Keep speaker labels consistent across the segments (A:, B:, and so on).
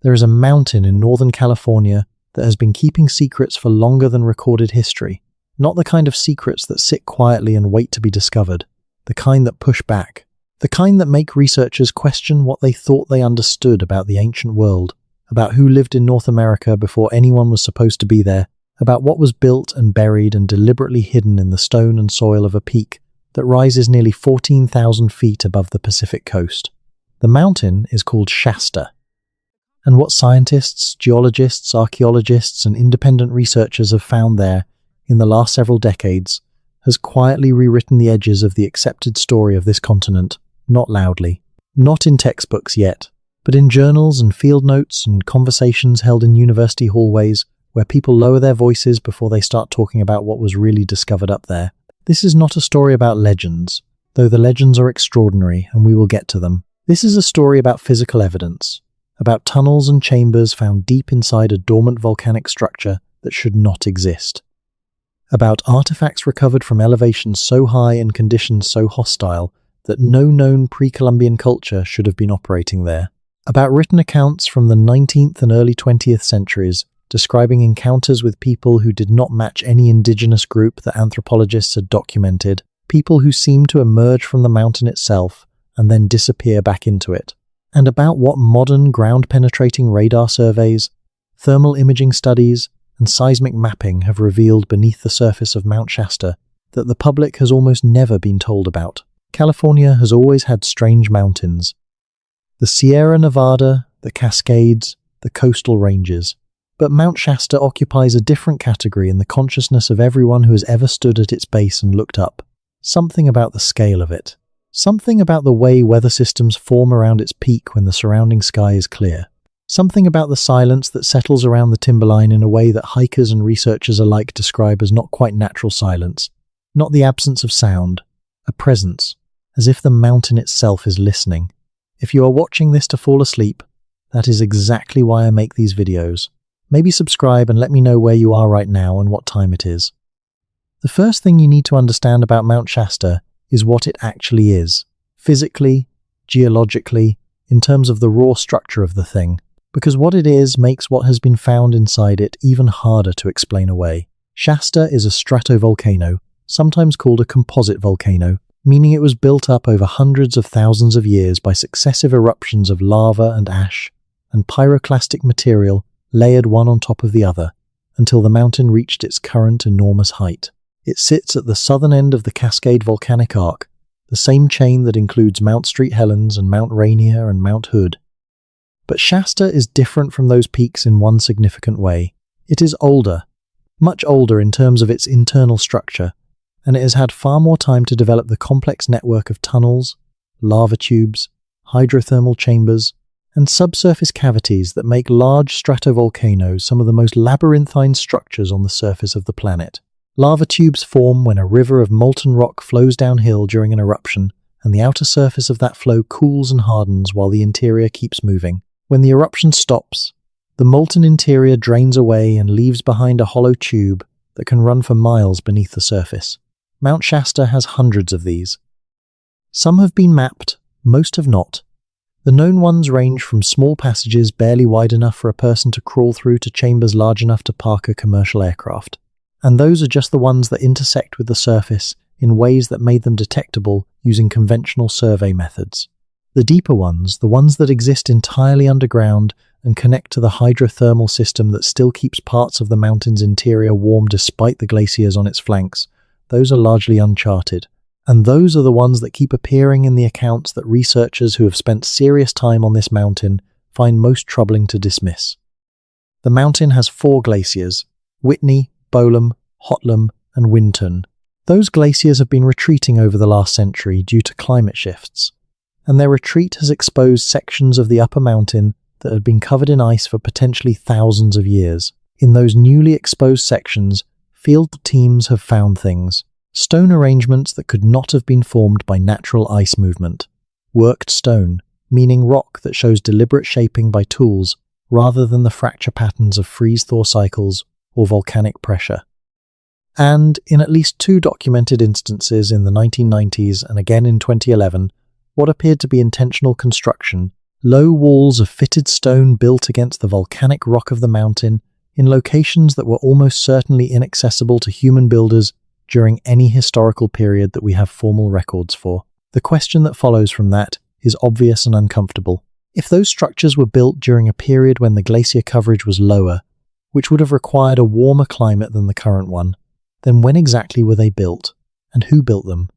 A: There is a mountain in Northern California that has been keeping secrets for longer than recorded history. Not the kind of secrets that sit quietly and wait to be discovered. The kind that push back. The kind that make researchers question what they thought they understood about the ancient world, about who lived in North America before anyone was supposed to be there, about what was built and buried and deliberately hidden in the stone and soil of a peak that rises nearly 14,000 feet above the Pacific coast. The mountain is called Shasta. And what scientists, geologists, archaeologists, and independent researchers have found there in the last several decades has quietly rewritten the edges of the accepted story of this continent, not loudly, not in textbooks yet, but in journals and field notes and conversations held in university hallways where people lower their voices before they start talking about what was really discovered up there. This is not a story about legends, though the legends are extraordinary and we will get to them. This is a story about physical evidence, about tunnels and chambers found deep inside a dormant volcanic structure that should not exist. About artifacts recovered from elevations so high and conditions so hostile that no known pre-Columbian culture should have been operating there. About written accounts from the 19th and early 20th centuries describing encounters with people who did not match any indigenous group that anthropologists had documented, people who seemed to emerge from the mountain itself and then disappear back into it. And about what modern ground-penetrating radar surveys, thermal imaging studies, and seismic mapping have revealed beneath the surface of Mount Shasta that the public has almost never been told about. California has always had strange mountains. The Sierra Nevada, the Cascades, the coastal ranges. But Mount Shasta occupies a different category in the consciousness of everyone who has ever stood at its base and looked up. Something about the scale of it. Something about the way weather systems form around its peak when the surrounding sky is clear. Something about the silence that settles around the timberline in a way that hikers and researchers alike describe as not quite natural silence. Not the absence of sound. A presence. As if the mountain itself is listening. If you are watching this to fall asleep, that is exactly why I make these videos. Maybe subscribe and let me know where you are right now and what time it is. The first thing you need to understand about Mount Shasta is what it actually is. Physically, geologically, in terms of the raw structure of the thing. Because what it is makes what has been found inside it even harder to explain away. Shasta is a stratovolcano, sometimes called a composite volcano, meaning it was built up over hundreds of thousands of years by successive eruptions of lava and ash, and pyroclastic material layered one on top of the other, until the mountain reached its current enormous height. It sits at the southern end of the Cascade Volcanic Arc, the same chain that includes Mount St. Helens and Mount Rainier and Mount Hood. But Shasta is different from those peaks in one significant way. It is older, much older in terms of its internal structure, and it has had far more time to develop the complex network of tunnels, lava tubes, hydrothermal chambers, and subsurface cavities that make large stratovolcanoes some of the most labyrinthine structures on the surface of the planet. Lava tubes form when a river of molten rock flows downhill during an eruption, and the outer surface of that flow cools and hardens while the interior keeps moving. When the eruption stops, the molten interior drains away and leaves behind a hollow tube that can run for miles beneath the surface. Mount Shasta has hundreds of these. Some have been mapped, most have not. The known ones range from small passages barely wide enough for a person to crawl through to chambers large enough to park a commercial aircraft. And those are just the ones that intersect with the surface in ways that made them detectable using conventional survey methods. The deeper ones, the ones that exist entirely underground and connect to the hydrothermal system that still keeps parts of the mountain's interior warm despite the glaciers on its flanks, those are largely uncharted. And those are the ones that keep appearing in the accounts that researchers who have spent serious time on this mountain find most troubling to dismiss. The mountain has 4 glaciers: Whitney, Bolam, Hotlam, and Winton. Those glaciers have been retreating over the last century due to climate shifts, and their retreat has exposed sections of the upper mountain that had been covered in ice for potentially thousands of years. In those newly exposed sections, field teams have found things. Stone arrangements that could not have been formed by natural ice movement. Worked stone, meaning rock that shows deliberate shaping by tools rather than the fracture patterns of freeze-thaw cycles or volcanic pressure. And in at least 2 documented instances in the 1990s and again in 2011, what appeared to be intentional construction Low walls of fitted stone built against the volcanic rock of the mountain in locations that were almost certainly inaccessible to human builders during any historical period that we have formal records for. The question that follows from that is obvious and uncomfortable. If those structures were built during a period when the glacier coverage was lower, which would have required a warmer climate than the current one, then when exactly were they built, and who built them?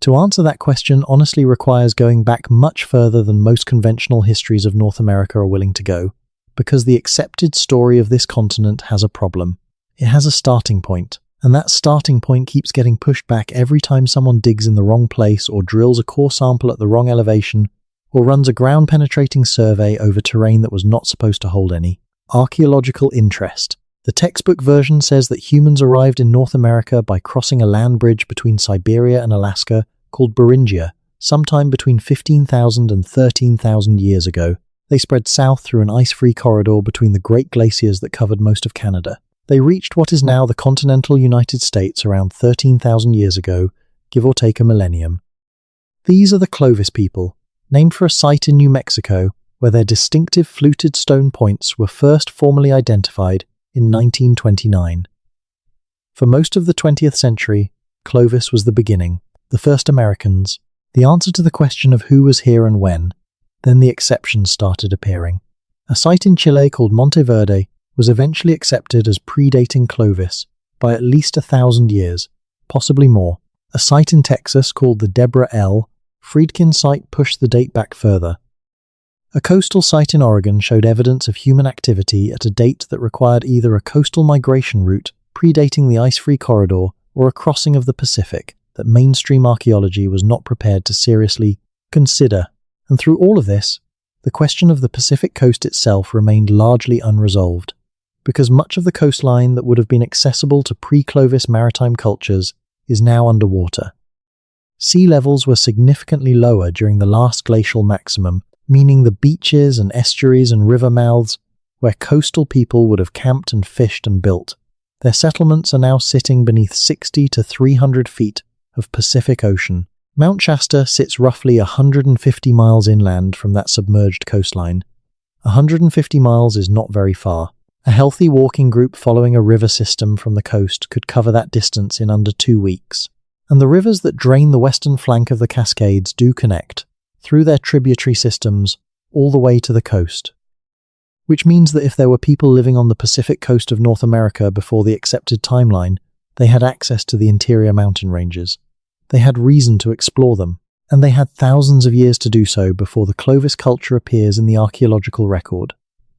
A: To answer that question honestly requires going back much further than most conventional histories of North America are willing to go, because the accepted story of this continent has a problem. It has a starting point, and that starting point keeps getting pushed back every time someone digs in the wrong place or drills a core sample at the wrong elevation or runs a ground-penetrating survey over terrain that was not supposed to hold any. Archaeological interest. The textbook version says that humans arrived in North America by crossing a land bridge between Siberia and Alaska called Beringia, sometime between 15,000 and 13,000 years ago. They spread south through an ice-free corridor between the great glaciers that covered most of Canada. They reached what is now the continental United States around 13,000 years ago, give or take a millennium. These are the Clovis people, named for a site in New Mexico where their distinctive fluted stone points were first formally identified in 1929. For most of the 20th century, Clovis was the beginning, the first Americans, the answer to the question of who was here and when. Then the exceptions started appearing. A site in Chile called Monteverde was eventually accepted as predating Clovis by at least 1,000 years, possibly more. A site in Texas called the Deborah L. Friedkin site pushed the date back further. A coastal site in Oregon showed evidence of human activity at a date that required either a coastal migration route predating the ice-free corridor or a crossing of the Pacific that mainstream archaeology was not prepared to seriously consider. And through all of this, the question of the Pacific coast itself remained largely unresolved, because much of the coastline that would have been accessible to pre-Clovis maritime cultures is now underwater. Sea levels were significantly lower during the last glacial maximum, meaning the beaches and estuaries and river mouths where coastal people would have camped and fished and built. Their settlements are now sitting beneath 60 to 300 feet of Pacific Ocean. Mount Shasta sits roughly 150 miles inland from that submerged coastline. 150 miles is not very far. A healthy walking group following a river system from the coast could cover that distance in under 2 weeks. And the rivers that drain the western flank of the Cascades do connect, through their tributary systems, all the way to the coast. Which means that if there were people living on the Pacific coast of North America before the accepted timeline, they had access to the interior mountain ranges. They had reason to explore them, and they had thousands of years to do so before the Clovis culture appears in the archaeological record.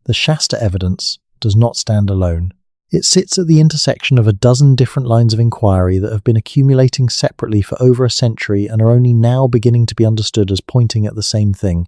A: The Shasta evidence does not stand alone. It sits at the intersection of a dozen different lines of inquiry that have been accumulating separately for over a century and are only now beginning to be understood as pointing at the same thing.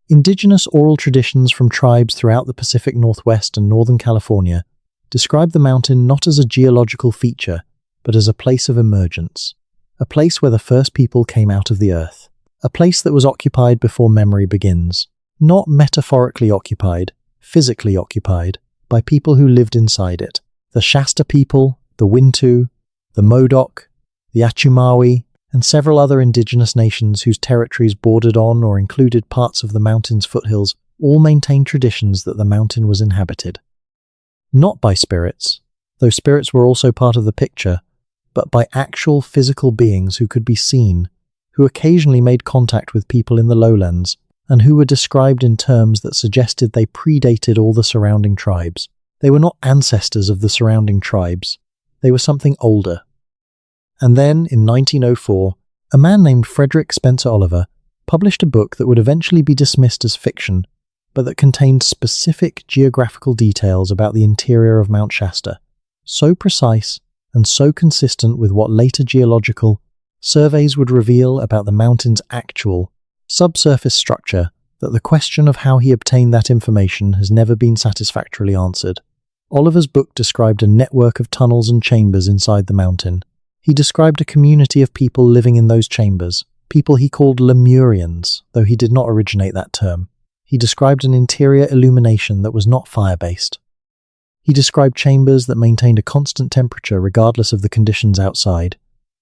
A: Indigenous oral traditions from tribes throughout the Pacific Northwest and Northern California describe the mountain not as a geological feature, but as a place of emergence, a place where the first people came out of the earth, a place that was occupied before memory begins, not metaphorically occupied, physically occupied, by people who lived inside it. The Shasta people, the Wintu, the Modoc, the Achumawi, and several other indigenous nations whose territories bordered on or included parts of the mountain's foothills all maintained traditions that the mountain was inhabited. Not by spirits, though spirits were also part of the picture, but by actual physical beings who could be seen, who occasionally made contact with people in the lowlands, and who were described in terms that suggested they predated all the surrounding tribes. They were not ancestors of the surrounding tribes. They were something older. And then, in 1904, a man named Frederick Spencer Oliver published a book that would eventually be dismissed as fiction, but that contained specific geographical details about the interior of Mount Shasta, so precise and so consistent with what later geological surveys would reveal about the mountain's actual subsurface structure that the question of how he obtained that information has never been satisfactorily answered. Oliver's book described a network of tunnels and chambers inside the mountain. He described a community of people living in those chambers, people he called Lemurians, though he did not originate that term. He described an interior illumination that was not fire-based. He described chambers that maintained a constant temperature regardless of the conditions outside.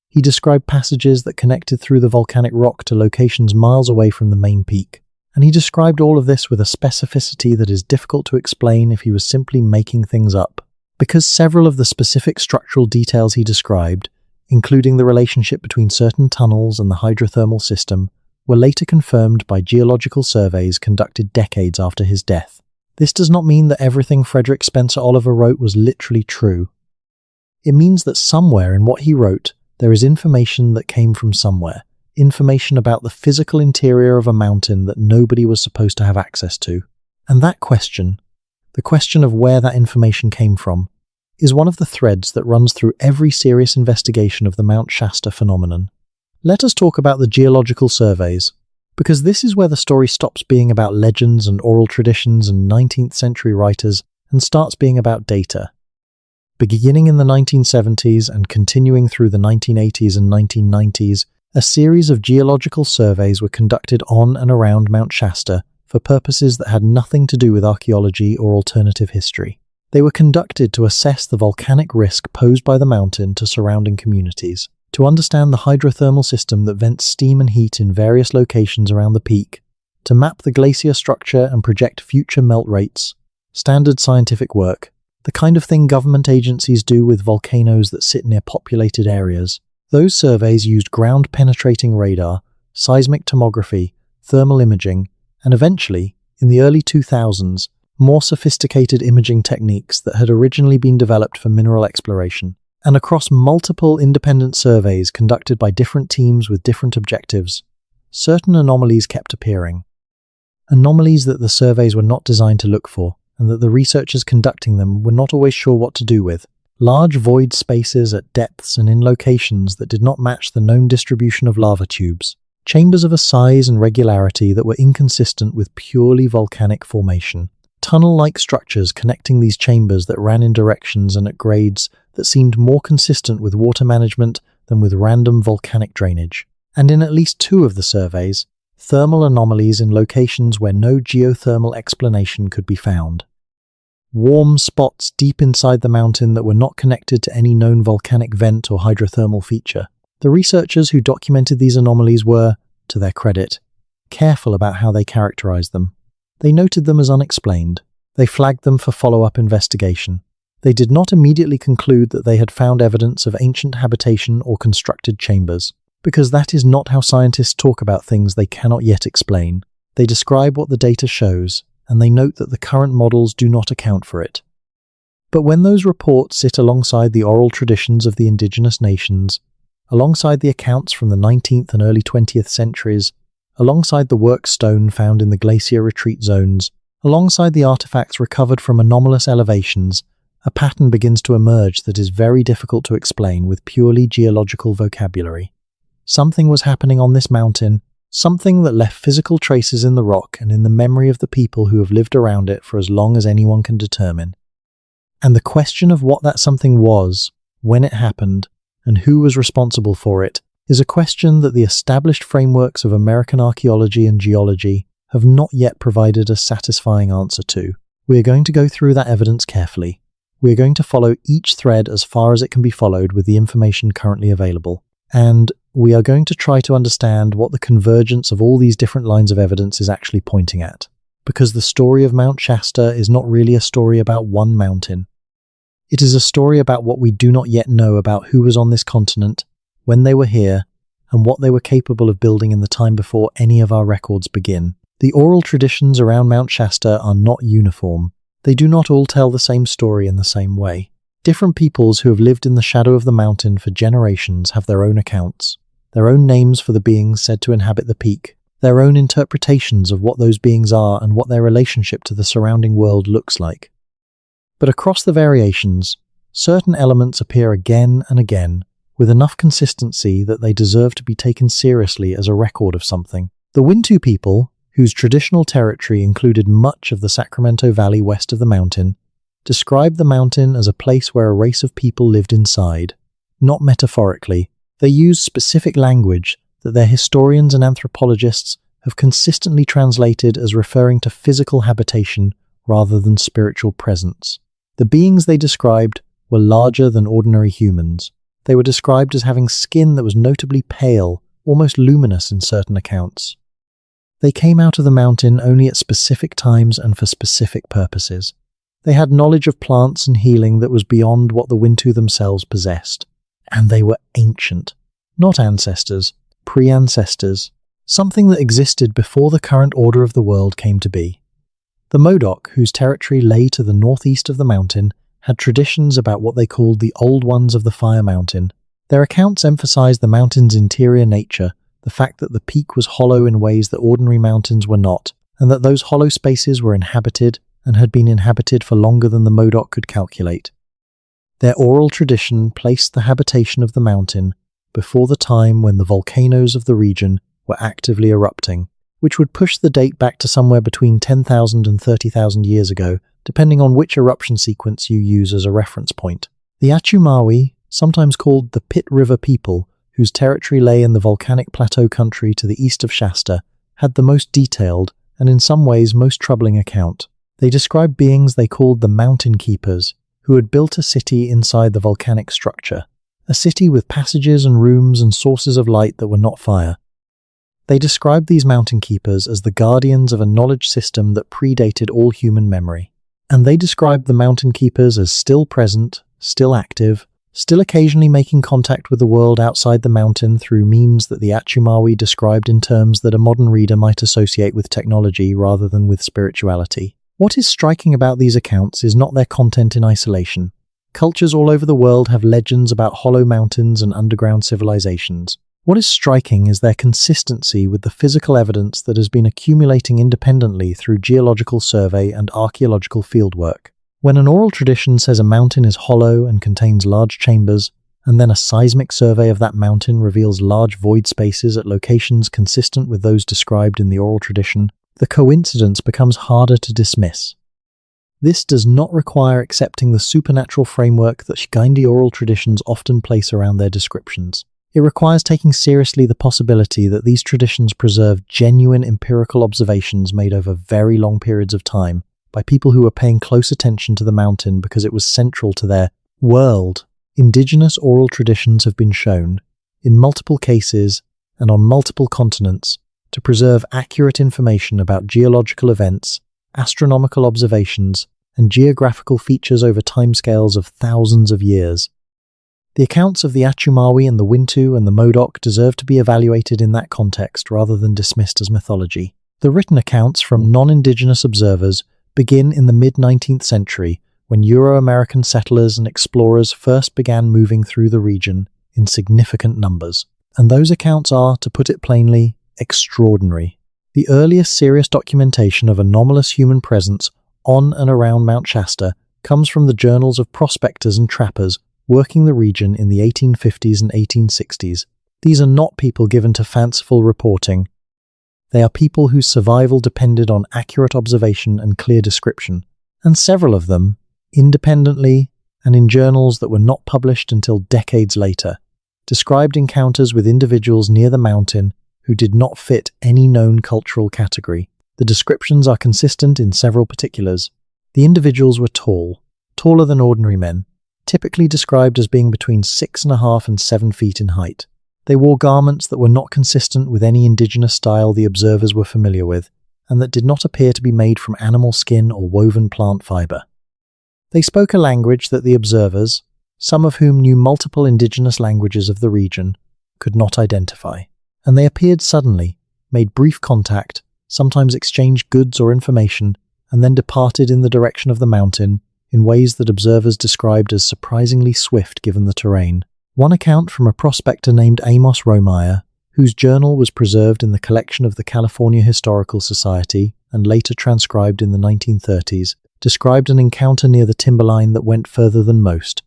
A: He described passages that connected through the volcanic rock to locations miles away from the main peak. And he described all of this with a specificity that is difficult to explain if he was simply making things up. Because several of the specific structural details he described, including the relationship between certain tunnels and the hydrothermal system, were later confirmed by geological surveys conducted decades after his death. This does not mean that everything Frederick Spencer Oliver wrote was literally true. It means that somewhere in what he wrote, there is information that came from somewhere, information about the physical interior of a mountain that nobody was supposed to have access to. And that question, the question of where that information came from, is one of the threads that runs through every serious investigation of the Mount Shasta phenomenon. Let us talk about the geological surveys, because this is where the story stops being about legends and oral traditions and 19th century writers and starts being about data. Beginning in the 1970s and continuing through the 1980s and 1990s, a series of geological surveys were conducted on and around Mount Shasta for purposes that had nothing to do with archaeology or alternative history. They were conducted to assess the volcanic risk posed by the mountain to surrounding communities, to understand the hydrothermal system that vents steam and heat in various locations around the peak, to map the glacier structure and project future melt rates, standard scientific work, the kind of thing government agencies do with volcanoes that sit near populated areas. Those surveys used ground-penetrating radar, seismic tomography, thermal imaging, and eventually, in the early 2000s, more sophisticated imaging techniques that had originally been developed for mineral exploration. And across multiple independent surveys conducted by different teams with different objectives, certain anomalies kept appearing. Anomalies that the surveys were not designed to look for, and that the researchers conducting them were not always sure what to do with. Large void spaces at depths and in locations that did not match the known distribution of lava tubes. Chambers of a size and regularity that were inconsistent with purely volcanic formation. Tunnel-like structures connecting these chambers that ran in directions and at grades that seemed more consistent with water management than with random volcanic drainage. And in at least 2 of the surveys, thermal anomalies in locations where no geothermal explanation could be found. Warm spots deep inside the mountain that were not connected to any known volcanic vent or hydrothermal feature. The researchers who documented these anomalies were, to their credit, careful about how they characterized them. They noted them as unexplained. They flagged them for follow-up investigation. They did not immediately conclude that they had found evidence of ancient habitation or constructed chambers, because that is not how scientists talk about things they cannot yet explain. They describe what the data shows, and they note that the current models do not account for it. But when those reports sit alongside the oral traditions of the indigenous nations, alongside the accounts from the 19th and early 20th centuries, alongside the work stone found in the glacier retreat zones, alongside the artifacts recovered from anomalous elevations, a pattern begins to emerge that is very difficult to explain with purely geological vocabulary. Something was happening on this mountain, something that left physical traces in the rock and in the memory of the people who have lived around it for as long as anyone can determine. And the question of what that something was, when it happened, and who was responsible for it, is a question that the established frameworks of American archaeology and geology have not yet provided a satisfying answer to. We are going to go through that evidence carefully. We are going to follow each thread as far as it can be followed with the information currently available. And we are going to try to understand what the convergence of all these different lines of evidence is actually pointing at. Because the story of Mount Shasta is not really a story about one mountain. It is a story about what we do not yet know about who was on this continent, when they were here, and what they were capable of building in the time before any of our records begin. The oral traditions around Mount Shasta are not uniform. They do not all tell the same story in the same way. Different peoples who have lived in the shadow of the mountain for generations have their own accounts, their own names for the beings said to inhabit the peak, their own interpretations of what those beings are and what their relationship to the surrounding world looks like. But across the variations, certain elements appear again and again, with enough consistency that they deserve to be taken seriously as a record of something. The Wintu people, whose traditional territory included much of the Sacramento Valley west of the mountain, described the mountain as a place where a race of people lived inside. Not metaphorically, they used specific language that their historians and anthropologists have consistently translated as referring to physical habitation rather than spiritual presence. The beings they described were larger than ordinary humans. They were described as having skin that was notably pale, almost luminous in certain accounts. They came out of the mountain only at specific times and for specific purposes. They had knowledge of plants and healing that was beyond what the Wintu themselves possessed. And they were ancient. Not ancestors, pre-ancestors. Something that existed before the current order of the world came to be. The Modoc, whose territory lay to the northeast of the mountain, had traditions about what they called the Old Ones of the Fire Mountain. Their accounts emphasized the mountain's interior nature, the fact that the peak was hollow in ways that ordinary mountains were not, and that those hollow spaces were inhabited and had been inhabited for longer than the Modoc could calculate. Their oral tradition placed the habitation of the mountain before the time when the volcanoes of the region were actively erupting, which would push the date back to somewhere between 10,000 and 30,000 years ago, depending on which eruption sequence you use as a reference point. The Achumawi, sometimes called the Pit River people, whose territory lay in the volcanic plateau country to the east of Shasta, had the most detailed and in some ways most troubling account. They described beings they called the Mountain Keepers, who had built a city inside the volcanic structure, a city with passages and rooms and sources of light that were not fire. They described these Mountain Keepers as the guardians of a knowledge system that predated all human memory. And they described the Mountain Keepers as still present, still active, still occasionally making contact with the world outside the mountain through means that the Achumawi described in terms that a modern reader might associate with technology rather than with spirituality. What is striking about these accounts is not their content in isolation. Cultures all over the world have legends about hollow mountains and underground civilizations. What is striking is their consistency with the physical evidence that has been accumulating independently through geological survey and archaeological fieldwork. When an oral tradition says a mountain is hollow and contains large chambers, and then a seismic survey of that mountain reveals large void spaces at locations consistent with those described in the oral tradition, the coincidence becomes harder to dismiss. This does not require accepting the supernatural framework that Shigindi oral traditions often place around their descriptions. It requires taking seriously the possibility that these traditions preserve genuine empirical observations made over very long periods of time by people who were paying close attention to the mountain because it was central to their world. Indigenous oral traditions have been shown, in multiple cases and on multiple continents, to preserve accurate information about geological events, astronomical observations, and geographical features over timescales of thousands of years. The accounts of the Achumawi and the Wintu and the Modoc deserve to be evaluated in that context rather than dismissed as mythology. The written accounts from non-indigenous observers begin in the mid-19th century when Euro-American settlers and explorers first began moving through the region in significant numbers. And those accounts are, to put it plainly, extraordinary. The earliest serious documentation of anomalous human presence on and around Mount Shasta comes from the journals of prospectors and trappers working the region in the 1850s and 1860s. These are not people given to fanciful reporting. They are people whose survival depended on accurate observation and clear description, and several of them, independently and in journals that were not published until decades later, described encounters with individuals near the mountain who did not fit any known cultural category. The descriptions are consistent in several particulars. The individuals were tall, taller than ordinary men, typically described as being between 6.5 and 7 feet in height. They wore garments that were not consistent with any indigenous style the observers were familiar with, and that did not appear to be made from animal skin or woven plant fiber. They spoke a language that the observers, some of whom knew multiple indigenous languages of the region, could not identify. And they appeared suddenly, made brief contact, sometimes exchanged goods or information, and then departed in the direction of the mountain in ways that observers described as surprisingly swift given the terrain. One account from a prospector named Amos Romeyer, whose journal was preserved in the collection of the California Historical Society and later transcribed in the 1930s, described an encounter near the timberline that went further than most.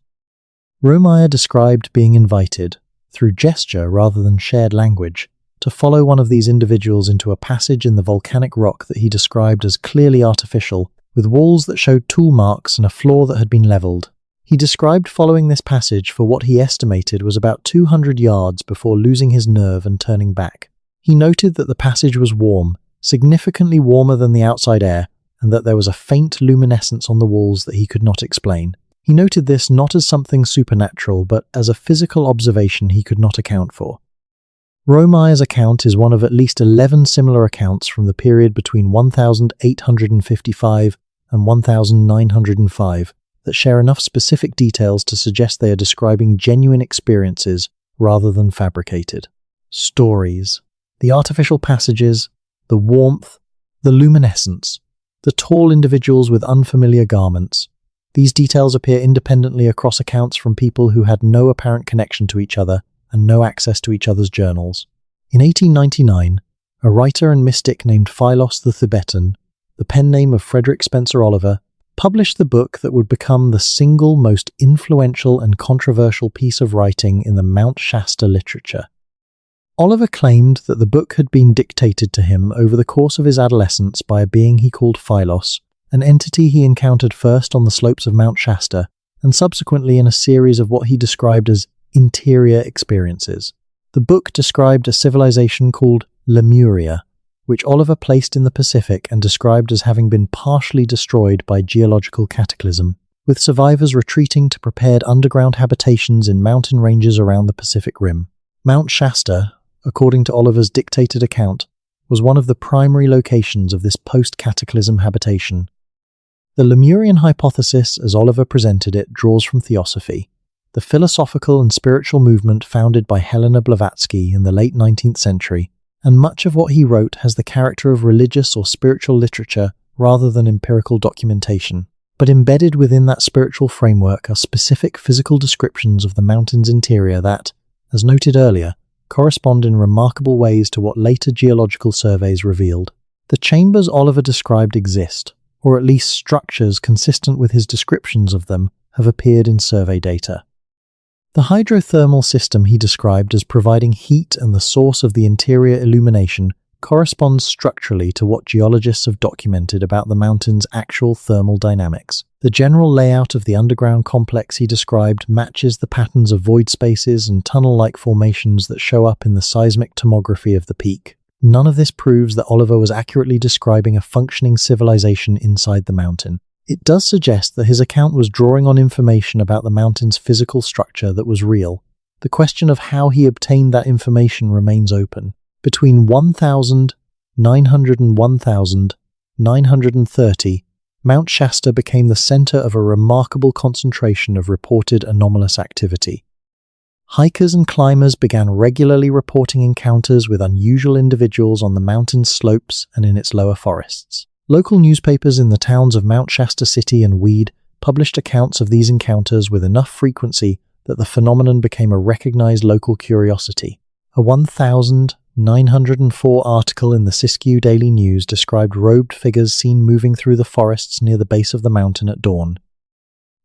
A: Romeyer described being invited, through gesture rather than shared language, to follow one of these individuals into a passage in the volcanic rock that he described as clearly artificial, with walls that showed tool marks and a floor that had been leveled. He described following this passage for what he estimated was about 200 yards before losing his nerve and turning back. He noted that the passage was warm, significantly warmer than the outside air, and that there was a faint luminescence on the walls that he could not explain. He noted this not as something supernatural, but as a physical observation he could not account for. Romeyer's account is one of at least 11 similar accounts from the period between 1855 and 1905 that share enough specific details to suggest they are describing genuine experiences rather than fabricated. Stories. The artificial passages, the warmth, the luminescence, the tall individuals with unfamiliar garments. These details appear independently across accounts from people who had no apparent connection to each other and no access to each other's journals. In 1899, a writer and mystic named Philos the Thebetan, the pen name of Frederick Spencer Oliver, published the book that would become the single most influential and controversial piece of writing in the Mount Shasta literature. Oliver claimed that the book had been dictated to him over the course of his adolescence by a being he called Philos, an entity he encountered first on the slopes of Mount Shasta and subsequently in a series of what he described as interior experiences. The book described a civilization called Lemuria, which Oliver placed in the Pacific and described as having been partially destroyed by geological cataclysm, with survivors retreating to prepared underground habitations in mountain ranges around the Pacific Rim. Mount Shasta, according to Oliver's dictated account, was one of the primary locations of this post-cataclysm habitation. The Lemurian hypothesis, as Oliver presented it, draws from Theosophy, the philosophical and spiritual movement founded by Helena Blavatsky in the late 19th century, and much of what he wrote has the character of religious or spiritual literature rather than empirical documentation. But embedded within that spiritual framework are specific physical descriptions of the mountain's interior that, as noted earlier, correspond in remarkable ways to what later geological surveys revealed. The chambers Oliver described exist, or at least structures consistent with his descriptions of them have appeared in survey data. The hydrothermal system he described as providing heat and the source of the interior illumination corresponds structurally to what geologists have documented about the mountain's actual thermal dynamics. The general layout of the underground complex he described matches the patterns of void spaces and tunnel-like formations that show up in the seismic tomography of the peak. None of this proves that Oliver was accurately describing a functioning civilization inside the mountain. It does suggest that his account was drawing on information about the mountain's physical structure that was real. The question of how he obtained that information remains open. Between 1,900 and 1,930, Mount Shasta became the center of a remarkable concentration of reported anomalous activity. Hikers and climbers began regularly reporting encounters with unusual individuals on the mountain's slopes and in its lower forests. Local newspapers in the towns of Mount Shasta City and Weed published accounts of these encounters with enough frequency that the phenomenon became a recognized local curiosity. A 1904 article in the Siskiyou Daily News described robed figures seen moving through the forests near the base of the mountain at dawn.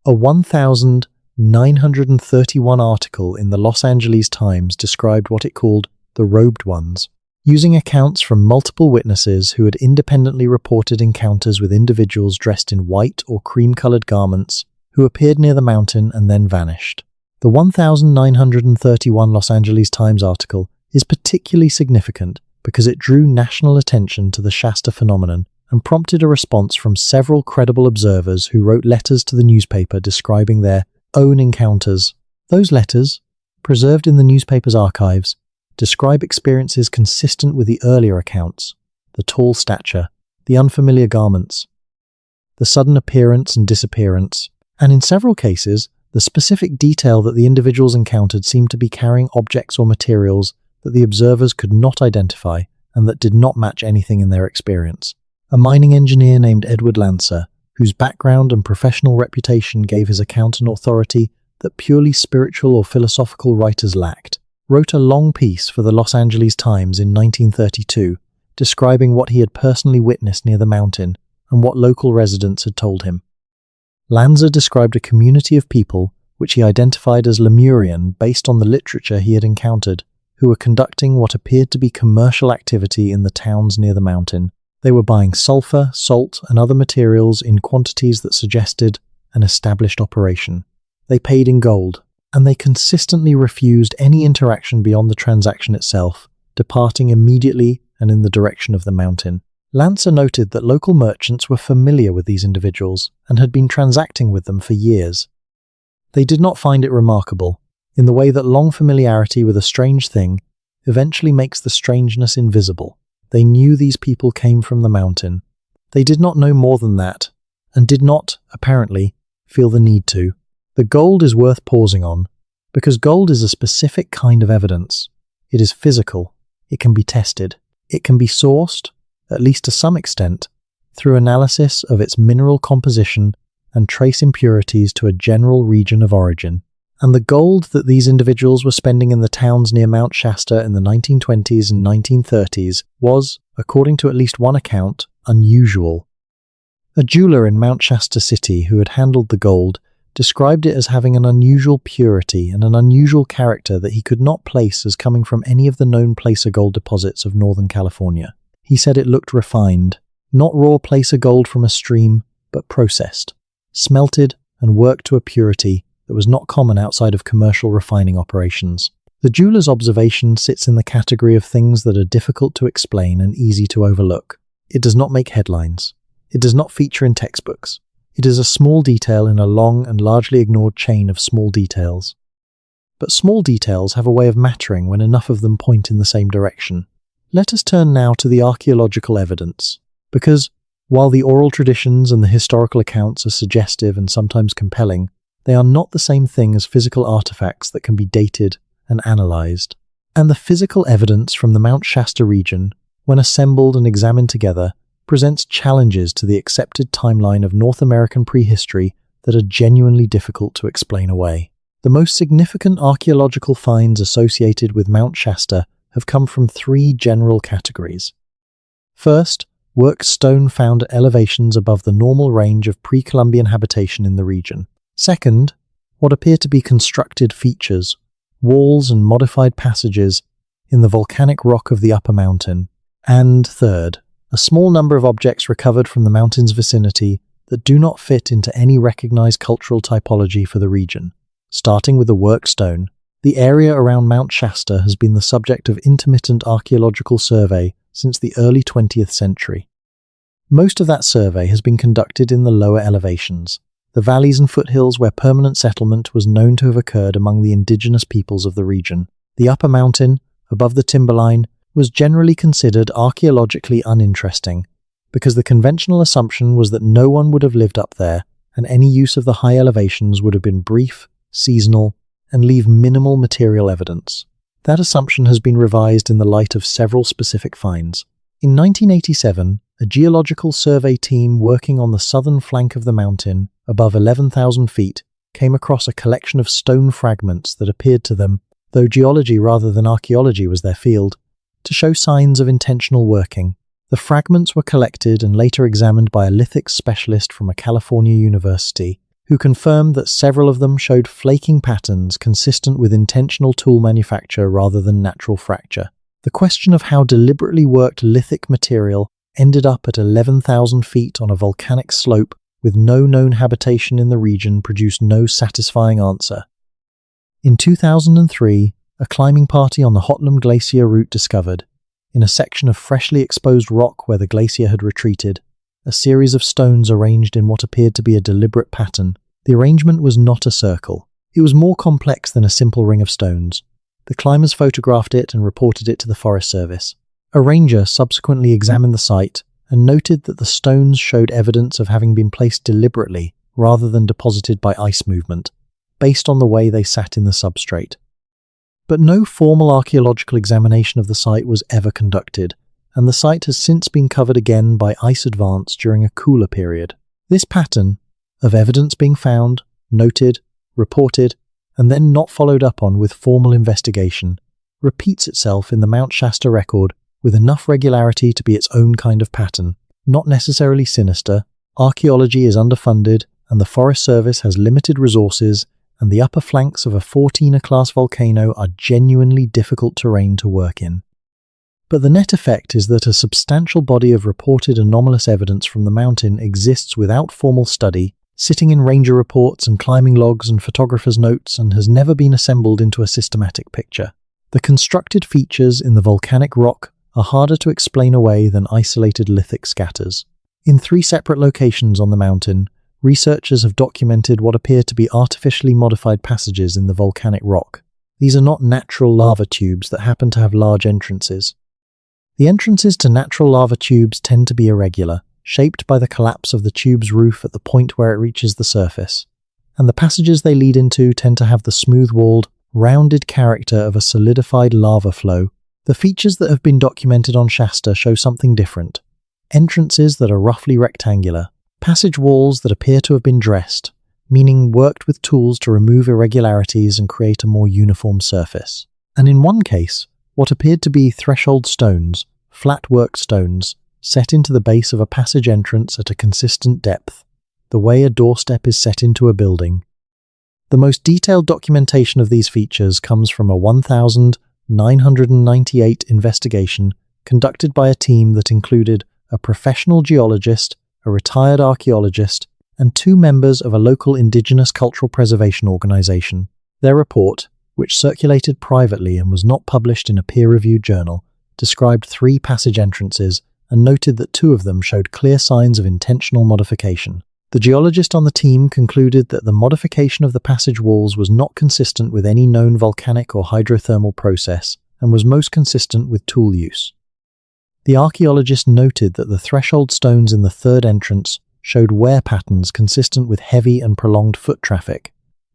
A: A 1931 article in the Los Angeles Times described what it called the robed ones, using accounts from multiple witnesses who had independently reported encounters with individuals dressed in white or cream-colored garments who appeared near the mountain and then vanished. The 1931 Los Angeles Times article is particularly significant because it drew national attention to the Shasta phenomenon and prompted a response from several credible observers who wrote letters to the newspaper describing their own encounters. Those letters, preserved in the newspaper's archives, describe experiences consistent with the earlier accounts: the tall stature, the unfamiliar garments, the sudden appearance and disappearance, and in several cases, the specific detail that the individuals encountered seemed to be carrying objects or materials that the observers could not identify and that did not match anything in their experience. A mining engineer named Edward Lancer, whose background and professional reputation gave his account an authority that purely spiritual or philosophical writers lacked, wrote a long piece for the Los Angeles Times in 1932, describing what he had personally witnessed near the mountain and what local residents had told him. Lanza described a community of people, which he identified as Lemurian based on the literature he had encountered, who were conducting what appeared to be commercial activity in the towns near the mountain. They were buying sulfur, salt, and other materials in quantities that suggested an established operation. They paid in gold, and they consistently refused any interaction beyond the transaction itself, departing immediately and in the direction of the mountain. Lancer noted that local merchants were familiar with these individuals and had been transacting with them for years. They did not find it remarkable, in the way that long familiarity with a strange thing eventually makes the strangeness invisible. They knew these people came from the mountain. They did not know more than that, and did not, apparently, feel the need to. The gold is worth pausing on, because gold is a specific kind of evidence. It is physical. It can be tested. It can be sourced, at least to some extent, through analysis of its mineral composition and trace impurities to a general region of origin. And the gold that these individuals were spending in the towns near Mount Shasta in the 1920s and 1930s was, according to at least one account, unusual. A jeweler in Mount Shasta city who had handled the gold described it as having an unusual purity and an unusual character that he could not place as coming from any of the known placer gold deposits of Northern California. He said it looked refined, not raw placer gold from a stream, but processed, smelted and worked to a purity that was not common outside of commercial refining operations. The jeweler's observation sits in the category of things that are difficult to explain and easy to overlook. It does not make headlines. It does not feature in textbooks. It is a small detail in a long and largely ignored chain of small details. But small details have a way of mattering when enough of them point in the same direction. Let us turn now to the archaeological evidence, because, while the oral traditions and the historical accounts are suggestive and sometimes compelling, they are not the same thing as physical artifacts that can be dated and analyzed. And the physical evidence from the Mount Shasta region, when assembled and examined together, presents challenges to the accepted timeline of North American prehistory that are genuinely difficult to explain away. The most significant archaeological finds associated with Mount Shasta have come from three general categories. First, worked stone found at elevations above the normal range of pre-Columbian habitation in the region. Second, what appear to be constructed features, walls and modified passages in the volcanic rock of the upper mountain. And third, a small number of objects recovered from the mountain's vicinity that do not fit into any recognized cultural typology for the region. Starting with the worked stone, the area around Mount Shasta has been the subject of intermittent archaeological survey since the early 20th century. Most of that survey has been conducted in the lower elevations, the valleys and foothills where permanent settlement was known to have occurred among the indigenous peoples of the region. The upper mountain, above the timberline, was generally considered archaeologically uninteresting, because the conventional assumption was that no one would have lived up there, and any use of the high elevations would have been brief, seasonal, and leave minimal material evidence. That assumption has been revised in the light of several specific finds. In 1987, a geological survey team working on the southern flank of the mountain, above 11,000 feet, came across a collection of stone fragments that appeared to them, though geology rather than archaeology was their field, to show signs of intentional working. The fragments were collected and later examined by a lithics specialist from a California university, who confirmed that several of them showed flaking patterns consistent with intentional tool manufacture rather than natural fracture. The question of how deliberately worked lithic material ended up at 11,000 feet on a volcanic slope with no known habitation in the region produced no satisfying answer. In 2003, a climbing party on the Hotlam Glacier route discovered, in a section of freshly exposed rock where the glacier had retreated, a series of stones arranged in what appeared to be a deliberate pattern. The arrangement was not a circle. It was more complex than a simple ring of stones. The climbers photographed it and reported it to the Forest Service. A ranger subsequently examined the site and noted that the stones showed evidence of having been placed deliberately rather than deposited by ice movement, based on the way they sat in the substrate. But no formal archaeological examination of the site was ever conducted, and the site has since been covered again by ice advance during a cooler period. This pattern, of evidence being found, noted, reported, and then not followed up on with formal investigation, repeats itself in the Mount Shasta record with enough regularity to be its own kind of pattern. Not necessarily sinister, archaeology is underfunded, and the Forest Service has limited resources, and the upper flanks of a 14er-class volcano are genuinely difficult terrain to work in. But the net effect is that a substantial body of reported anomalous evidence from the mountain exists without formal study, sitting in ranger reports and climbing logs and photographers' notes, and has never been assembled into a systematic picture. The constructed features in the volcanic rock are harder to explain away than isolated lithic scatters. In 3 separate locations on the mountain, researchers have documented what appear to be artificially modified passages in the volcanic rock. These are not natural lava tubes that happen to have large entrances. The entrances to natural lava tubes tend to be irregular, shaped by the collapse of the tube's roof at the point where it reaches the surface, and the passages they lead into tend to have the smooth-walled, rounded character of a solidified lava flow. The features that have been documented on Shasta show something different. Entrances that are roughly rectangular, passage walls that appear to have been dressed, meaning worked with tools to remove irregularities and create a more uniform surface. And in one case, what appeared to be threshold stones, flat worked stones, set into the base of a passage entrance at a consistent depth, the way a doorstep is set into a building. The most detailed documentation of these features comes from a 1,998 investigation conducted by a team that included a professional geologist, a retired archaeologist, and 2 members of a local indigenous cultural preservation organization. Their report, which circulated privately and was not published in a peer-reviewed journal, described 3 passage entrances and noted that 2 of them showed clear signs of intentional modification. The geologist on the team concluded that the modification of the passage walls was not consistent with any known volcanic or hydrothermal process and was most consistent with tool use. The archaeologist noted that the threshold stones in the 3rd entrance showed wear patterns consistent with heavy and prolonged foot traffic.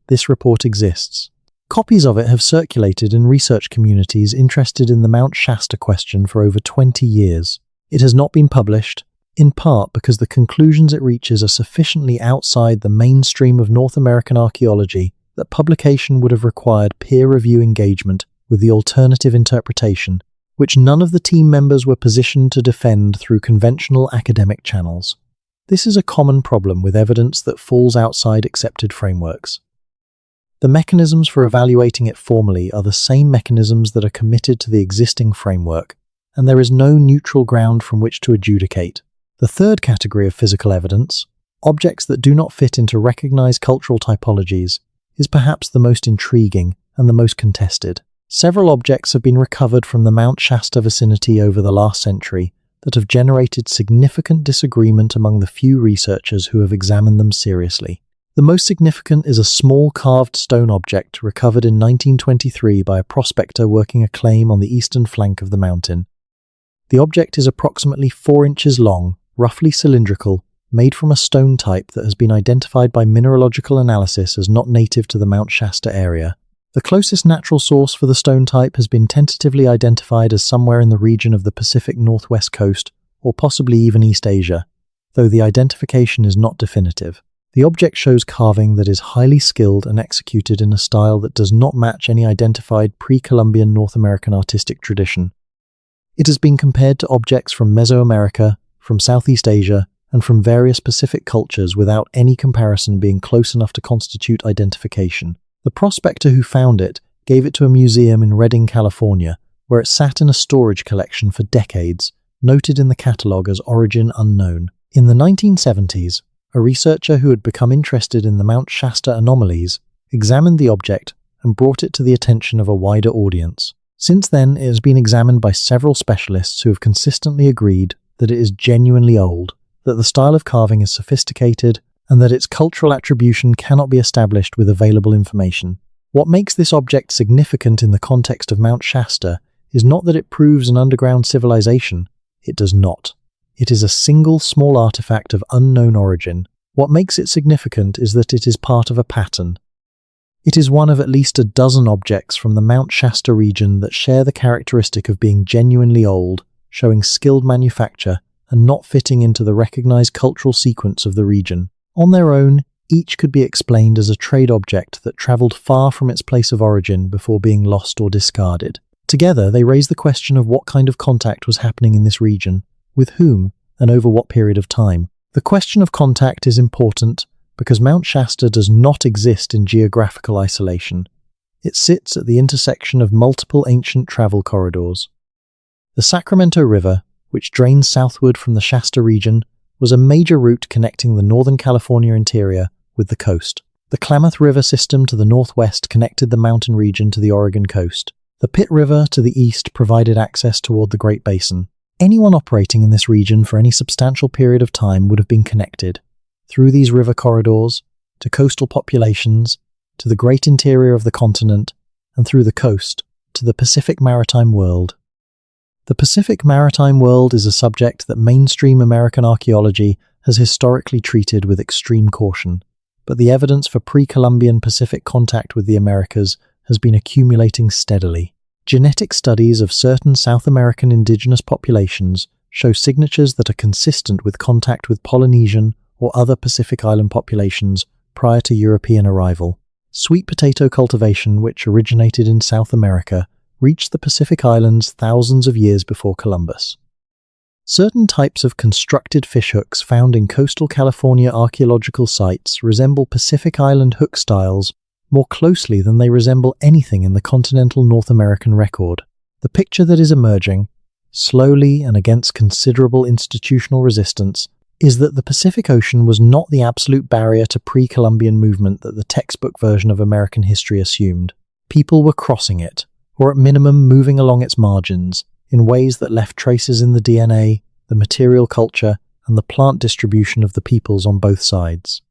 A: This report exists. Copies of it have circulated in research communities interested in the Mount Shasta question for over 20 years. It has not been published, in part because the conclusions it reaches are sufficiently outside the mainstream of North American archaeology that publication would have required peer review engagement with the alternative interpretation, which none of the team members were positioned to defend through conventional academic channels. This is a common problem with evidence that falls outside accepted frameworks. The mechanisms for evaluating it formally are the same mechanisms that are committed to the existing framework, and there is no neutral ground from which to adjudicate. The 3rd category of physical evidence, objects that do not fit into recognized cultural typologies, is perhaps the most intriguing and the most contested. Several objects have been recovered from the Mount Shasta vicinity over the last century that have generated significant disagreement among the few researchers who have examined them seriously. The most significant is a small carved stone object recovered in 1923 by a prospector working a claim on the eastern flank of the mountain. The object is approximately 4 inches long, roughly cylindrical, made from a stone type that has been identified by mineralogical analysis as not native to the Mount Shasta area. The closest natural source for the stone type has been tentatively identified as somewhere in the region of the Pacific Northwest coast, or possibly even East Asia, though the identification is not definitive. The object shows carving that is highly skilled and executed in a style that does not match any identified pre-Columbian North American artistic tradition. It has been compared to objects from Mesoamerica, from Southeast Asia, and from various Pacific cultures without any comparison being close enough to constitute identification. The prospector who found it gave it to a museum in Redding, California, where it sat in a storage collection for decades, noted in the catalogue as origin unknown. In the 1970s, a researcher who had become interested in the Mount Shasta anomalies examined the object and brought it to the attention of a wider audience. Since then, it has been examined by several specialists who have consistently agreed that it is genuinely old, that the style of carving is sophisticated, and that its cultural attribution cannot be established with available information. What makes this object significant in the context of Mount Shasta is not that it proves an underground civilization. It does not. It is a single small artifact of unknown origin. What makes it significant is that it is part of a pattern. It is one of at least a dozen objects from the Mount Shasta region that share the characteristic of being genuinely old, showing skilled manufacture, and not fitting into the recognized cultural sequence of the region. On their own, each could be explained as a trade object that traveled far from its place of origin before being lost or discarded. Together, they raise the question of what kind of contact was happening in this region, with whom, and over what period of time. The question of contact is important because Mount Shasta does not exist in geographical isolation. It sits at the intersection of multiple ancient travel corridors. The Sacramento River, which drains southward from the Shasta region, was a major route connecting the Northern California interior with the coast. The Klamath River system to the northwest connected the mountain region to the Oregon coast. The Pitt River to the east provided access toward the Great Basin. Anyone operating in this region for any substantial period of time would have been connected, through these river corridors, to coastal populations, to the great interior of the continent, and through the coast, to the Pacific maritime world. The Pacific maritime world is a subject that mainstream American archaeology has historically treated with extreme caution, but the evidence for pre-Columbian Pacific contact with the Americas has been accumulating steadily. Genetic studies of certain South American indigenous populations show signatures that are consistent with contact with Polynesian or other Pacific island populations prior to European arrival. Sweet potato cultivation, which originated in South America, reached the Pacific Islands thousands of years before Columbus. Certain types of constructed fishhooks found in coastal California archaeological sites resemble Pacific Island hook styles more closely than they resemble anything in the continental North American record. The picture that is emerging, slowly and against considerable institutional resistance, is that the Pacific Ocean was not the absolute barrier to pre-Columbian movement that the textbook version of American history assumed. People were crossing it, or at minimum moving along its margins, in ways that left traces in the DNA, the material culture, and the plant distribution of the peoples on both sides.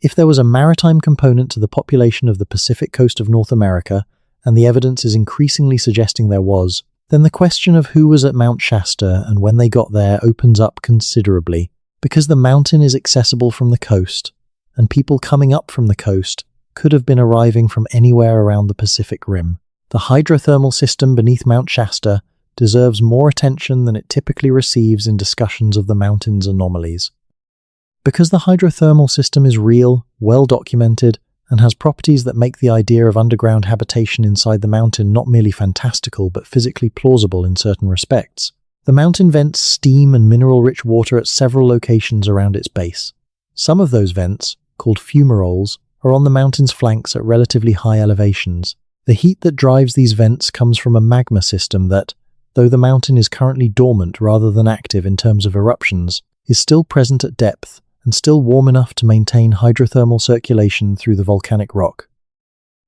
A: If there was a maritime component to the population of the Pacific coast of North America, and the evidence is increasingly suggesting there was, then the question of who was at Mount Shasta and when they got there opens up considerably, because the mountain is accessible from the coast, and people coming up from the coast could have been arriving from anywhere around the Pacific Rim. The hydrothermal system beneath Mount Shasta deserves more attention than it typically receives in discussions of the mountain's anomalies. Because the hydrothermal system is real, well documented, and has properties that make the idea of underground habitation inside the mountain not merely fantastical but physically plausible in certain respects, the mountain vents steam and mineral-rich water at several locations around its base. Some of those vents, called fumaroles, are on the mountain's flanks at relatively high elevations. The heat that drives these vents comes from a magma system that, though the mountain is currently dormant rather than active in terms of eruptions, is still present at depth and still warm enough to maintain hydrothermal circulation through the volcanic rock.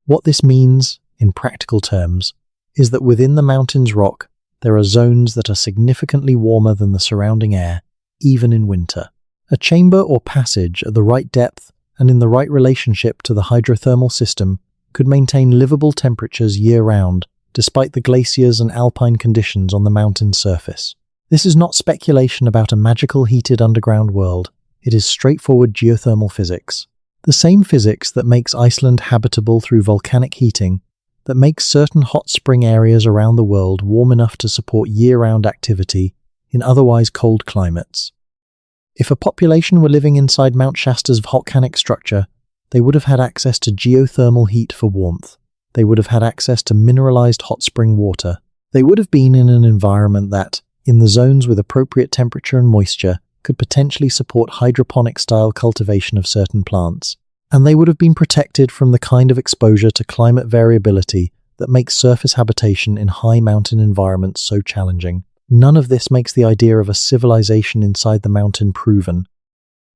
A: What this means, in practical terms, is that within the mountain's rock, there are zones that are significantly warmer than the surrounding air, even in winter. A chamber or passage at the right depth and in the right relationship to the hydrothermal system could maintain livable temperatures year-round, despite the glaciers and alpine conditions on the mountain's surface. This is not speculation about a magical heated underground world. It is straightforward geothermal physics. The same physics that makes Iceland habitable through volcanic heating, that makes certain hot spring areas around the world warm enough to support year-round activity in otherwise cold climates. If a population were living inside Mount Shasta's volcanic structure, they would have had access to geothermal heat for warmth. They would have had access to mineralized hot spring water. They would have been in an environment that, in the zones with appropriate temperature and moisture, could potentially support hydroponic-style cultivation of certain plants. And they would have been protected from the kind of exposure to climate variability that makes surface habitation in high mountain environments so challenging. None of this makes the idea of a civilization inside the mountain proven,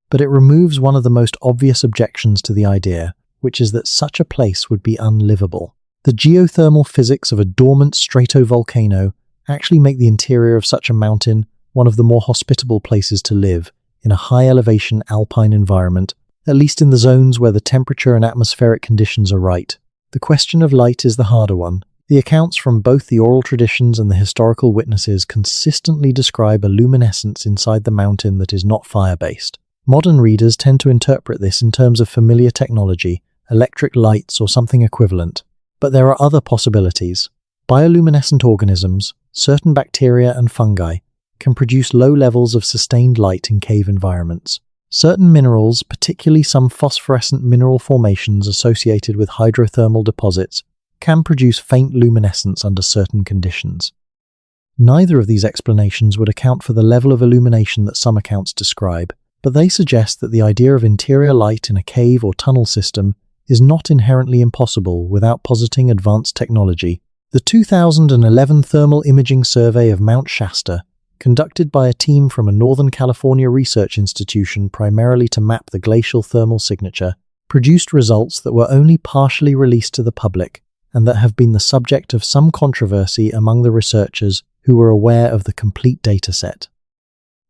A: but it removes one of the most obvious objections to the idea, which is that such a place would be unlivable. The geothermal physics of a dormant stratovolcano actually make the interior of such a mountain one of the more hospitable places to live in a high-elevation alpine environment, at least in the zones where the temperature and atmospheric conditions are right. The question of light is the harder one. The accounts from both the oral traditions and the historical witnesses consistently describe a luminescence inside the mountain that is not fire-based. Modern readers tend to interpret this in terms of familiar technology, electric lights or something equivalent. But there are other possibilities. Bioluminescent organisms, certain bacteria and fungi, can produce low levels of sustained light in cave environments. Certain minerals, particularly some phosphorescent mineral formations associated with hydrothermal deposits, can produce faint luminescence under certain conditions. Neither of these explanations would account for the level of illumination that some accounts describe, but they suggest that the idea of interior light in a cave or tunnel system is not inherently impossible without positing advanced technology. The 2011 Thermal Imaging Survey of Mount Shasta, conducted by a team from a Northern California research institution primarily to map the glacial thermal signature, produced results that were only partially released to the public and that have been the subject of some controversy among the researchers who were aware of the complete dataset.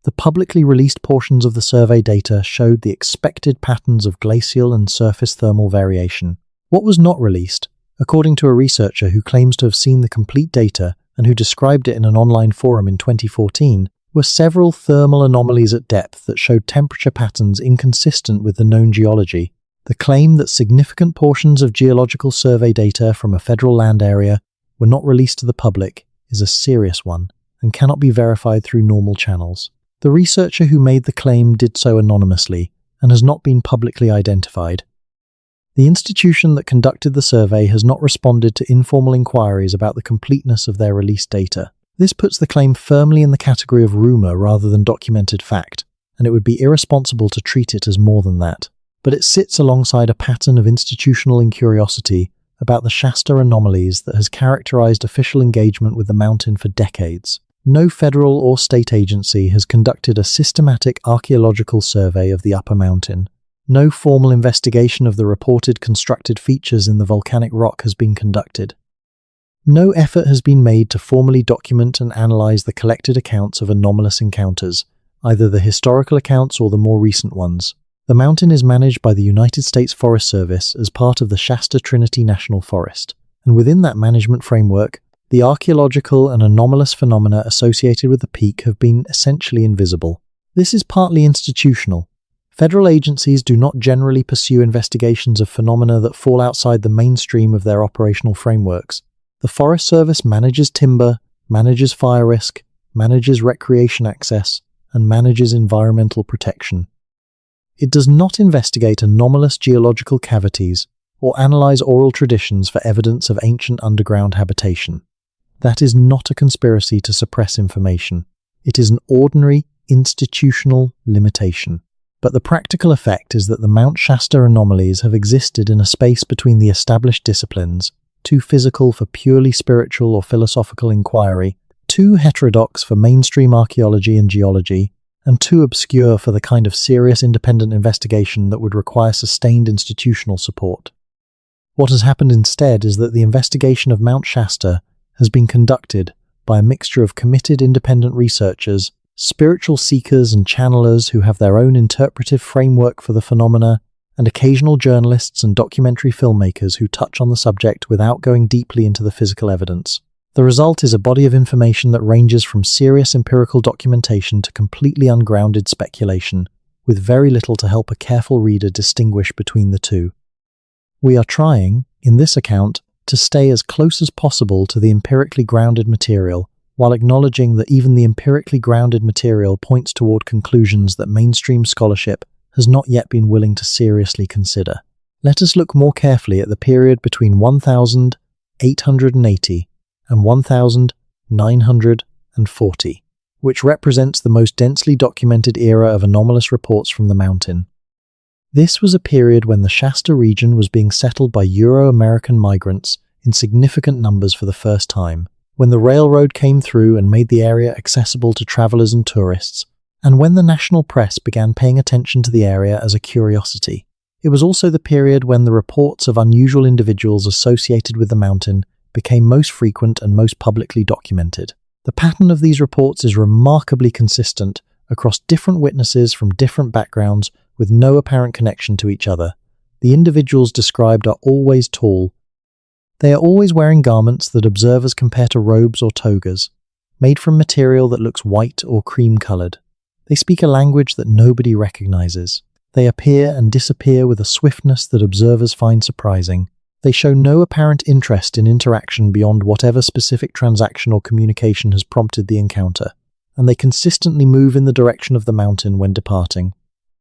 A: The publicly released portions of the survey data showed the expected patterns of glacial and surface thermal variation. What was not released, According to a researcher who claims to have seen the complete data and who described it in an online forum in 2014, were several thermal anomalies at depth that showed temperature patterns inconsistent with the known geology. The claim that significant portions of geological survey data from a federal land area were not released to the public is a serious one and cannot be verified through normal channels. The researcher who made the claim did so anonymously and has not been publicly identified. The institution that conducted the survey has not responded to informal inquiries about the completeness of their released data. This puts the claim firmly in the category of rumor rather than documented fact, and it would be irresponsible to treat it as more than that. But it sits alongside a pattern of institutional incuriosity about the Shasta anomalies that has characterized official engagement with the mountain for decades. No federal or state agency has conducted a systematic archaeological survey of the upper mountain. No formal investigation of the reported constructed features in the volcanic rock has been conducted. No effort has been made to formally document and analyze the collected accounts of anomalous encounters, either the historical accounts or the more recent ones. The mountain is managed by the United States Forest Service as part of the Shasta Trinity National Forest, and within that management framework, the archaeological and anomalous phenomena associated with the peak have been essentially invisible. This is partly institutional. Federal agencies do not generally pursue investigations of phenomena that fall outside the mainstream of their operational frameworks. The Forest Service manages timber, manages fire risk, manages recreation access, and manages environmental protection. It does not investigate anomalous geological cavities or analyze oral traditions for evidence of ancient underground habitation. That is not a conspiracy to suppress information. It is an ordinary institutional limitation. But the practical effect is that the Mount Shasta anomalies have existed in a space between the established disciplines, too physical for purely spiritual or philosophical inquiry, too heterodox for mainstream archaeology and geology, and too obscure for the kind of serious independent investigation that would require sustained institutional support. What has happened instead is that the investigation of Mount Shasta has been conducted by a mixture of committed independent researchers, spiritual seekers and channelers who have their own interpretive framework for the phenomena, and occasional journalists and documentary filmmakers who touch on the subject without going deeply into the physical evidence. The result is a body of information that ranges from serious empirical documentation to completely ungrounded speculation, with very little to help a careful reader distinguish between the two. We are trying, in this account, to stay as close as possible to the empirically grounded material, while acknowledging that even the empirically grounded material points toward conclusions that mainstream scholarship has not yet been willing to seriously consider. Let us look more carefully at the period between 1880 and 1940, which represents the most densely documented era of anomalous reports from the mountain. This was a period when the Shasta region was being settled by Euro-American migrants in significant numbers for the first time, when the railroad came through and made the area accessible to travelers and tourists, and when the national press began paying attention to the area as a curiosity. It was also the period when the reports of unusual individuals associated with the mountain became most frequent and most publicly documented. The pattern of these reports is remarkably consistent across different witnesses from different backgrounds with no apparent connection to each other. The individuals described are always tall. They are always wearing garments that observers compare to robes or togas, made from material that looks white or cream-colored. They speak a language that nobody recognizes. They appear and disappear with a swiftness that observers find surprising. They show no apparent interest in interaction beyond whatever specific transaction or communication has prompted the encounter, and they consistently move in the direction of the mountain when departing.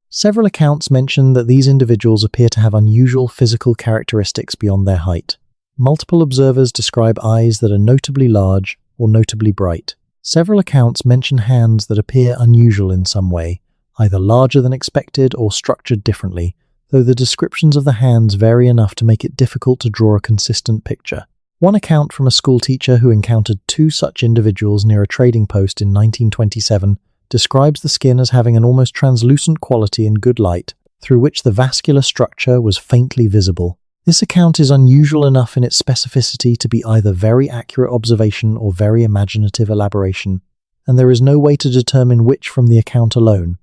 A: Several accounts mention that these individuals appear to have unusual physical characteristics beyond their height. Multiple observers describe eyes that are notably large or notably bright. Several accounts mention hands that appear unusual in some way, either larger than expected or structured differently, though the descriptions of the hands vary enough to make it difficult to draw a consistent picture. One account from a schoolteacher who encountered two such individuals near a trading post in 1927 describes the skin as having an almost translucent quality in good light, through which the vascular structure was faintly visible. This account is unusual enough in its specificity to be either very accurate observation or very imaginative elaboration, and there is no way to determine which from the account alone.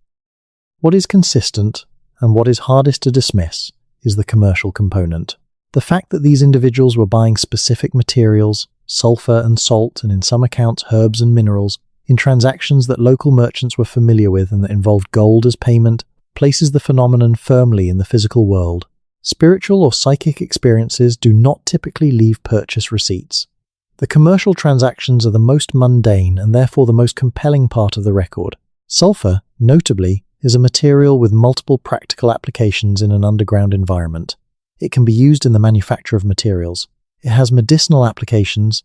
A: What is consistent, and what is hardest to dismiss, is the commercial component. The fact that these individuals were buying specific materials, sulfur and salt, and in some accounts herbs and minerals, in transactions that local merchants were familiar with and that involved gold as payment, places the phenomenon firmly in the physical world. Spiritual or psychic experiences do not typically leave purchase receipts. The commercial transactions are the most mundane and therefore the most compelling part of the record. Sulfur, notably, is a material with multiple practical applications in an underground environment. It can be used in the manufacture of materials. It has medicinal applications.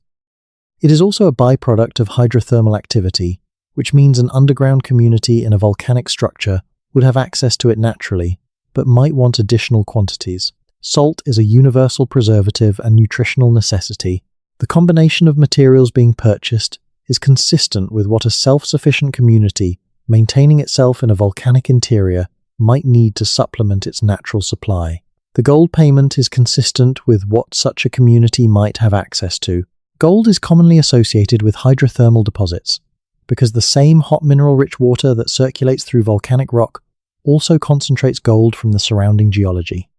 A: It is also a byproduct of hydrothermal activity, which means an underground community in a volcanic structure would have access to it naturally, but might want additional quantities. Salt is a universal preservative and nutritional necessity. The combination of materials being purchased is consistent with what a self-sufficient community, maintaining itself in a volcanic interior, might need to supplement its natural supply. The gold payment is consistent with what such a community might have access to. Gold is commonly associated with hydrothermal deposits, because the same hot mineral-rich water that circulates through volcanic rock also concentrates gold from the surrounding geology.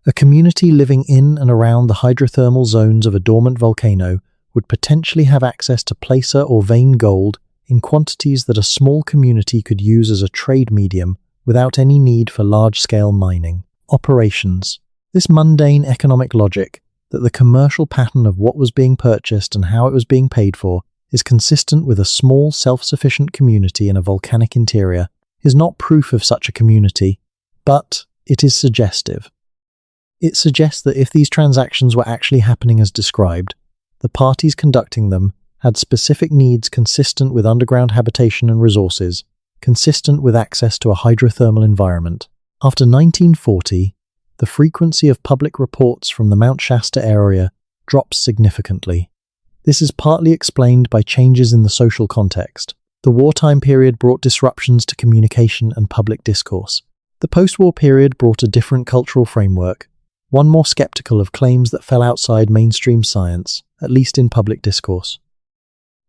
A: A community living in and around the hydrothermal zones of a dormant volcano would potentially have access to placer or vein gold in quantities that a small community could use as a trade medium without any need for large-scale mining. Operations. This mundane economic logic, that the commercial pattern of what was being purchased and how it was being paid for is consistent with a small self-sufficient community in a volcanic interior, is not proof of such a community, but it is suggestive. It suggests that if these transactions were actually happening as described, the parties conducting them had specific needs consistent with underground habitation and resources, consistent with access to a hydrothermal environment. After 1940, the frequency of public reports from the Mount Shasta area drops significantly. This is partly explained by changes in the social context. The wartime period brought disruptions to communication and public discourse. The post-war period brought a different cultural framework, one more skeptical of claims that fell outside mainstream science, at least in public discourse.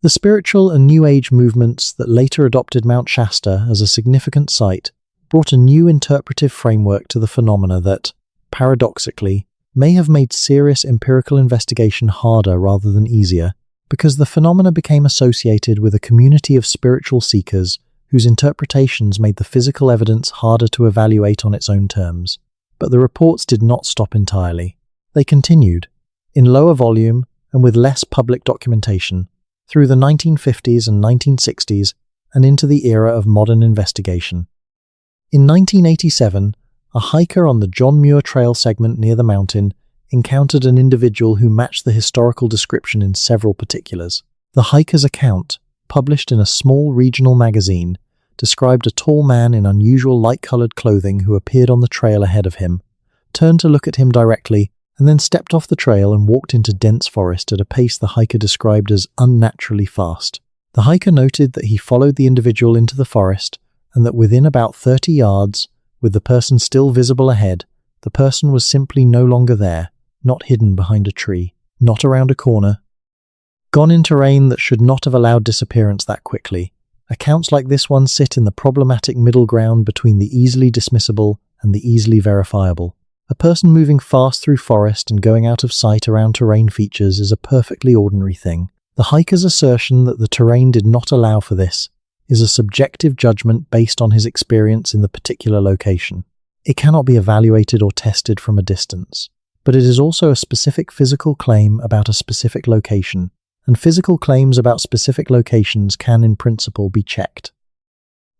A: The spiritual and New Age movements that later adopted Mount Shasta as a significant site brought a new interpretive framework to the phenomena that, paradoxically, may have made serious empirical investigation harder rather than easier, because the phenomena became associated with a community of spiritual seekers whose interpretations made the physical evidence harder to evaluate on its own terms. But the reports did not stop entirely. They continued, in lower volume and with less public documentation, through the 1950s and 1960s and into the era of modern investigation. In 1987, a hiker on the John Muir Trail segment near the mountain encountered an individual who matched the historical description in several particulars. The hiker's account, published in a small regional magazine, described a tall man in unusual light-colored clothing who appeared on the trail ahead of him, turned to look at him directly, and then stepped off the trail and walked into dense forest at a pace the hiker described as unnaturally fast. The hiker noted that he followed the individual into the forest, and that within about 30 yards, with the person still visible ahead, the person was simply no longer there, not hidden behind a tree, not around a corner, gone in terrain that should not have allowed disappearance that quickly. Accounts like this one sit in the problematic middle ground between the easily dismissible and the easily verifiable. A person moving fast through forest and going out of sight around terrain features is a perfectly ordinary thing. The hiker's assertion that the terrain did not allow for this is a subjective judgment based on his experience in the particular location. It cannot be evaluated or tested from a distance, but it is also a specific physical claim about a specific location, and physical claims about specific locations can in principle be checked.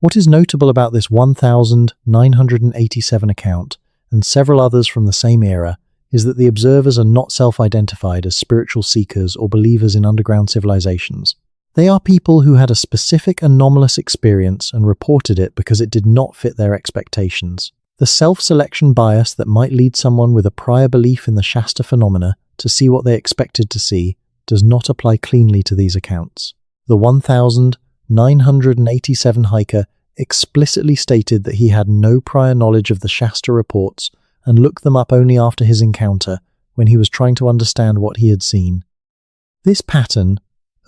A: What is notable about this 1987 account, and several others from the same era, is that the observers are not self-identified as spiritual seekers or believers in underground civilizations. They are people who had a specific anomalous experience and reported it because it did not fit their expectations. The self-selection bias that might lead someone with a prior belief in the Shasta phenomena to see what they expected to see does not apply cleanly to these accounts. The 1987 hiker explicitly stated that he had no prior knowledge of the Shasta reports and looked them up only after his encounter when he was trying to understand what he had seen. This pattern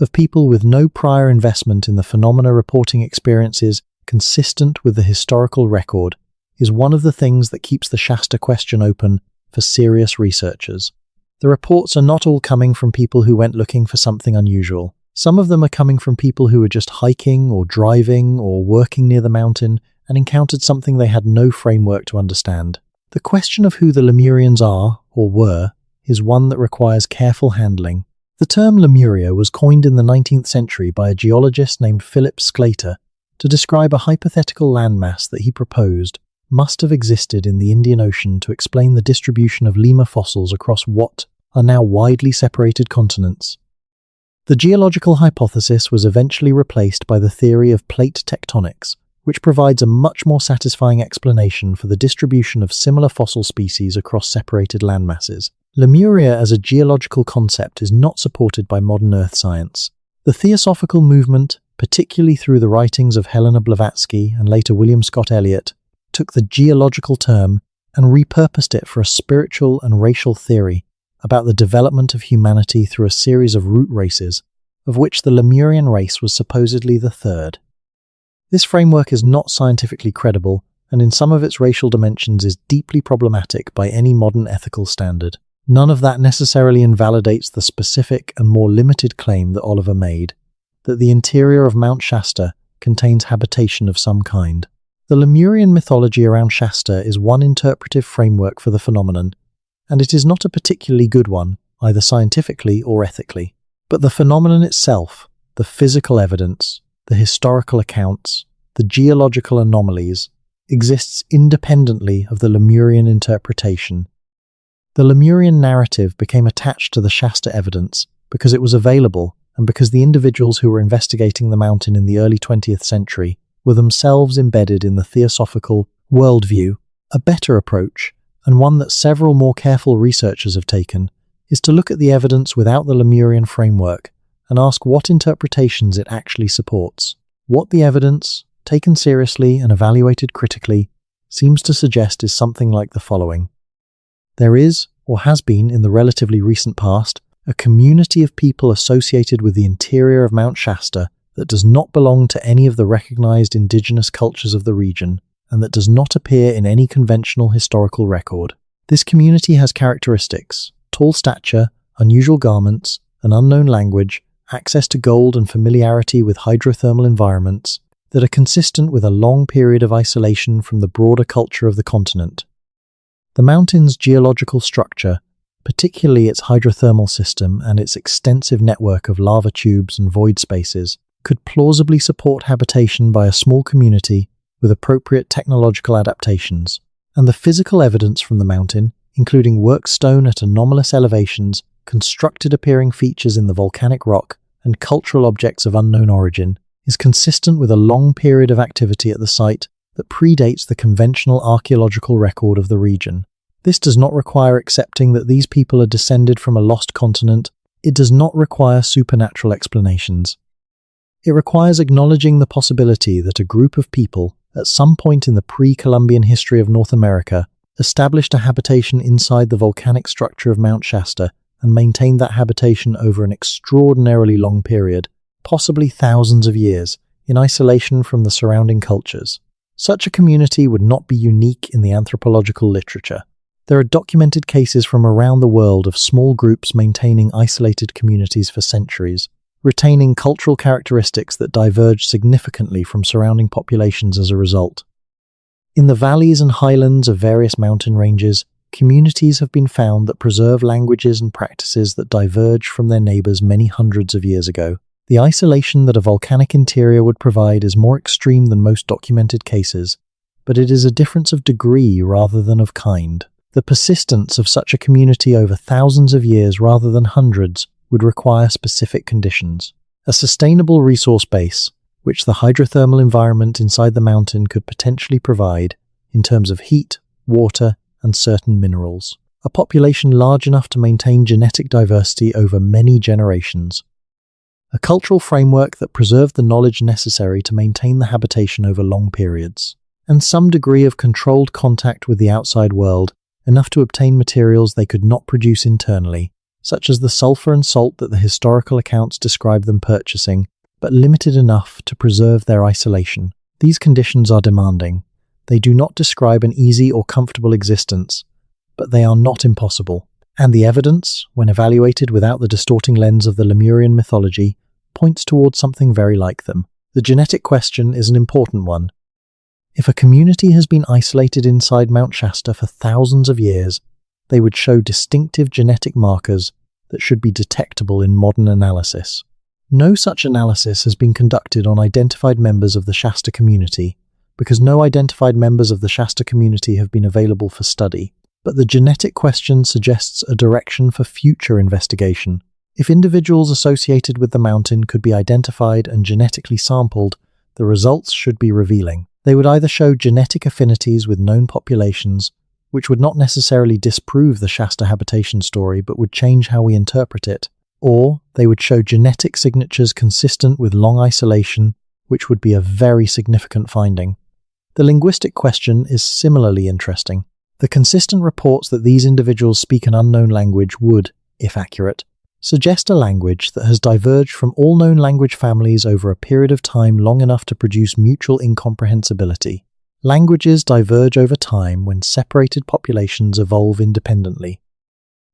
A: of people with no prior investment in the phenomena reporting experiences consistent with the historical record is one of the things that keeps the Shasta question open for serious researchers. The reports are not all coming from people who went looking for something unusual. Some of them are coming from people who were just hiking or driving or working near the mountain and encountered something they had no framework to understand. The question of who the Lemurians are, or were, is one that requires careful handling. The term Lemuria was coined in the 19th century by a geologist named Philip Sclater to describe a hypothetical landmass that he proposed must have existed in the Indian Ocean to explain the distribution of lemur fossils across what are now widely separated continents. The geological hypothesis was eventually replaced by the theory of plate tectonics, which provides a much more satisfying explanation for the distribution of similar fossil species across separated landmasses. Lemuria as a geological concept is not supported by modern earth science. The Theosophical movement, particularly through the writings of Helena Blavatsky and later William Scott Elliott, took the geological term and repurposed it for a spiritual and racial theory about the development of humanity through a series of root races, of which the Lemurian race was supposedly the third. This framework is not scientifically credible, and in some of its racial dimensions is deeply problematic by any modern ethical standard. None of that necessarily invalidates the specific and more limited claim that Oliver made, that the interior of Mount Shasta contains habitation of some kind. The Lemurian mythology around Shasta is one interpretive framework for the phenomenon, and it is not a particularly good one, either scientifically or ethically. But the phenomenon itself, the physical evidence, the historical accounts, the geological anomalies, exists independently of the Lemurian interpretation. The Lemurian narrative became attached to the Shasta evidence because it was available and because the individuals who were investigating the mountain in the early 20th century were themselves embedded in the theosophical worldview. A better approach, and one that several more careful researchers have taken, is to look at the evidence without the Lemurian framework and ask what interpretations it actually supports. What the evidence, taken seriously and evaluated critically, seems to suggest is something like the following. There is, or has been in the relatively recent past, a community of people associated with the interior of Mount Shasta that does not belong to any of the recognized indigenous cultures of the region, and that does not appear in any conventional historical record. This community has characteristics: tall stature, unusual garments, an unknown language, access to gold and familiarity with hydrothermal environments that are consistent with a long period of isolation from the broader culture of the continent. The mountain's geological structure, particularly its hydrothermal system and its extensive network of lava tubes and void spaces, could plausibly support habitation by a small community with appropriate technological adaptations, and the physical evidence from the mountain, including worked stone at anomalous elevations, constructed appearing features in the volcanic rock, and cultural objects of unknown origin, is consistent with a long period of activity at the site that predates the conventional archaeological record of the region. This does not require accepting that these people are descended from a lost continent. It does not require supernatural explanations. It requires acknowledging the possibility that a group of people, at some point in the pre-Columbian history of North America, established a habitation inside the volcanic structure of Mount Shasta and maintained that habitation over an extraordinarily long period, possibly thousands of years, in isolation from the surrounding cultures. Such a community would not be unique in the anthropological literature. There are documented cases from around the world of small groups maintaining isolated communities for centuries, retaining cultural characteristics that diverge significantly from surrounding populations as a result. In the valleys and highlands of various mountain ranges, communities have been found that preserve languages and practices that diverge from their neighbors many hundreds of years ago. The isolation that a volcanic interior would provide is more extreme than most documented cases, but it is a difference of degree rather than of kind. The persistence of such a community over thousands of years rather than hundreds would require specific conditions. A sustainable resource base, which the hydrothermal environment inside the mountain could potentially provide in terms of heat, water, and certain minerals. A population large enough to maintain genetic diversity over many generations. A cultural framework that preserved the knowledge necessary to maintain the habitation over long periods. And some degree of controlled contact with the outside world, enough to obtain materials they could not produce internally, such as the sulfur and salt that the historical accounts describe them purchasing, but limited enough to preserve their isolation. These conditions are demanding. They do not describe an easy or comfortable existence, but they are not impossible. And the evidence, when evaluated without the distorting lens of the Lemurian mythology, points towards something very like them. The genetic question is an important one. If a community has been isolated inside Mount Shasta for thousands of years, they would show distinctive genetic markers that should be detectable in modern analysis. No such analysis has been conducted on identified members of the Shasta community, because no identified members of the Shasta community have been available for study. But the genetic question suggests a direction for future investigation. If individuals associated with the mountain could be identified and genetically sampled, the results should be revealing. They would either show genetic affinities with known populations, which would not necessarily disprove the Shasta habitation story but would change how we interpret it, or they would show genetic signatures consistent with long isolation, which would be a very significant finding. The linguistic question is similarly interesting. The consistent reports that these individuals speak an unknown language would, if accurate, suggest a language that has diverged from all known language families over a period of time long enough to produce mutual incomprehensibility. Languages diverge over time when separated populations evolve independently.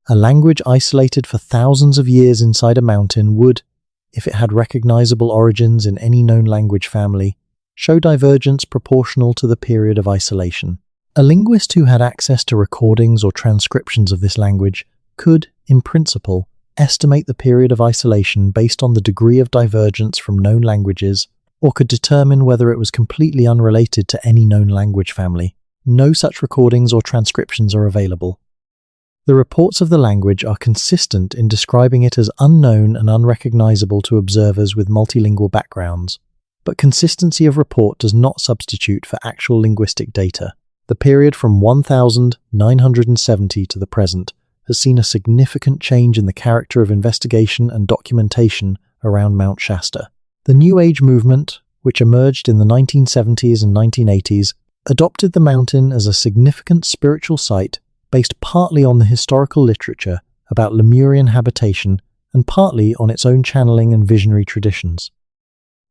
A: A language isolated for thousands of years inside a mountain would, if it had recognizable origins in any known language family, show divergence proportional to the period of isolation. A linguist who had access to recordings or transcriptions of this language could, in principle, estimate the period of isolation based on the degree of divergence from known languages, or could determine whether it was completely unrelated to any known language family. No such recordings or transcriptions are available. The reports of the language are consistent in describing it as unknown and unrecognizable to observers with multilingual backgrounds, but consistency of report does not substitute for actual linguistic data. The period from 1970 to the present has seen a significant change in the character of investigation and documentation around Mount Shasta. The New Age movement, which emerged in the 1970s and 1980s, adopted the mountain as a significant spiritual site based partly on the historical literature about Lemurian habitation and partly on its own channeling and visionary traditions.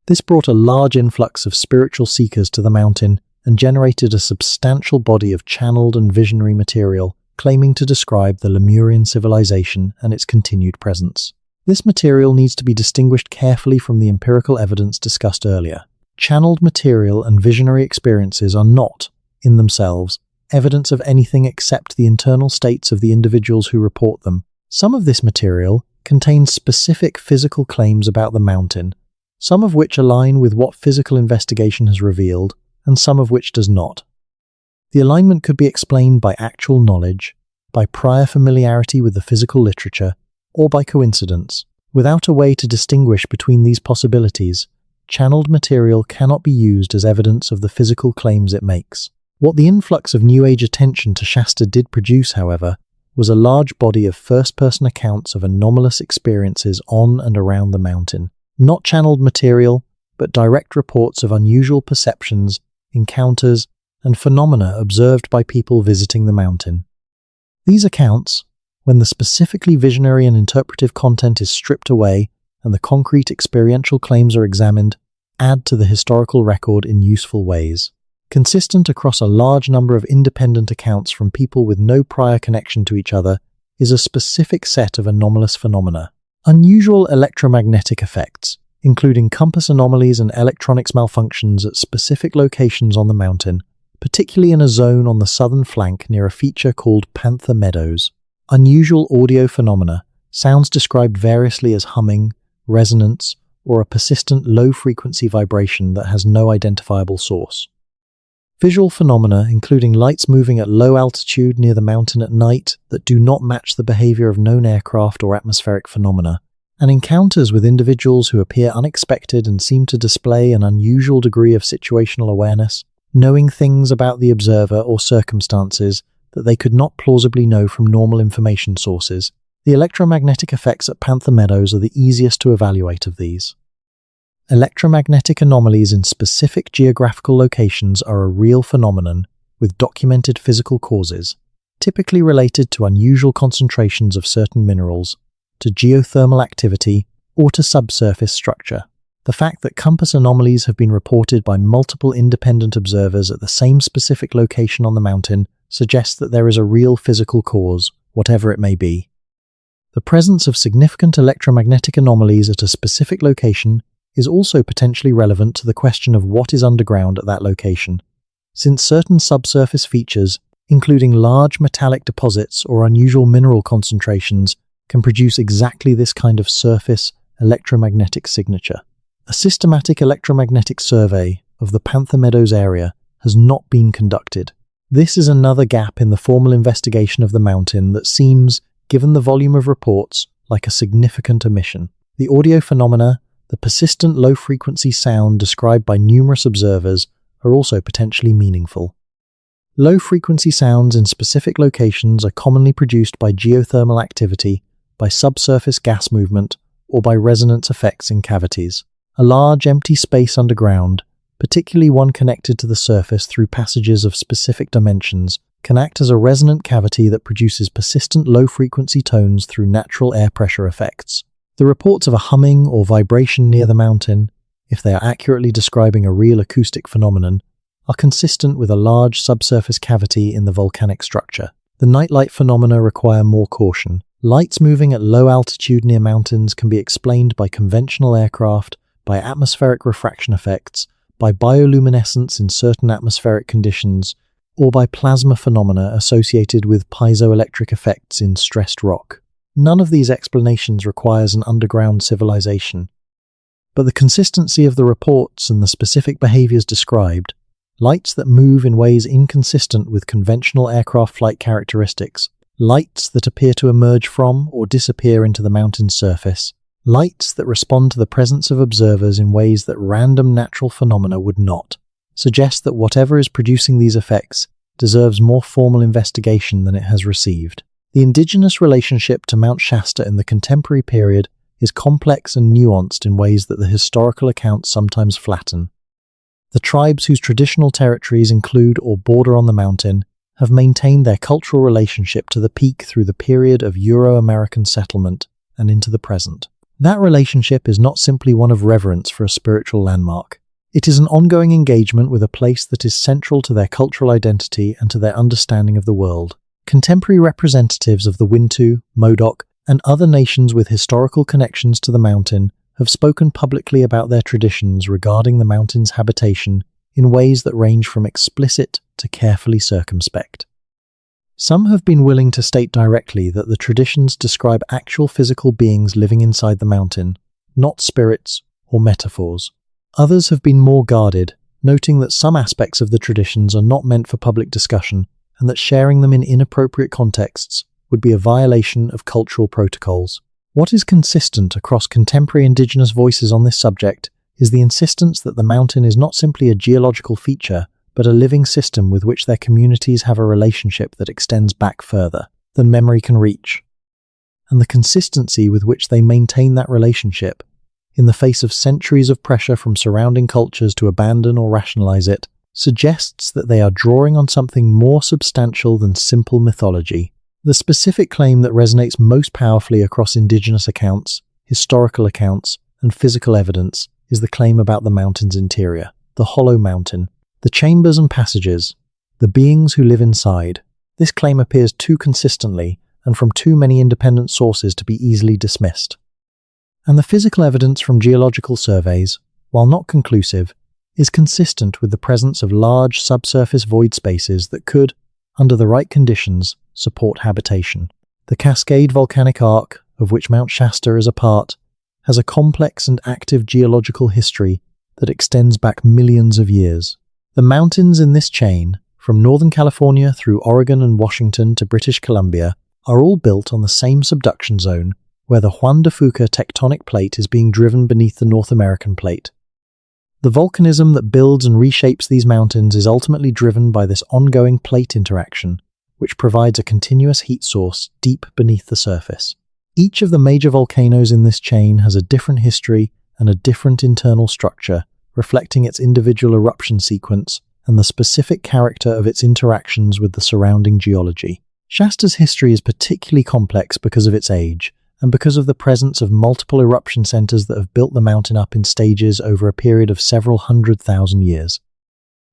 A: This brought a large influx of spiritual seekers to the mountain and generated a substantial body of channeled and visionary material claiming to describe the Lemurian civilization and its continued presence. This material needs to be distinguished carefully from the empirical evidence discussed earlier. Channeled material and visionary experiences are not, in themselves, evidence of anything except the internal states of the individuals who report them. Some of this material contains specific physical claims about the mountain, some of which align with what physical investigation has revealed, and some of which does not. The alignment could be explained by actual knowledge, by prior familiarity with the physical literature, or by coincidence. Without a way to distinguish between these possibilities, channeled material cannot be used as evidence of the physical claims it makes. What the influx of New Age attention to Shasta did produce, however, was a large body of first-person accounts of anomalous experiences on and around the mountain. Not channeled material, but direct reports of unusual perceptions, encounters, and phenomena observed by people visiting the mountain. These accounts, when the specifically visionary and interpretive content is stripped away and the concrete experiential claims are examined, add to the historical record in useful ways. Consistent across a large number of independent accounts from people with no prior connection to each other is a specific set of anomalous phenomena. Unusual electromagnetic effects, including compass anomalies and electronics malfunctions at specific locations on the mountain, particularly in a zone on the southern flank near a feature called Panther Meadows. Unusual audio phenomena, sounds described variously as humming, resonance, or a persistent low-frequency vibration that has no identifiable source. Visual phenomena, including lights moving at low altitude near the mountain at night that do not match the behavior of known aircraft or atmospheric phenomena, and encounters with individuals who appear unexpected and seem to display an unusual degree of situational awareness, knowing things about the observer or circumstances that they could not plausibly know from normal information sources. The electromagnetic effects at Panther Meadows are the easiest to evaluate of these. Electromagnetic anomalies in specific geographical locations are a real phenomenon with documented physical causes, typically related to unusual concentrations of certain minerals, to geothermal activity, or to subsurface structure. The fact that compass anomalies have been reported by multiple independent observers at the same specific location on the mountain suggests that there is a real physical cause, whatever it may be. The presence of significant electromagnetic anomalies at a specific location is also potentially relevant to the question of what is underground at that location, since certain subsurface features, including large metallic deposits or unusual mineral concentrations, can produce exactly this kind of surface electromagnetic signature. A systematic electromagnetic survey of the Panther Meadows area has not been conducted. This is another gap in the formal investigation of the mountain that seems, given the volume of reports, like a significant omission. The audio phenomena, the persistent low-frequency sound described by numerous observers, are also potentially meaningful. Low-frequency sounds in specific locations are commonly produced by geothermal activity, by subsurface gas movement, or by resonance effects in cavities. A large empty space underground, particularly one connected to the surface through passages of specific dimensions, can act as a resonant cavity that produces persistent low-frequency tones through natural air pressure effects. The reports of a humming or vibration near the mountain, if they are accurately describing a real acoustic phenomenon, are consistent with a large subsurface cavity in the volcanic structure. The nightlight phenomena require more caution. Lights moving at low altitude near mountains can be explained by conventional aircraft, by atmospheric refraction effects, by bioluminescence in certain atmospheric conditions, or by plasma phenomena associated with piezoelectric effects in stressed rock. None of these explanations requires an underground civilization, but the consistency of the reports and the specific behaviors described, lights that move in ways inconsistent with conventional aircraft flight characteristics, lights that appear to emerge from or disappear into the mountain's surface, lights that respond to the presence of observers in ways that random natural phenomena would not, suggest that whatever is producing these effects deserves more formal investigation than it has received. The indigenous relationship to Mount Shasta in the contemporary period is complex and nuanced in ways that the historical accounts sometimes flatten. The tribes whose traditional territories include or border on the mountain have maintained their cultural relationship to the peak through the period of Euro-American settlement and into the present. That relationship is not simply one of reverence for a spiritual landmark. It is an ongoing engagement with a place that is central to their cultural identity and to their understanding of the world. Contemporary representatives of the Wintu, Modoc, and other nations with historical connections to the mountain have spoken publicly about their traditions regarding the mountain's habitation in ways that range from explicit to carefully circumspect. Some have been willing to state directly that the traditions describe actual physical beings living inside the mountain, not spirits or metaphors. Others have been more guarded, noting that some aspects of the traditions are not meant for public discussion and that sharing them in inappropriate contexts would be a violation of cultural protocols. What is consistent across contemporary indigenous voices on this subject is the insistence that the mountain is not simply a geological feature, but a living system with which their communities have a relationship that extends back further than memory can reach. And the consistency with which they maintain that relationship, in the face of centuries of pressure from surrounding cultures to abandon or rationalize it, suggests that they are drawing on something more substantial than simple mythology. The specific claim that resonates most powerfully across indigenous accounts, historical accounts, and physical evidence is the claim about the mountain's interior, the hollow mountain, the chambers and passages, the beings who live inside. This claim appears too consistently and from too many independent sources to be easily dismissed. And the physical evidence from geological surveys, while not conclusive, is consistent with the presence of large subsurface void spaces that could, under the right conditions, support habitation. The Cascade volcanic arc, of which Mount Shasta is a part, has a complex and active geological history that extends back millions of years. The mountains in this chain, from Northern California through Oregon and Washington to British Columbia, are all built on the same subduction zone, where the Juan de Fuca tectonic plate is being driven beneath the North American plate. The volcanism that builds and reshapes these mountains is ultimately driven by this ongoing plate interaction, which provides a continuous heat source deep beneath the surface. Each of the major volcanoes in this chain has a different history and a different internal structure, reflecting its individual eruption sequence and the specific character of its interactions with the surrounding geology. Shasta's history is particularly complex because of its age, and because of the presence of multiple eruption centers that have built the mountain up in stages over a period of several 100,000 years.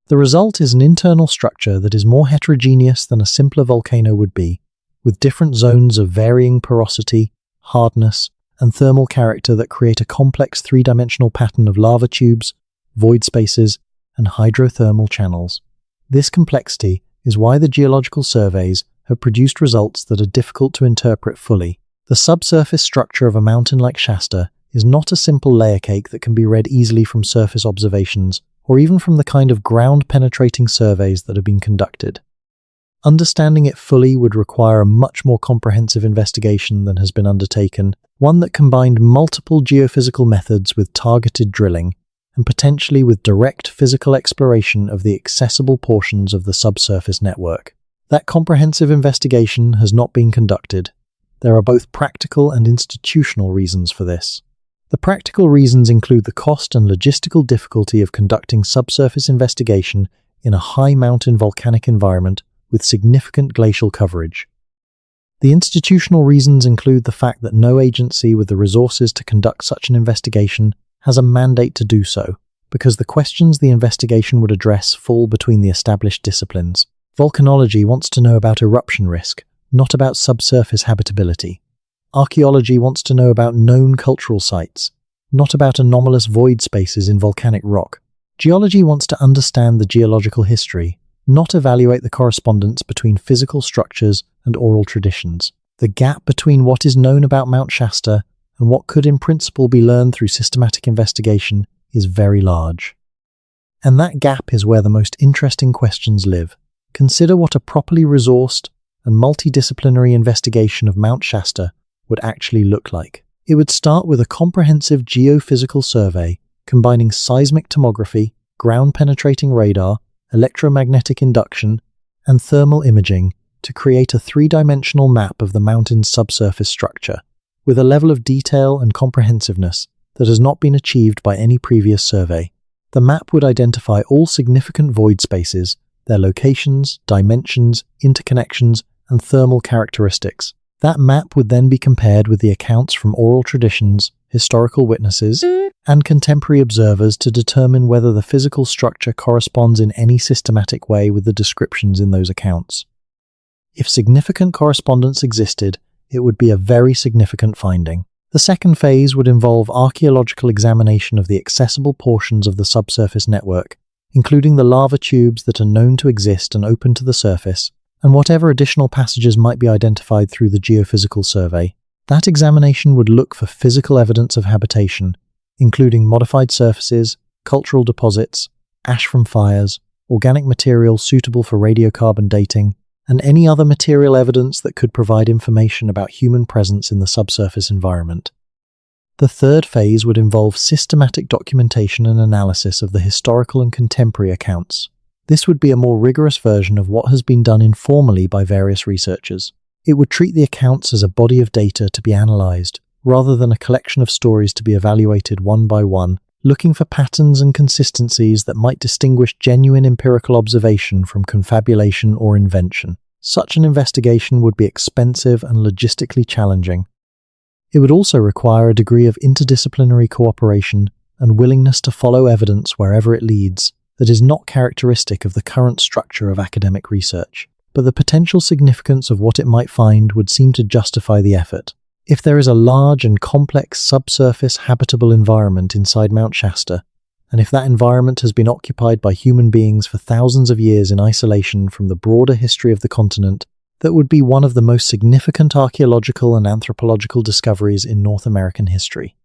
A: The result is an internal structure that is more heterogeneous than a simpler volcano would be, with different zones of varying porosity, hardness, and thermal character that create a complex three-dimensional pattern of lava tubes, void spaces, and hydrothermal channels. This complexity is why the geological surveys have produced results that are difficult to interpret fully. The subsurface structure of a mountain like Shasta is not a simple layer cake that can be read easily from surface observations, or even from the kind of ground-penetrating surveys that have been conducted. Understanding it fully would require a much more comprehensive investigation than has been undertaken, one that combined multiple geophysical methods with targeted drilling, and potentially with direct physical exploration of the accessible portions of the subsurface network. That comprehensive investigation has not been conducted. There are both practical and institutional reasons for this. The practical reasons include the cost and logistical difficulty of conducting subsurface investigation in a high mountain volcanic environment with significant glacial coverage. The institutional reasons include the fact that no agency with the resources to conduct such an investigation has a mandate to do so, because the questions the investigation would address fall between the established disciplines. Volcanology wants to know about eruption risk, not about subsurface habitability. Archaeology wants to know about known cultural sites, not about anomalous void spaces in volcanic rock. Geology wants to understand the geological history, not evaluate the correspondence between physical structures and oral traditions. The gap between what is known about Mount Shasta and what could in principle be learned through systematic investigation is very large. And that gap is where the most interesting questions live. Consider what a properly resourced and multidisciplinary investigation of Mount Shasta would actually look like. It would start with a comprehensive geophysical survey combining seismic tomography, ground-penetrating radar, electromagnetic induction, and thermal imaging to create a three-dimensional map of the mountain's subsurface structure, with a level of detail and comprehensiveness that has not been achieved by any previous survey. The map would identify all significant void spaces, their locations, dimensions, interconnections, and thermal characteristics. That map would then be compared with the accounts from oral traditions, historical witnesses, and contemporary observers to determine whether the physical structure corresponds in any systematic way with the descriptions in those accounts. If significant correspondence existed, it would be a very significant finding. The second phase would involve archaeological examination of the accessible portions of the subsurface network, including the lava tubes that are known to exist and open to the surface, and whatever additional passages might be identified through the geophysical survey. That examination would look for physical evidence of habitation, including modified surfaces, cultural deposits, ash from fires, organic material suitable for radiocarbon dating, and any other material evidence that could provide information about human presence in the subsurface environment. The third phase would involve systematic documentation and analysis of the historical and contemporary accounts. This would be a more rigorous version of what has been done informally by various researchers. It would treat the accounts as a body of data to be analysed, rather than a collection of stories to be evaluated one by one, looking for patterns and consistencies that might distinguish genuine empirical observation from confabulation or invention. Such an investigation would be expensive and logistically challenging. It would also require a degree of interdisciplinary cooperation and willingness to follow evidence wherever it leads that is not characteristic of the current structure of academic research, but the potential significance of what it might find would seem to justify the effort. If there is a large and complex subsurface habitable environment inside Mount Shasta, and if that environment has been occupied by human beings for thousands of years in isolation from the broader history of the continent, that would be one of the most significant archaeological and anthropological discoveries in North American history.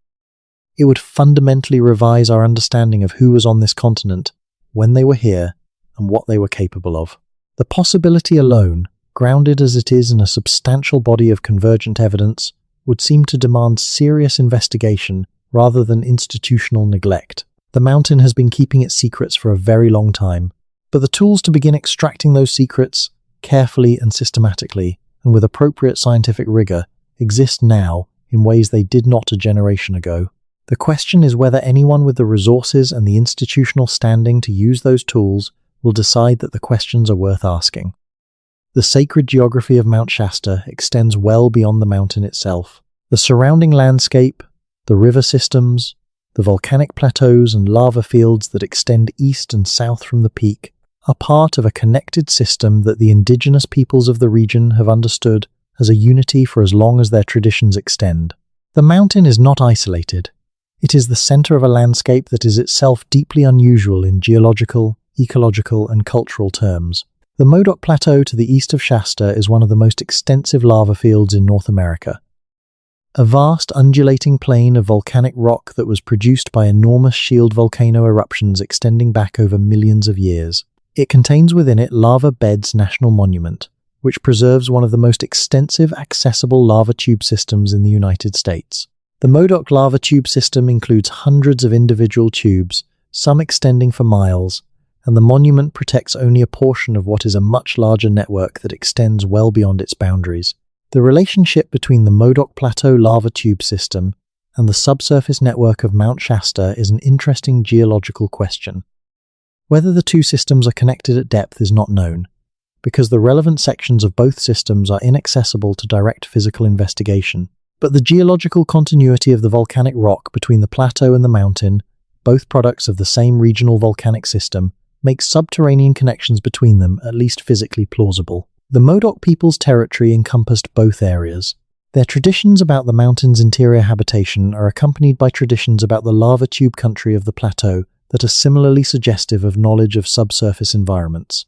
A: It would fundamentally revise our understanding of who was on this continent, when they were here, and what they were capable of. The possibility alone, grounded as it is in a substantial body of convergent evidence, would seem to demand serious investigation rather than institutional neglect. The mountain has been keeping its secrets for a very long time, but the tools to begin extracting those secrets, carefully and systematically, and with appropriate scientific rigor, exist now in ways they did not a generation ago. The question is whether anyone with the resources and the institutional standing to use those tools will decide that the questions are worth asking. The sacred geography of Mount Shasta extends well beyond the mountain itself. The surrounding landscape, the river systems, The volcanic plateaus and lava fields that extend east and south from the peak are part of a connected system that the indigenous peoples of the region have understood as a unity for as long as their traditions extend. The mountain is not isolated. It is the center of a landscape that is itself deeply unusual in geological, ecological, and cultural terms. The Modoc Plateau to the east of Shasta is one of the most extensive lava fields in North America. A vast undulating plain of volcanic rock that was produced by enormous shield volcano eruptions extending back over millions of years. It contains within it Lava Beds National Monument, which preserves one of the most extensive accessible lava tube systems in the United States. The Modoc lava tube system includes hundreds of individual tubes, some extending for miles, and the monument protects only a portion of what is a much larger network that extends well beyond its boundaries. The relationship between the Modoc Plateau lava tube system and the subsurface network of Mount Shasta is an interesting geological question. Whether the two systems are connected at depth is not known, because the relevant sections of both systems are inaccessible to direct physical investigation. But the geological continuity of the volcanic rock between the plateau and the mountain, both products of the same regional volcanic system, makes subterranean connections between them at least physically plausible. The Modoc people's territory encompassed both areas. Their traditions about the mountain's interior habitation are accompanied by traditions about the lava tube country of the plateau that are similarly suggestive of knowledge of subsurface environments.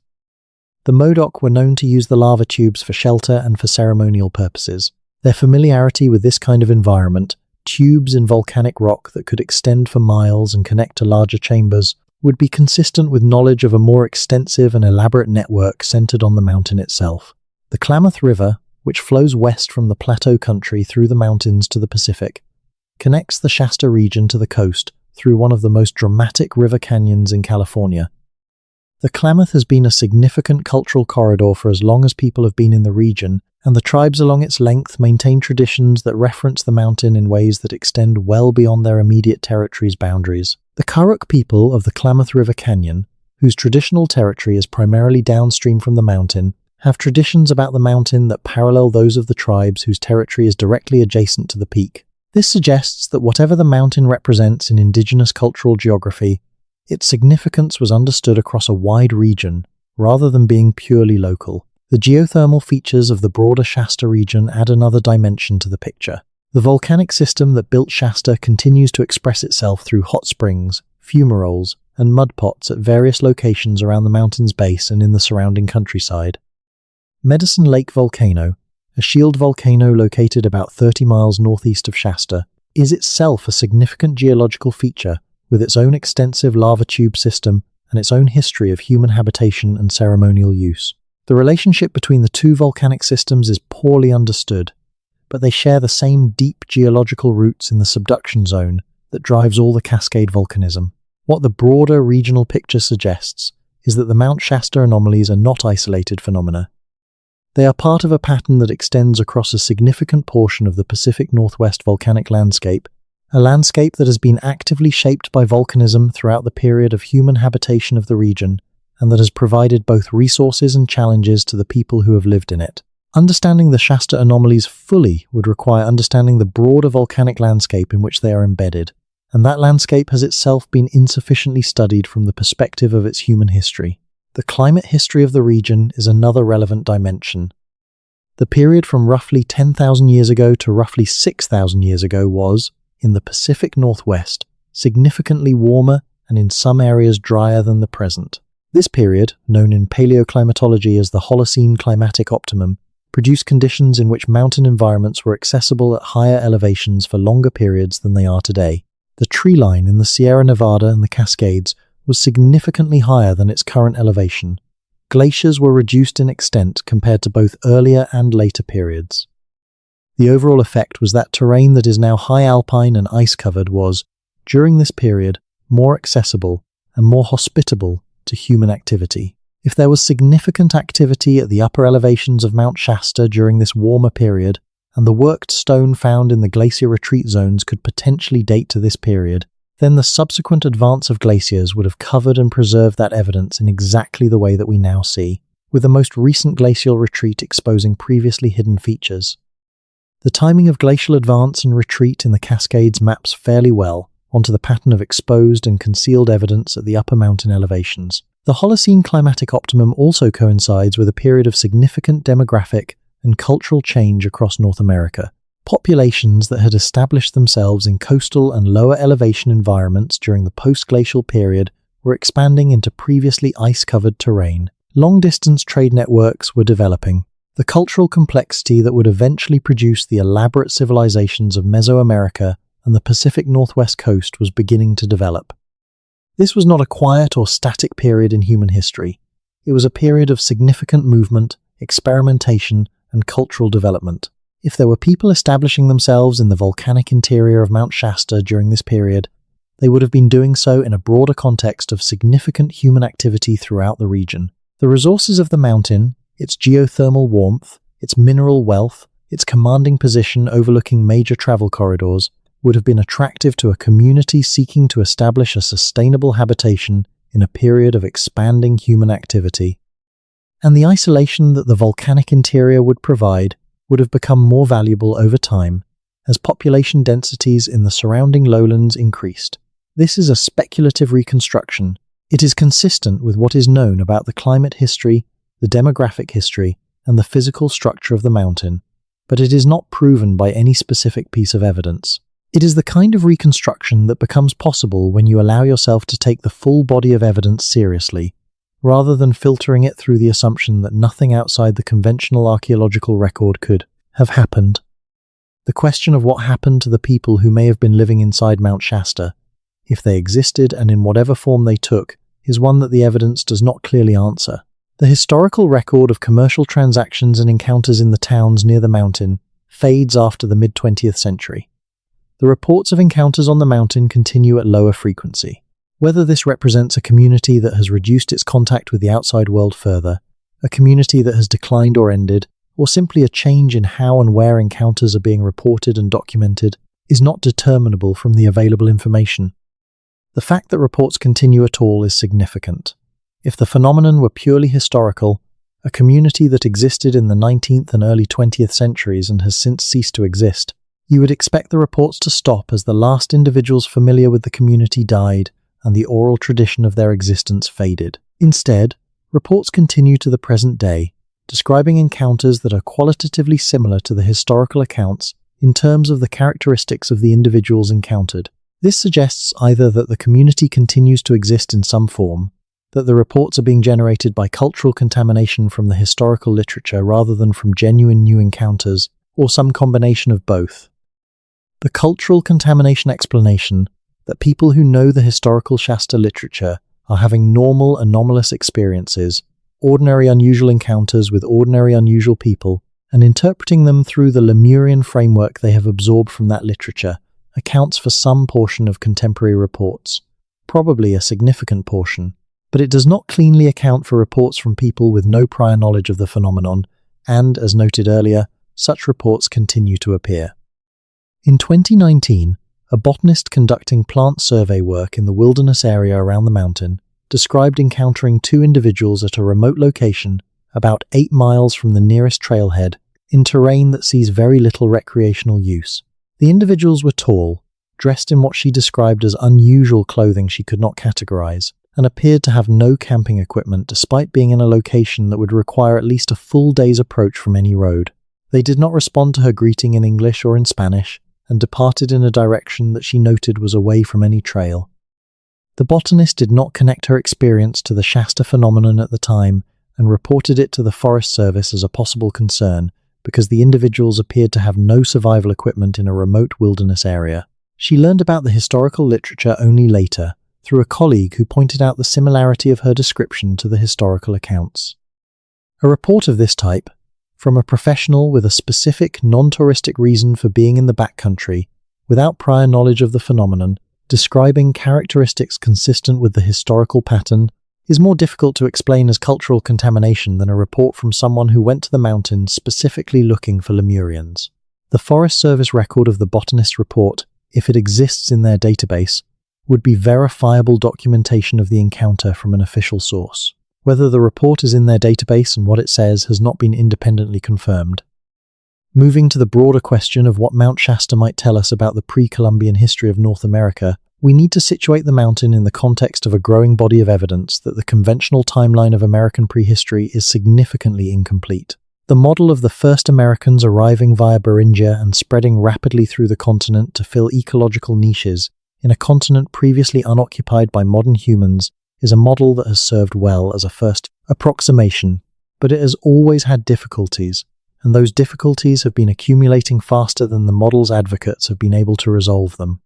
A: The Modoc were known to use the lava tubes for shelter and for ceremonial purposes. Their familiarity with this kind of environment, tubes in volcanic rock that could extend for miles and connect to larger chambers, would be consistent with knowledge of a more extensive and elaborate network centered on the mountain itself. The Klamath River, which flows west from the plateau country through the mountains to the Pacific, connects the Shasta region to the coast through one of the most dramatic river canyons in California. The Klamath has been a significant cultural corridor for as long as people have been in the region, and the tribes along its length maintain traditions that reference the mountain in ways that extend well beyond their immediate territory's boundaries. The Karuk people of the Klamath River Canyon, whose traditional territory is primarily downstream from the mountain, have traditions about the mountain that parallel those of the tribes whose territory is directly adjacent to the peak. This suggests that whatever the mountain represents in indigenous cultural geography, its significance was understood across a wide region, rather than being purely local. The geothermal features of the broader Shasta region add another dimension to the picture. The volcanic system that built Shasta continues to express itself through hot springs, fumaroles, and mud pots at various locations around the mountain's base and in the surrounding countryside. Medicine Lake Volcano, a shield volcano located about 30 miles northeast of Shasta, is itself a significant geological feature with its own extensive lava tube system and its own history of human habitation and ceremonial use. The relationship between the two volcanic systems is poorly understood, but they share the same deep geological roots in the subduction zone that drives all the Cascade volcanism. What the broader regional picture suggests is that the Mount Shasta anomalies are not isolated phenomena. They are part of a pattern that extends across a significant portion of the Pacific Northwest volcanic landscape, a landscape that has been actively shaped by volcanism throughout the period of human habitation of the region, and that has provided both resources and challenges to the people who have lived in it. Understanding the Shasta anomalies fully would require understanding the broader volcanic landscape in which they are embedded, and that landscape has itself been insufficiently studied from the perspective of its human history. The climate history of the region is another relevant dimension. The period from roughly 10,000 years ago to roughly 6,000 years ago was, in the Pacific Northwest, significantly warmer and in some areas drier than the present. This period, known in paleoclimatology as the Holocene climatic optimum, produced conditions in which mountain environments were accessible at higher elevations for longer periods than they are today. The tree line in the Sierra Nevada and the Cascades was significantly higher than its current elevation. Glaciers were reduced in extent compared to both earlier and later periods. The overall effect was that terrain that is now high alpine and ice-covered was, during this period, more accessible and more hospitable to human activity. If there was significant activity at the upper elevations of Mount Shasta during this warmer period, and the worked stone found in the glacier retreat zones could potentially date to this period, then the subsequent advance of glaciers would have covered and preserved that evidence in exactly the way that we now see, with the most recent glacial retreat exposing previously hidden features. The timing of glacial advance and retreat in the Cascades maps fairly well onto the pattern of exposed and concealed evidence at the upper mountain elevations. The Holocene climatic optimum also coincides with a period of significant demographic and cultural change across North America. Populations that had established themselves in coastal and lower elevation environments during the post-glacial period were expanding into previously ice-covered terrain. Long-distance trade networks were developing. The cultural complexity that would eventually produce the elaborate civilizations of Mesoamerica and the Pacific Northwest coast was beginning to develop. This was not a quiet or static period in human history. It was a period of significant movement, experimentation, and cultural development. If there were people establishing themselves in the volcanic interior of Mount Shasta during this period, they would have been doing so in a broader context of significant human activity throughout the region. The resources of the mountain, its geothermal warmth, its mineral wealth, its commanding position overlooking major travel corridors, would have been attractive to a community seeking to establish a sustainable habitation in a period of expanding human activity. And the isolation that the volcanic interior would provide would have become more valuable over time as population densities in the surrounding lowlands increased. This is a speculative reconstruction. It is consistent with what is known about the climate history, the demographic history, and the physical structure of the mountain, but it is not proven by any specific piece of evidence. It is the kind of reconstruction that becomes possible when you allow yourself to take the full body of evidence seriously, rather than filtering it through the assumption that nothing outside the conventional archaeological record could have happened. The question of what happened to the people who may have been living inside Mount Shasta, if they existed and in whatever form they took, is one that the evidence does not clearly answer. The historical record of commercial transactions and encounters in the towns near the mountain fades after the mid-20th century. The reports of encounters on the mountain continue at lower frequency. Whether this represents a community that has reduced its contact with the outside world further, a community that has declined or ended, or simply a change in how and where encounters are being reported and documented, is not determinable from the available information. The fact that reports continue at all is significant. If the phenomenon were purely historical, a community that existed in the 19th and early 20th centuries and has since ceased to exist, you would expect the reports to stop as the last individuals familiar with the community died and the oral tradition of their existence faded. Instead, reports continue to the present day, describing encounters that are qualitatively similar to the historical accounts in terms of the characteristics of the individuals encountered. This suggests either that the community continues to exist in some form, that the reports are being generated by cultural contamination from the historical literature rather than from genuine new encounters, or some combination of both. The cultural contamination explanation that people who know the historical Shasta literature are having normal, anomalous experiences, ordinary, unusual encounters with ordinary, unusual people, and interpreting them through the Lemurian framework they have absorbed from that literature accounts for some portion of contemporary reports, probably a significant portion, but it does not cleanly account for reports from people with no prior knowledge of the phenomenon, and, as noted earlier, such reports continue to appear. In 2019, a botanist conducting plant survey work in the wilderness area around the mountain described encountering two individuals at a remote location about 8 miles from the nearest trailhead in terrain that sees very little recreational use. The individuals were tall, dressed in what she described as unusual clothing she could not categorize, and appeared to have no camping equipment despite being in a location that would require at least a full day's approach from any road. They did not respond to her greeting in English or in Spanish, and departed in a direction that she noted was away from any trail. The botanist did not connect her experience to the Shasta phenomenon at the time and reported it to the Forest Service as a possible concern because the individuals appeared to have no survival equipment in a remote wilderness area. She learned about the historical literature only later, through a colleague who pointed out the similarity of her description to the historical accounts. A report of this type, from a professional with a specific non-touristic reason for being in the backcountry, without prior knowledge of the phenomenon, describing characteristics consistent with the historical pattern, is more difficult to explain as cultural contamination than a report from someone who went to the mountains specifically looking for Lemurians. The Forest Service record of the botanist's report, if it exists in their database, would be verifiable documentation of the encounter from an official source. Whether the report is in their database and what it says has not been independently confirmed. Moving to the broader question of what Mount Shasta might tell us about the pre-Columbian history of North America, we need to situate the mountain in the context of a growing body of evidence that the conventional timeline of American prehistory is significantly incomplete. The model of the first Americans arriving via Beringia and spreading rapidly through the continent to fill ecological niches in a continent previously unoccupied by modern humans is a model that has served well as a first approximation, but it has always had difficulties, and those difficulties have been accumulating faster than the model's advocates have been able to resolve them.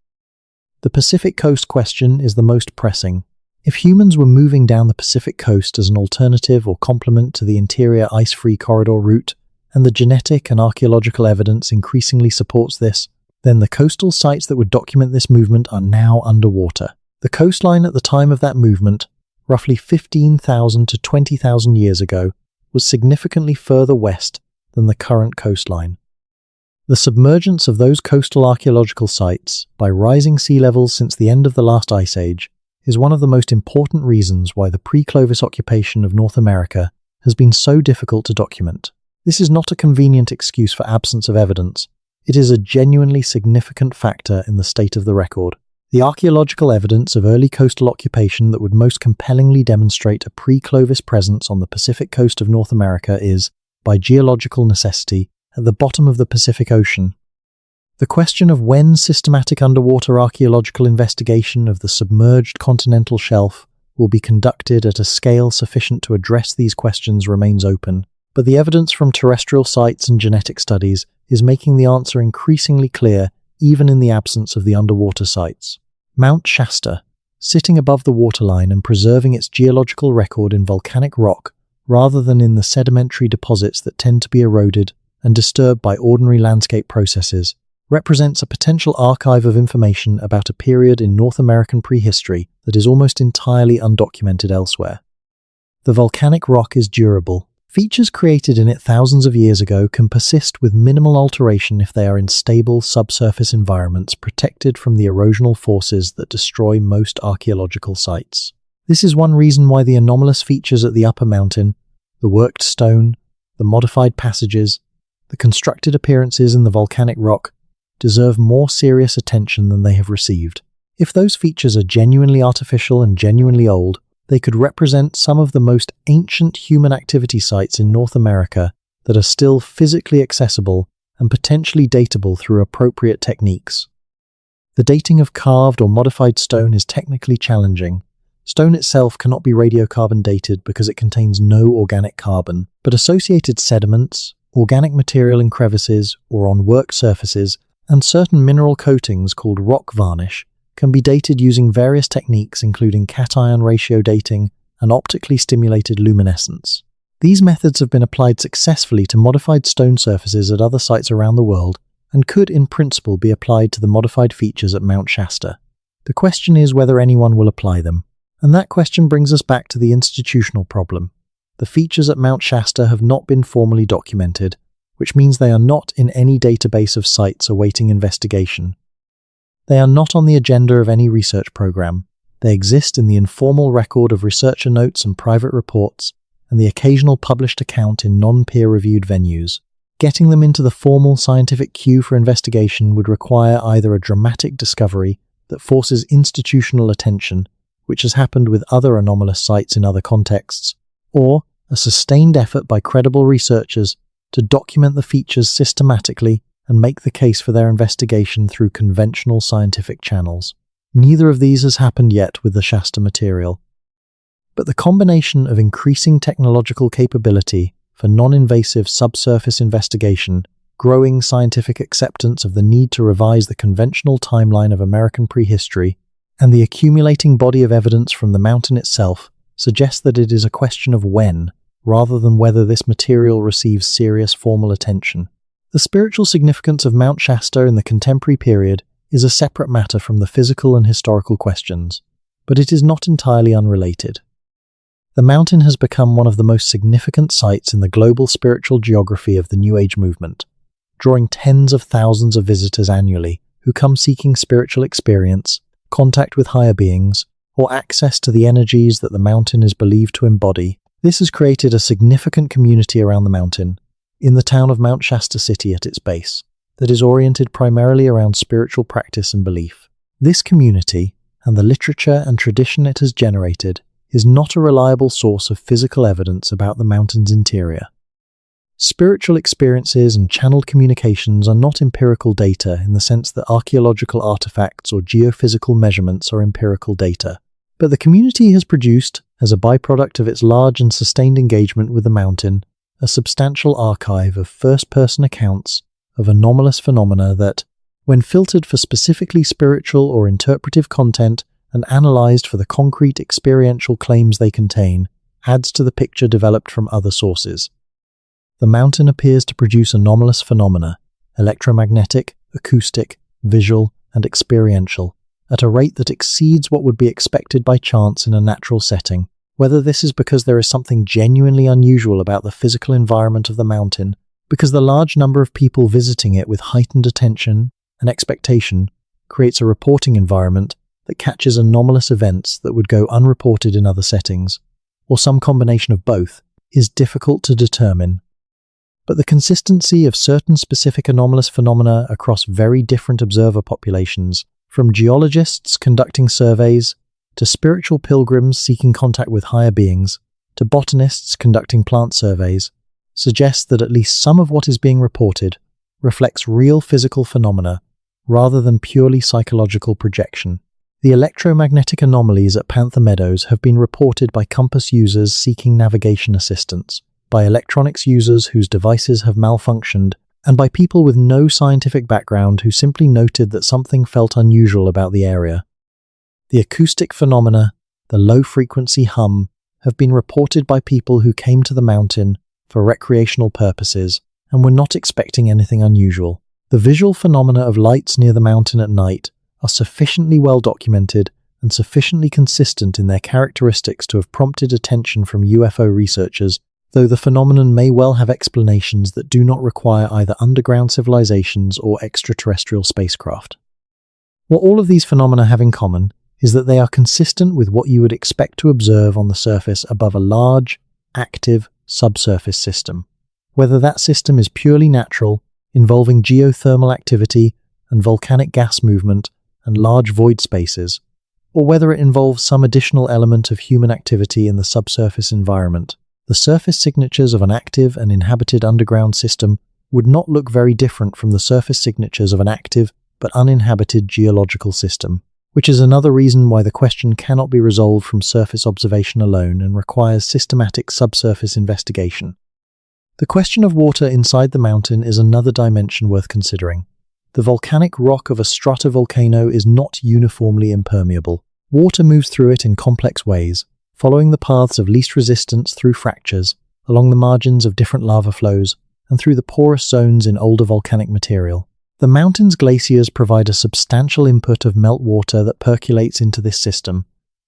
A: The Pacific Coast question is the most pressing. If humans were moving down the Pacific Coast as an alternative or complement to the interior ice-free corridor route, and the genetic and archaeological evidence increasingly supports this, then the coastal sites that would document this movement are now underwater. The coastline at the time of that movement, roughly 15,000 to 20,000 years ago, was significantly further west than the current coastline. The submergence of those coastal archaeological sites by rising sea levels since the end of the last ice age is one of the most important reasons why the pre-Clovis occupation of North America has been so difficult to document. This is not a convenient excuse for absence of evidence. It is a genuinely significant factor in the state of the record. The archaeological evidence of early coastal occupation that would most compellingly demonstrate a pre-Clovis presence on the Pacific coast of North America is, by geological necessity, at the bottom of the Pacific Ocean. The question of when systematic underwater archaeological investigation of the submerged continental shelf will be conducted at a scale sufficient to address these questions remains open, but the evidence from terrestrial sites and genetic studies is making the answer increasingly clear even in the absence of the underwater sites. Mount Shasta, sitting above the waterline and preserving its geological record in volcanic rock rather than in the sedimentary deposits that tend to be eroded and disturbed by ordinary landscape processes, represents a potential archive of information about a period in North American prehistory that is almost entirely undocumented elsewhere. The volcanic rock is durable. Features created in it thousands of years ago can persist with minimal alteration if they are in stable subsurface environments protected from the erosional forces that destroy most archaeological sites. This is one reason why the anomalous features at the upper mountain, the worked stone, the modified passages, the constructed appearances in the volcanic rock, deserve more serious attention than they have received. If those features are genuinely artificial and genuinely old, they could represent some of the most ancient human activity sites in North America that are still physically accessible and potentially datable through appropriate techniques. The dating of carved or modified stone is technically challenging. Stone itself cannot be radiocarbon dated because it contains no organic carbon, but associated sediments, organic material in crevices or on worked surfaces, and certain mineral coatings called rock varnish can be dated using various techniques including cation ratio dating and optically stimulated luminescence. These methods have been applied successfully to modified stone surfaces at other sites around the world and could in principle be applied to the modified features at Mount Shasta. The question is whether anyone will apply them, and that question brings us back to the institutional problem. The features at Mount Shasta have not been formally documented, which means they are not in any database of sites awaiting investigation. They are not on the agenda of any research program. They exist in the informal record of researcher notes and private reports, and the occasional published account in non-peer-reviewed venues. Getting them into the formal scientific queue for investigation would require either a dramatic discovery that forces institutional attention, which has happened with other anomalous sites in other contexts, or a sustained effort by credible researchers to document the features systematically and make the case for their investigation through conventional scientific channels. Neither of these has happened yet with the Shasta material. But the combination of increasing technological capability for non-invasive subsurface investigation, growing scientific acceptance of the need to revise the conventional timeline of American prehistory, and the accumulating body of evidence from the mountain itself suggests that it is a question of when, rather than whether this material receives serious formal attention. The spiritual significance of Mount Shasta in the contemporary period is a separate matter from the physical and historical questions, but it is not entirely unrelated. The mountain has become one of the most significant sites in the global spiritual geography of the New Age movement, drawing tens of thousands of visitors annually who come seeking spiritual experience, contact with higher beings, or access to the energies that the mountain is believed to embody. This has created a significant community around the mountain, in the town of Mount Shasta City at its base, that is oriented primarily around spiritual practice and belief. This community, and the literature and tradition it has generated is not a reliable source of physical evidence about the mountain's interior. Spiritual experiences and channeled communications are not empirical data in the sense that archaeological artifacts or geophysical measurements are empirical data, but the community has produced, as a byproduct of its large and sustained engagement with the mountain, a substantial archive of first-person accounts of anomalous phenomena that, when filtered for specifically spiritual or interpretive content and analyzed for the concrete experiential claims they contain, adds to the picture developed from other sources. The mountain appears to produce anomalous phenomena, electromagnetic, acoustic, visual, and experiential, at a rate that exceeds what would be expected by chance in a natural setting. Whether this is because there is something genuinely unusual about the physical environment of the mountain, because the large number of people visiting it with heightened attention and expectation creates a reporting environment that catches anomalous events that would go unreported in other settings, or some combination of both, is difficult to determine. But the consistency of certain specific anomalous phenomena across very different observer populations, from geologists conducting surveys, to spiritual pilgrims seeking contact with higher beings, to botanists conducting plant surveys, suggests that at least some of what is being reported reflects real physical phenomena rather than purely psychological projection. The electromagnetic anomalies at Panther Meadows have been reported by compass users seeking navigation assistance, by electronics users whose devices have malfunctioned, and by people with no scientific background who simply noted that something felt unusual about the area. The acoustic phenomena, the low-frequency hum, have been reported by people who came to the mountain for recreational purposes and were not expecting anything unusual. The visual phenomena of lights near the mountain at night are sufficiently well documented and sufficiently consistent in their characteristics to have prompted attention from UFO researchers, though the phenomenon may well have explanations that do not require either underground civilizations or extraterrestrial spacecraft. What all of these phenomena have in common is that they are consistent with what you would expect to observe on the surface above a large, active, subsurface system. Whether that system is purely natural, involving geothermal activity and volcanic gas movement and large void spaces, or whether it involves some additional element of human activity in the subsurface environment, the surface signatures of an active and inhabited underground system would not look very different from the surface signatures of an active but uninhabited geological system, which is another reason why the question cannot be resolved from surface observation alone and requires systematic subsurface investigation. The question of water inside the mountain is another dimension worth considering. The volcanic rock of a stratovolcano is not uniformly impermeable. Water moves through it in complex ways, following the paths of least resistance through fractures, along the margins of different lava flows, and through the porous zones in older volcanic material. The mountain's glaciers provide a substantial input of meltwater that percolates into this system,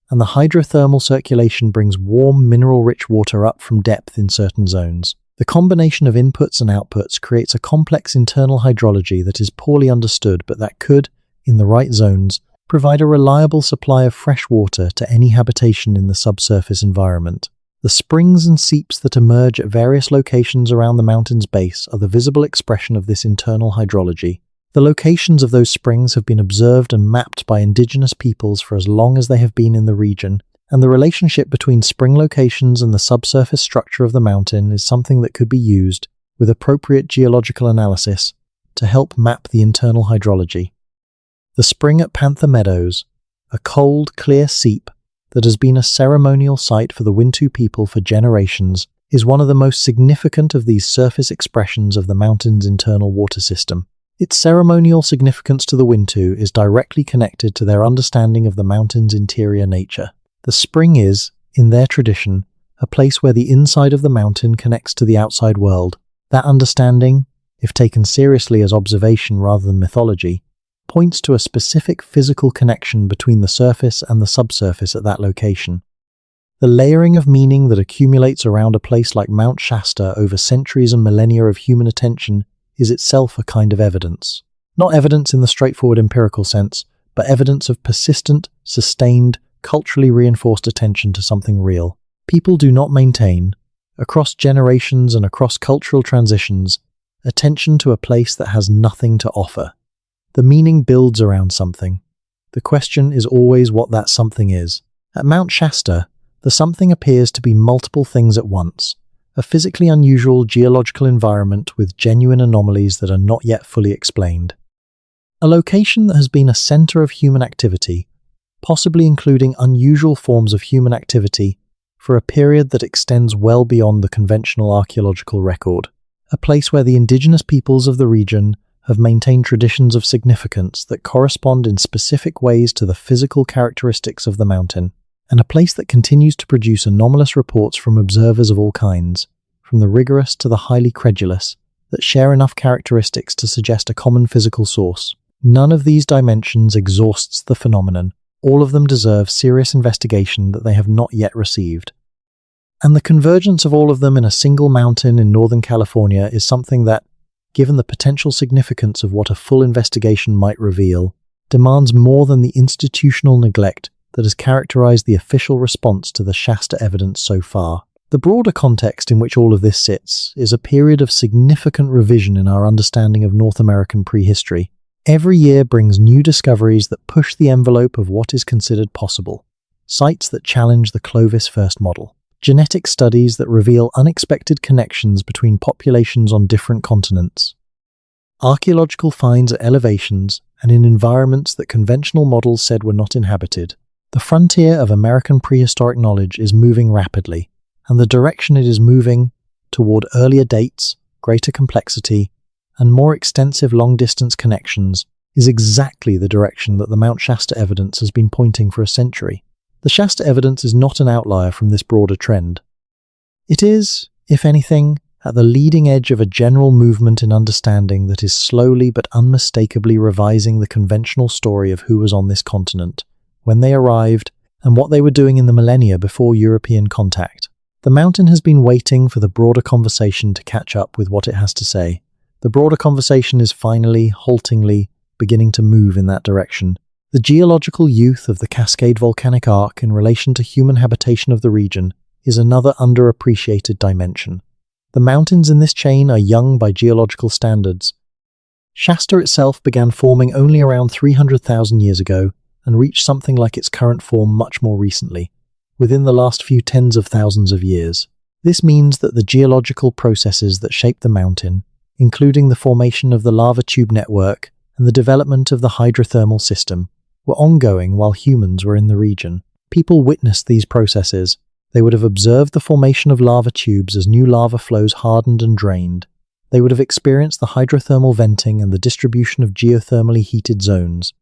A: and the hydrothermal circulation brings warm, mineral-rich water up from depth in certain zones. The combination of inputs and outputs creates a complex internal hydrology that is poorly understood but that could, in the right zones, provide a reliable supply of fresh water to any habitation in the subsurface environment. The springs and seeps that emerge at various locations around the mountain's base are the visible expression of this internal hydrology. The locations of those springs have been observed and mapped by indigenous peoples for as long as they have been in the region, and the relationship between spring locations and the subsurface structure of the mountain is something that could be used, with appropriate geological analysis, to help map the internal hydrology. The spring at Panther Meadows, a cold, clear seep that has been a ceremonial site for the Wintu people for generations, is one of the most significant of these surface expressions of the mountain's internal water system. Its ceremonial significance to the Wintu is directly connected to their understanding of the mountain's interior nature. The spring is, in their tradition, a place where the inside of the mountain connects to the outside world. That understanding, if taken seriously as observation rather than mythology, points to a specific physical connection between the surface and the subsurface at that location. The layering of meaning that accumulates around a place like Mount Shasta over centuries and millennia of human attention is itself a kind of evidence. Not evidence in the straightforward empirical sense, but evidence of persistent, sustained, culturally reinforced attention to something real. People do not maintain, across generations and across cultural transitions, attention to a place that has nothing to offer. The meaning builds around something. The question is always what that something is. At Mount Shasta, the something appears to be multiple things at once, a physically unusual geological environment with genuine anomalies that are not yet fully explained. A location that has been a center of human activity, possibly including unusual forms of human activity, for a period that extends well beyond the conventional archaeological record. A place where the indigenous peoples of the region have maintained traditions of significance that correspond in specific ways to the physical characteristics of the mountain, and a place that continues to produce anomalous reports from observers of all kinds, from the rigorous to the highly credulous, that share enough characteristics to suggest a common physical source. None of these dimensions exhausts the phenomenon. All of them deserve serious investigation that they have not yet received. And the convergence of all of them in a single mountain in Northern California is something that, given the potential significance of what a full investigation might reveal, demands more than the institutional neglect that has characterized the official response to the Shasta evidence so far. The broader context in which all of this sits is a period of significant revision in our understanding of North American prehistory. Every year brings new discoveries that push the envelope of what is considered possible, sites that challenge the Clovis first model, genetic studies that reveal unexpected connections between populations on different continents, archaeological finds at elevations and in environments that conventional models said were not inhabited. The frontier of American prehistoric knowledge is moving rapidly, and the direction it is moving toward earlier dates, greater complexity, and more extensive long-distance connections is exactly the direction that the Mount Shasta evidence has been pointing for a century. The Shasta evidence is not an outlier from this broader trend. It is, if anything, at the leading edge of a general movement in understanding that is slowly but unmistakably revising the conventional story of who was on this continent, when they arrived, and what they were doing in the millennia before European contact. The mountain has been waiting for the broader conversation to catch up with what it has to say. The broader conversation is finally, haltingly, beginning to move in that direction. The geological youth of the Cascade Volcanic Arc in relation to human habitation of the region is another underappreciated dimension. The mountains in this chain are young by geological standards. Shasta itself began forming only around 300,000 years ago and reached something like its current form much more recently, within the last few tens of thousands of years. This means that the geological processes that shape the mountain, including the formation of the lava tube network and the development of the hydrothermal system, were ongoing while humans were in the region. People witnessed these processes. They would have observed the formation of lava tubes as new lava flows hardened and drained. They would have experienced the hydrothermal venting and the distribution of geothermally heated zones.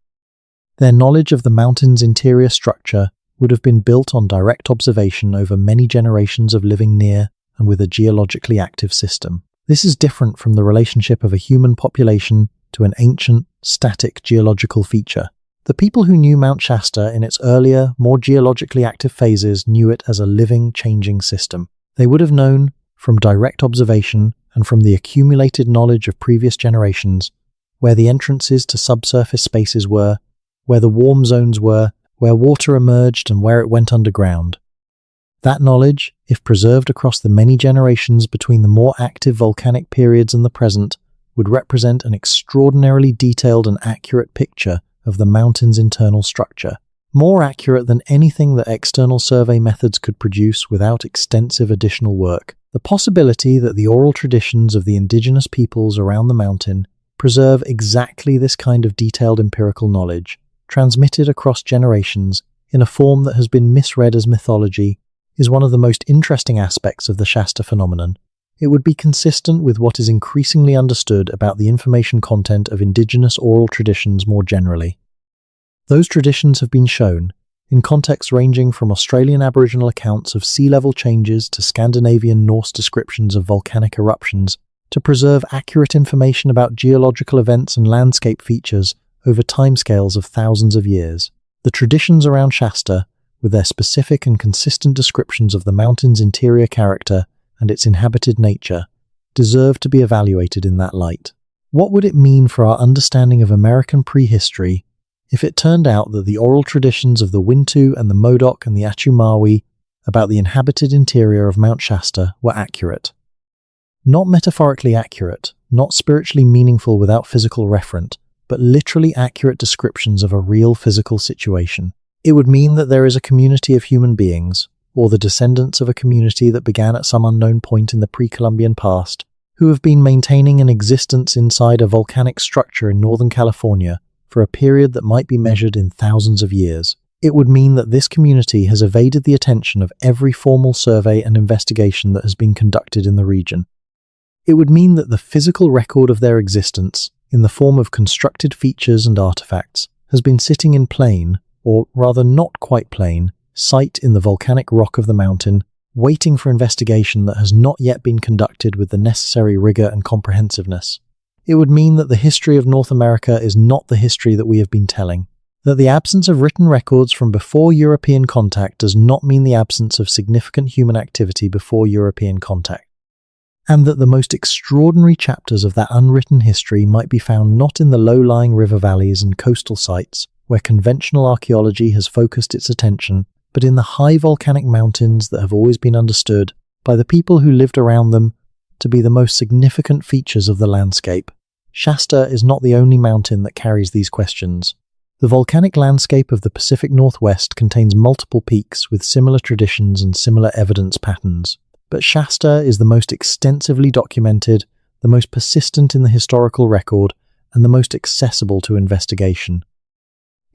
A: Their knowledge of the mountain's interior structure would have been built on direct observation over many generations of living near and with a geologically active system. This is different from the relationship of a human population to an ancient, static geological feature. The people who knew Mount Shasta in its earlier, more geologically active phases knew it as a living, changing system. They would have known, from direct observation and from the accumulated knowledge of previous generations, where the entrances to subsurface spaces were, where the warm zones were, where water emerged and where it went underground. That knowledge, if preserved across the many generations between the more active volcanic periods and the present, would represent an extraordinarily detailed and accurate picture of the mountain's internal structure, more accurate than anything that external survey methods could produce without extensive additional work. The possibility that the oral traditions of the indigenous peoples around the mountain preserve exactly this kind of detailed empirical knowledge, transmitted across generations in a form that has been misread as mythology, is one of the most interesting aspects of the Shasta phenomenon. It would be consistent with what is increasingly understood about the information content of indigenous oral traditions more generally. Those traditions have been shown, in contexts ranging from Australian Aboriginal accounts of sea level changes to Scandinavian Norse descriptions of volcanic eruptions, to preserve accurate information about geological events and landscape features over timescales of thousands of years. The traditions around Shasta, with their specific and consistent descriptions of the mountain's interior character and its inhabited nature, deserve to be evaluated in that light. What would it mean for our understanding of American prehistory if it turned out that the oral traditions of the Wintu and the Modoc and the Achumawi about the inhabited interior of Mount Shasta were accurate? Not metaphorically accurate, not spiritually meaningful without physical referent, but literally accurate descriptions of a real physical situation. It would mean that there is a community of human beings, or the descendants of a community that began at some unknown point in the pre-Columbian past, who have been maintaining an existence inside a volcanic structure in Northern California for a period that might be measured in thousands of years. It would mean that this community has evaded the attention of every formal survey and investigation that has been conducted in the region. It would mean that the physical record of their existence, in the form of constructed features and artifacts, has been sitting in plain, or rather not quite plain, sight in the volcanic rock of the mountain, waiting for investigation that has not yet been conducted with the necessary rigor and comprehensiveness. It would mean that the history of North America is not the history that we have been telling. That the absence of written records from before European contact does not mean the absence of significant human activity before European contact. And that the most extraordinary chapters of that unwritten history might be found not in the low-lying river valleys and coastal sites, where conventional archaeology has focused its attention, but in the high volcanic mountains that have always been understood, by the people who lived around them, to be the most significant features of the landscape. Shasta is not the only mountain that carries these questions. The volcanic landscape of the Pacific Northwest contains multiple peaks with similar traditions and similar evidence patterns. But Shasta is the most extensively documented, the most persistent in the historical record, and the most accessible to investigation.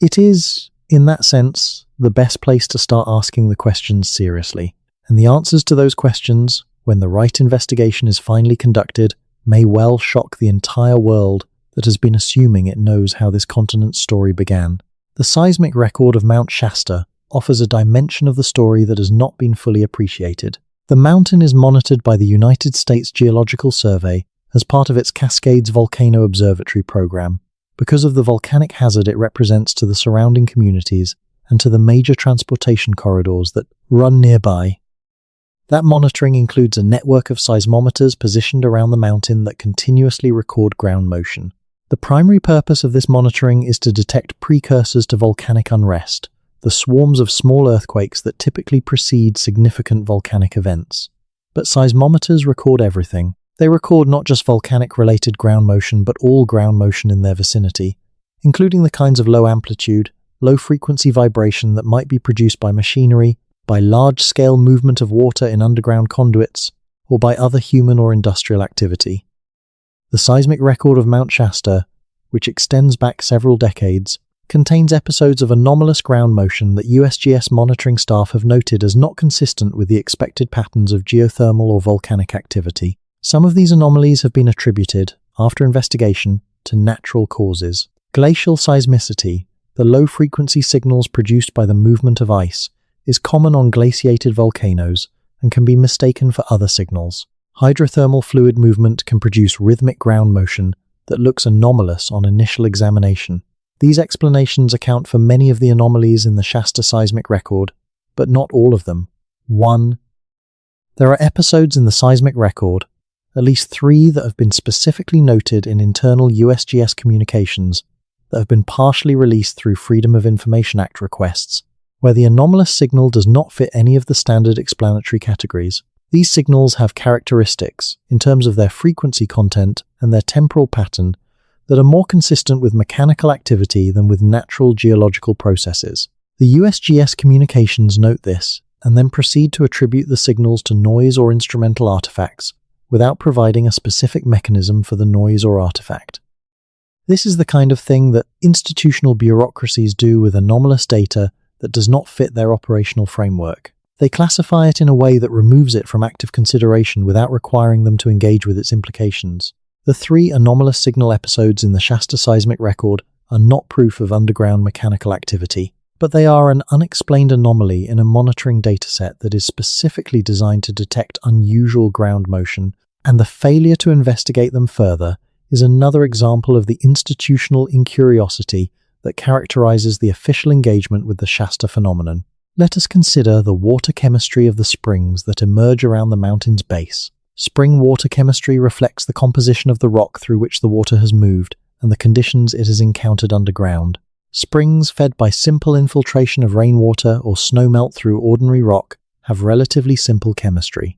A: It is, in that sense, the best place to start asking the questions seriously. And the answers to those questions, when the right investigation is finally conducted, may well shock the entire world that has been assuming it knows how this continent's story began. The seismic record of Mount Shasta offers a dimension of the story that has not been fully appreciated. The mountain is monitored by the United States Geological Survey as part of its Cascades Volcano Observatory program, because of the volcanic hazard it represents to the surrounding communities and to the major transportation corridors that run nearby. That monitoring includes a network of seismometers positioned around the mountain that continuously record ground motion. The primary purpose of this monitoring is to detect precursors to volcanic unrest, the swarms of small earthquakes that typically precede significant volcanic events. But seismometers record everything. They record not just volcanic-related ground motion, but all ground motion in their vicinity, including the kinds of low-amplitude, low-frequency vibration that might be produced by machinery, by large-scale movement of water in underground conduits, or by other human or industrial activity. The seismic record of Mount Shasta, which extends back several decades, contains episodes of anomalous ground motion that USGS monitoring staff have noted as not consistent with the expected patterns of geothermal or volcanic activity. Some of these anomalies have been attributed, after investigation, to natural causes. Glacial seismicity, the low-frequency signals produced by the movement of ice, is common on glaciated volcanoes and can be mistaken for other signals. Hydrothermal fluid movement can produce rhythmic ground motion that looks anomalous on initial examination. These explanations account for many of the anomalies in the Shasta seismic record, but not all of them. 1. There are episodes in the seismic record, at least 3 that have been specifically noted in internal USGS communications that have been partially released through Freedom of Information Act requests, where the anomalous signal does not fit any of the standard explanatory categories. These signals have characteristics, in terms of their frequency content and their temporal pattern, that are more consistent with mechanical activity than with natural geological processes. The USGS communications note this, and then proceed to attribute the signals to noise or instrumental artifacts, without providing a specific mechanism for the noise or artifact. This is the kind of thing that institutional bureaucracies do with anomalous data that does not fit their operational framework. They classify it in a way that removes it from active consideration without requiring them to engage with its implications. The 3 anomalous signal episodes in the Shasta seismic record are not proof of underground mechanical activity, but they are an unexplained anomaly in a monitoring dataset that is specifically designed to detect unusual ground motion, and the failure to investigate them further is another example of the institutional incuriosity that characterizes the official engagement with the Shasta phenomenon. Let us consider the water chemistry of the springs that emerge around the mountain's base. Spring water chemistry reflects the composition of the rock through which the water has moved and the conditions it has encountered underground. Springs fed by simple infiltration of rainwater or snowmelt through ordinary rock have relatively simple chemistry.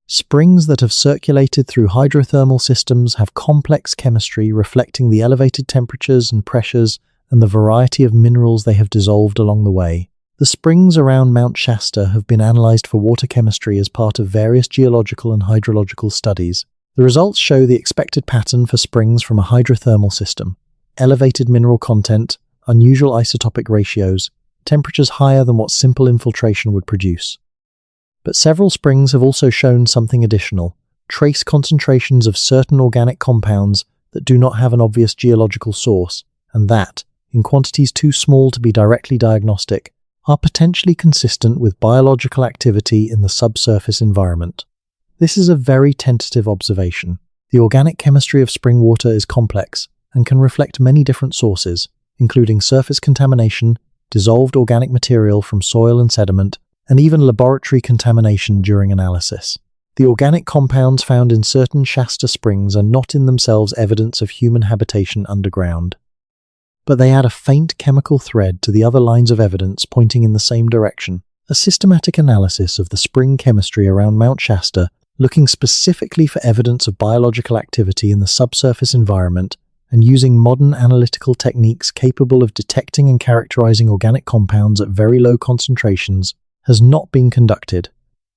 A: Springs that have circulated through hydrothermal systems have complex chemistry reflecting the elevated temperatures and pressures and the variety of minerals they have dissolved along the way. The springs around Mount Shasta have been analyzed for water chemistry as part of various geological and hydrological studies. The results show the expected pattern for springs from a hydrothermal system: elevated mineral content, unusual isotopic ratios, temperatures higher than what simple infiltration would produce. But several springs have also shown something additional: trace concentrations of certain organic compounds that do not have an obvious geological source, and that, in quantities too small to be directly diagnostic, are potentially consistent with biological activity in the subsurface environment. This is a very tentative observation. The organic chemistry of spring water is complex and can reflect many different sources, including surface contamination, dissolved organic material from soil and sediment, and even laboratory contamination during analysis. The organic compounds found in certain Shasta springs are not in themselves evidence of human habitation underground, but they add a faint chemical thread to the other lines of evidence pointing in the same direction. A systematic analysis of the spring chemistry around Mount Shasta, looking specifically for evidence of biological activity in the subsurface environment and using modern analytical techniques capable of detecting and characterizing organic compounds at very low concentrations, has not been conducted.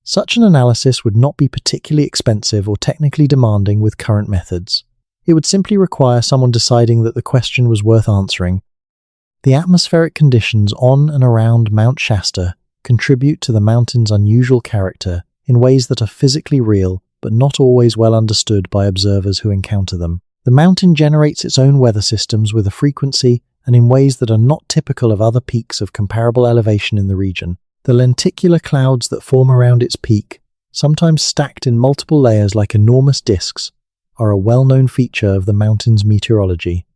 A: Such an analysis would not be particularly expensive or technically demanding with current methods. It would simply require someone deciding that the question was worth answering. The atmospheric conditions on and around Mount Shasta contribute to the mountain's unusual character in ways that are physically real but not always well understood by observers who encounter them. The mountain generates its own weather systems with a frequency and in ways that are not typical of other peaks of comparable elevation in the region. The lenticular clouds that form around its peak, sometimes stacked in multiple layers like enormous disks, are a well-known feature of the mountain's meteorology.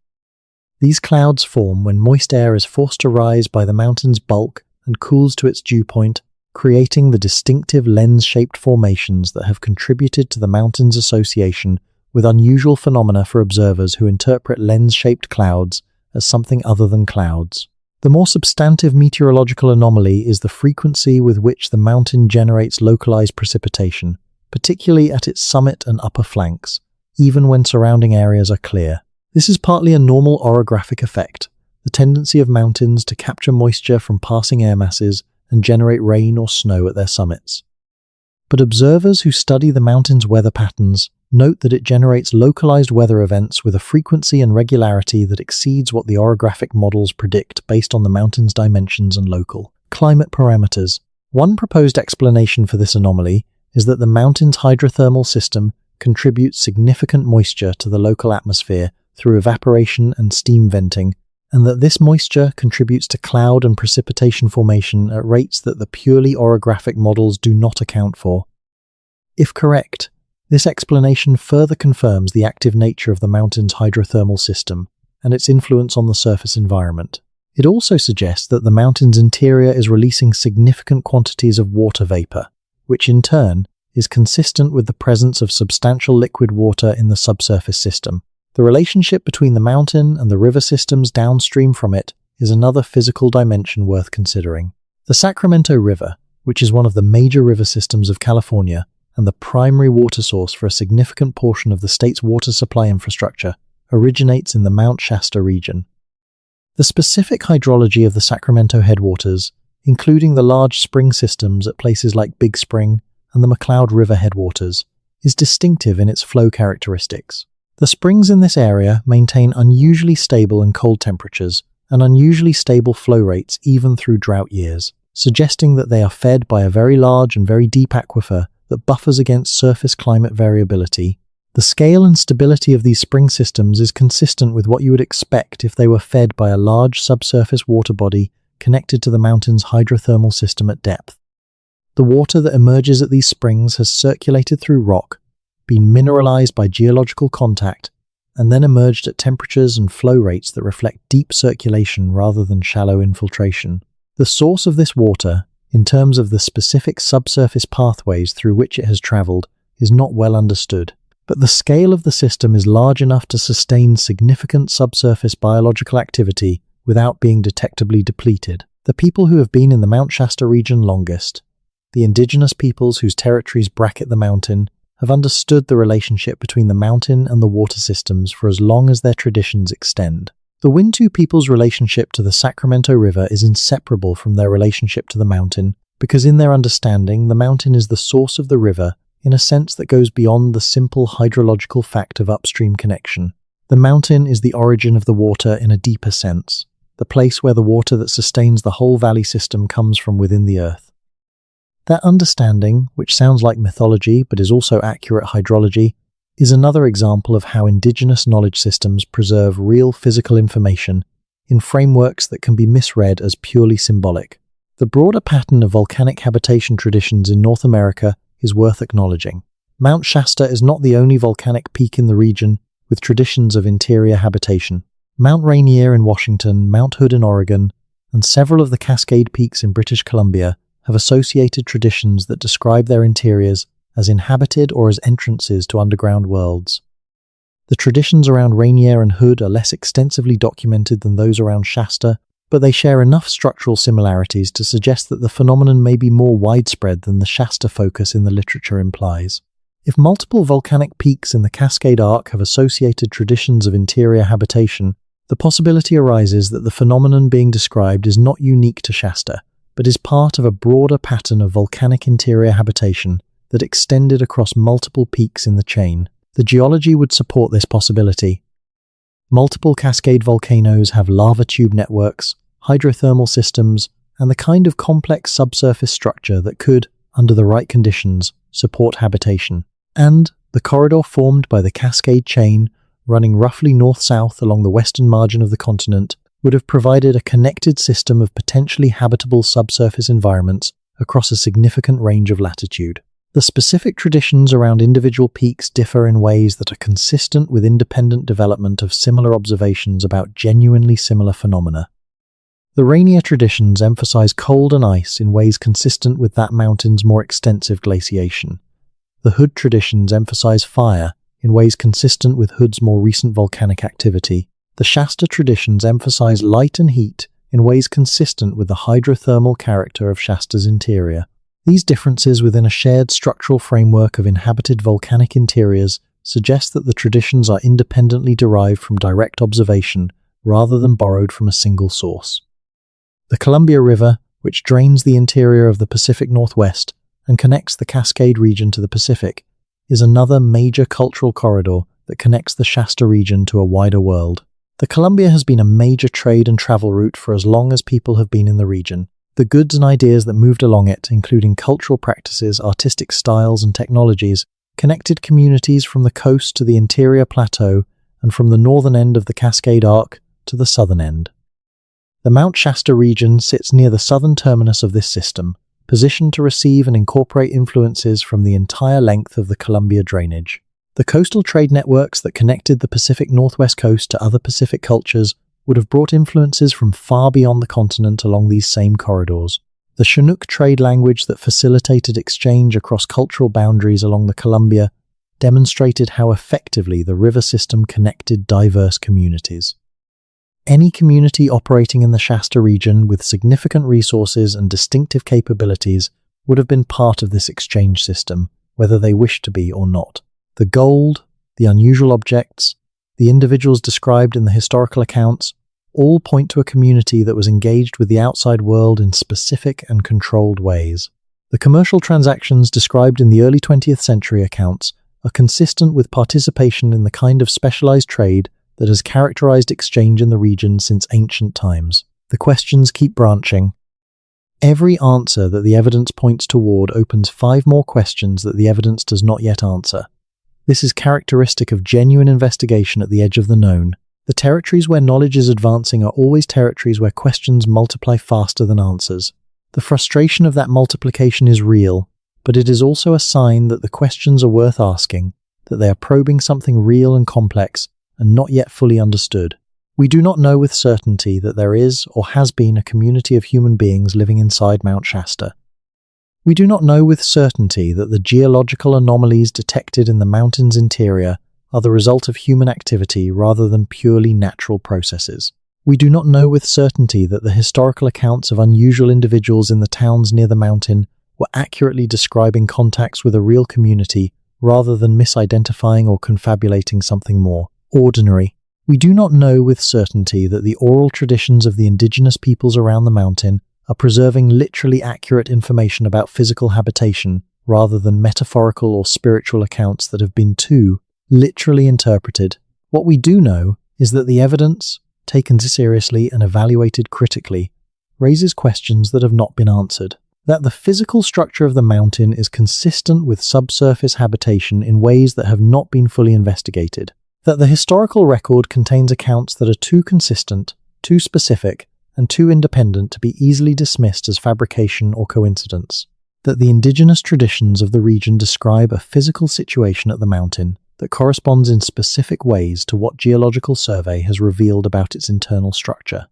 A: These clouds form when moist air is forced to rise by the mountain's bulk and cools to its dew point, creating the distinctive lens-shaped formations that have contributed to the mountain's association with unusual phenomena for observers who interpret lens-shaped clouds as something other than clouds. The more substantive meteorological anomaly is the frequency with which the mountain generates localized precipitation, particularly at its summit and upper flanks, even when surrounding areas are clear. This is partly a normal orographic effect, the tendency of mountains to capture moisture from passing air masses and generate rain or snow at their summits. But observers who study the mountain's weather patterns note that it generates localized weather events with a frequency and regularity that exceeds what the orographic models predict based on the mountain's dimensions and local climate parameters. One proposed explanation for this anomaly is that the mountain's hydrothermal system contributes significant moisture to the local atmosphere through evaporation and steam venting, and that this moisture contributes to cloud and precipitation formation at rates that the purely orographic models do not account for. If correct, this explanation further confirms the active nature of the mountain's hydrothermal system and its influence on the surface environment. It also suggests that the mountain's interior is releasing significant quantities of water vapor, which in turn is consistent with the presence of substantial liquid water in the subsurface system. The relationship between the mountain and the river systems downstream from it is another physical dimension worth considering. The Sacramento River, which is one of the major river systems of California and the primary water source for a significant portion of the state's water supply infrastructure, originates in the Mount Shasta region. The specific hydrology of the Sacramento headwaters, including the large spring systems at places like Big Spring and the McCloud River headwaters, is distinctive in its flow characteristics. The springs in this area maintain unusually stable and cold temperatures and unusually stable flow rates even through drought years, suggesting that they are fed by a very large and very deep aquifer that buffers against surface climate variability. The scale and stability of these spring systems is consistent with what you would expect if they were fed by a large subsurface water body connected to the mountain's hydrothermal system at depth. The water that emerges at these springs has circulated through rock, been mineralized by geological contact, and then emerged at temperatures and flow rates that reflect deep circulation rather than shallow infiltration. The source of this water, in terms of the specific subsurface pathways through which it has traveled, is not well understood. But the scale of the system is large enough to sustain significant subsurface biological activity without being detectably depleted. The people who have been in the Mount Shasta region longest, the indigenous peoples whose territories bracket the mountain have understood the relationship between the mountain and the water systems for as long as their traditions extend. The Wintu people's relationship to the Sacramento River is inseparable from their relationship to the mountain, because in their understanding, the mountain is the source of the river in a sense that goes beyond the simple hydrological fact of upstream connection. The mountain is the origin of the water in a deeper sense, the place where the water that sustains the whole valley system comes from within the earth. That understanding, which sounds like mythology but is also accurate hydrology, is another example of how indigenous knowledge systems preserve real physical information in frameworks that can be misread as purely symbolic. The broader pattern of volcanic habitation traditions in North America is worth acknowledging. Mount Shasta is not the only volcanic peak in the region with traditions of interior habitation. Mount Rainier in Washington, Mount Hood in Oregon, and several of the Cascade Peaks in British Columbia have associated traditions that describe their interiors as inhabited or as entrances to underground worlds. The traditions around Rainier and Hood are less extensively documented than those around Shasta, but they share enough structural similarities to suggest that the phenomenon may be more widespread than the Shasta focus in the literature implies. If multiple volcanic peaks in the Cascade Arc have associated traditions of interior habitation, the possibility arises that the phenomenon being described is not unique to Shasta, but is part of a broader pattern of volcanic interior habitation that extended across multiple peaks in the chain. The geology would support this possibility. Multiple Cascade volcanoes have lava tube networks, hydrothermal systems, and the kind of complex subsurface structure that could, under the right conditions, support habitation. And the corridor formed by the Cascade chain, running roughly north-south along the western margin of the continent, would have provided a connected system of potentially habitable subsurface environments across a significant range of latitude. The specific traditions around individual peaks differ in ways that are consistent with independent development of similar observations about genuinely similar phenomena. The Rainier traditions emphasize cold and ice in ways consistent with that mountain's more extensive glaciation. The Hood traditions emphasize fire in ways consistent with Hood's more recent volcanic activity. The Shasta traditions emphasize light and heat in ways consistent with the hydrothermal character of Shasta's interior. These differences within a shared structural framework of inhabited volcanic interiors suggest that the traditions are independently derived from direct observation rather than borrowed from a single source. The Columbia River, which drains the interior of the Pacific Northwest and connects the Cascade region to the Pacific, is another major cultural corridor that connects the Shasta region to a wider world. The Columbia has been a major trade and travel route for as long as people have been in the region. The goods and ideas that moved along it, including cultural practices, artistic styles, and technologies, connected communities from the coast to the interior plateau and from the northern end of the Cascade Arc to the southern end. The Mount Shasta region sits near the southern terminus of this system, positioned to receive and incorporate influences from the entire length of the Columbia drainage. The coastal trade networks that connected the Pacific Northwest coast to other Pacific cultures would have brought influences from far beyond the continent along these same corridors. The Chinook trade language that facilitated exchange across cultural boundaries along the Columbia demonstrated how effectively the river system connected diverse communities. Any community operating in the Shasta region with significant resources and distinctive capabilities would have been part of this exchange system, whether they wished to be or not. The gold, the unusual objects, the individuals described in the historical accounts all point to a community that was engaged with the outside world in specific and controlled ways. The commercial transactions described in the early 20th century accounts are consistent with participation in the kind of specialized trade that has characterized exchange in the region since ancient times. The questions keep branching. Every answer that the evidence points toward opens 5 more questions that the evidence does not yet answer. This is characteristic of genuine investigation at the edge of the known. The territories where knowledge is advancing are always territories where questions multiply faster than answers. The frustration of that multiplication is real, but it is also a sign that the questions are worth asking, that they are probing something real and complex and not yet fully understood. We do not know with certainty that there is or has been a community of human beings living inside Mount Shasta. We do not know with certainty that the geological anomalies detected in the mountain's interior are the result of human activity rather than purely natural processes. We do not know with certainty that the historical accounts of unusual individuals in the towns near the mountain were accurately describing contacts with a real community rather than misidentifying or confabulating something more ordinary. We do not know with certainty that the oral traditions of the indigenous peoples around the mountain are preserving literally accurate information about physical habitation rather than metaphorical or spiritual accounts that have been too literally interpreted. What we do know is that the evidence, taken seriously and evaluated critically, raises questions that have not been answered. That the physical structure of the mountain is consistent with subsurface habitation in ways that have not been fully investigated. That the historical record contains accounts that are too consistent, too specific, and too independent to be easily dismissed as fabrication or coincidence. That the indigenous traditions of the region describe a physical situation at the mountain that corresponds in specific ways to what geological survey has revealed about its internal structure.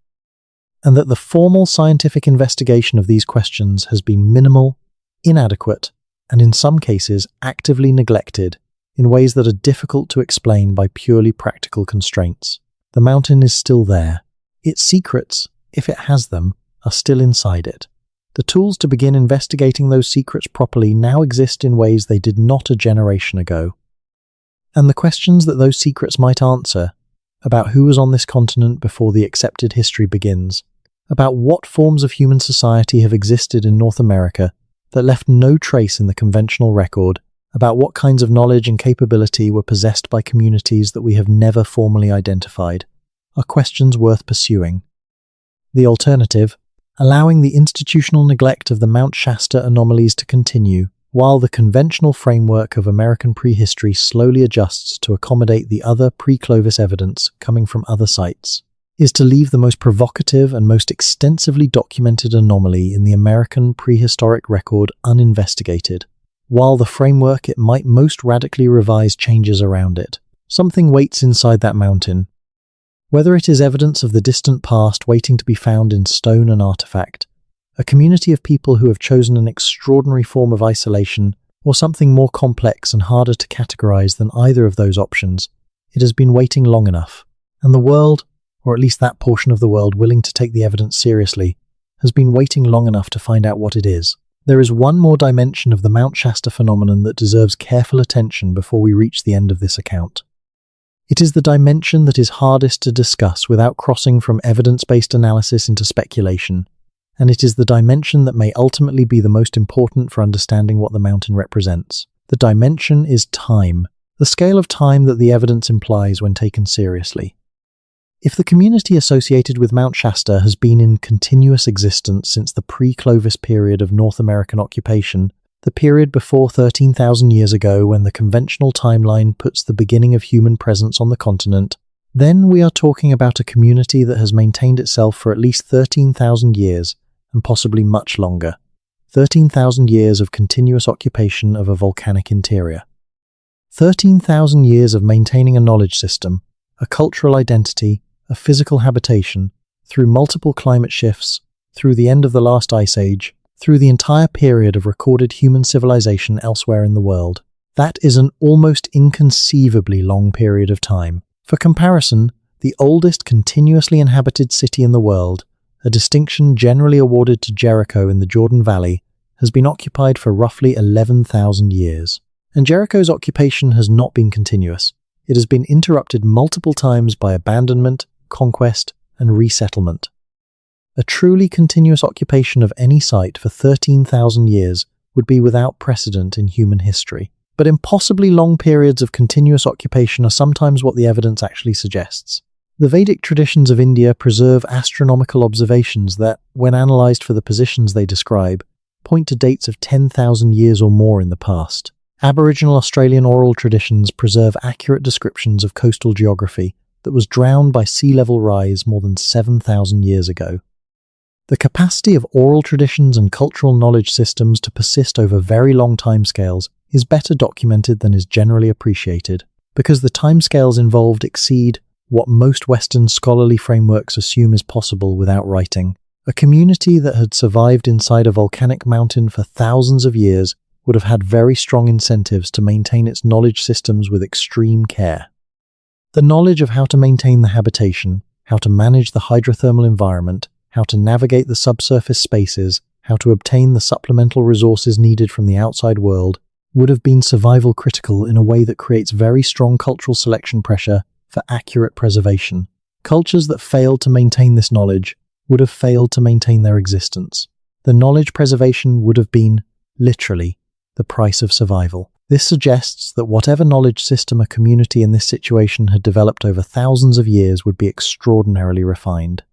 A: And that the formal scientific investigation of these questions has been minimal, inadequate, and in some cases actively neglected in ways that are difficult to explain by purely practical constraints. The mountain is still there. Its secrets, if it has them, are still inside it. The tools to begin investigating those secrets properly now exist in ways they did not a generation ago. And the questions that those secrets might answer, about who was on this continent before the accepted history begins, about what forms of human society have existed in North America that left no trace in the conventional record, about what kinds of knowledge and capability were possessed by communities that we have never formally identified, are questions worth pursuing. The alternative, allowing the institutional neglect of the Mount Shasta anomalies to continue, while the conventional framework of American prehistory slowly adjusts to accommodate the other pre-Clovis evidence coming from other sites, is to leave the most provocative and most extensively documented anomaly in the American prehistoric record uninvestigated, while the framework it might most radically revise changes around it. Something waits inside that mountain. Whether it is evidence of the distant past waiting to be found in stone and artifact, a community of people who have chosen an extraordinary form of isolation, or something more complex and harder to categorize than either of those options, it has been waiting long enough. And the world, or at least that portion of the world willing to take the evidence seriously, has been waiting long enough to find out what it is. There is one more dimension of the Mount Shasta phenomenon that deserves careful attention before we reach the end of this account. It is the dimension that is hardest to discuss without crossing from evidence-based analysis into speculation, and it is the dimension that may ultimately be the most important for understanding what the mountain represents. The dimension is time, the scale of time that the evidence implies when taken seriously. If the community associated with Mount Shasta has been in continuous existence since the pre-Clovis period of North American occupation, the period before 13,000 years ago when the conventional timeline puts the beginning of human presence on the continent, then we are talking about a community that has maintained itself for at least 13,000 years, and possibly much longer. 13,000 years of continuous occupation of a volcanic interior. 13,000 years of maintaining a knowledge system, a cultural identity, a physical habitation, through multiple climate shifts, through the end of the last ice age, through the entire period of recorded human civilization elsewhere in the world. That is an almost inconceivably long period of time. For comparison, the oldest continuously inhabited city in the world, a distinction generally awarded to Jericho in the Jordan Valley, has been occupied for roughly 11,000 years. And Jericho's occupation has not been continuous. It has been interrupted multiple times by abandonment, conquest, and resettlement. A truly continuous occupation of any site for 13,000 years would be without precedent in human history. But impossibly long periods of continuous occupation are sometimes what the evidence actually suggests. The Vedic traditions of India preserve astronomical observations that, when analysed for the positions they describe, point to dates of 10,000 years or more in the past. Aboriginal Australian oral traditions preserve accurate descriptions of coastal geography that was drowned by sea level rise more than 7,000 years ago. The capacity of oral traditions and cultural knowledge systems to persist over very long timescales is better documented than is generally appreciated, because the timescales involved exceed what most Western scholarly frameworks assume is possible without writing. A community that had survived inside a volcanic mountain for thousands of years would have had very strong incentives to maintain its knowledge systems with extreme care. The knowledge of how to maintain the habitation, how to manage the hydrothermal environment, how to navigate the subsurface spaces, how to obtain the supplemental resources needed from the outside world, would have been survival critical in a way that creates very strong cultural selection pressure for accurate preservation. Cultures that failed to maintain this knowledge would have failed to maintain their existence. The knowledge preservation would have been, literally, the price of survival. This suggests that whatever knowledge system a community in this situation had developed over thousands of years would be extraordinarily refined.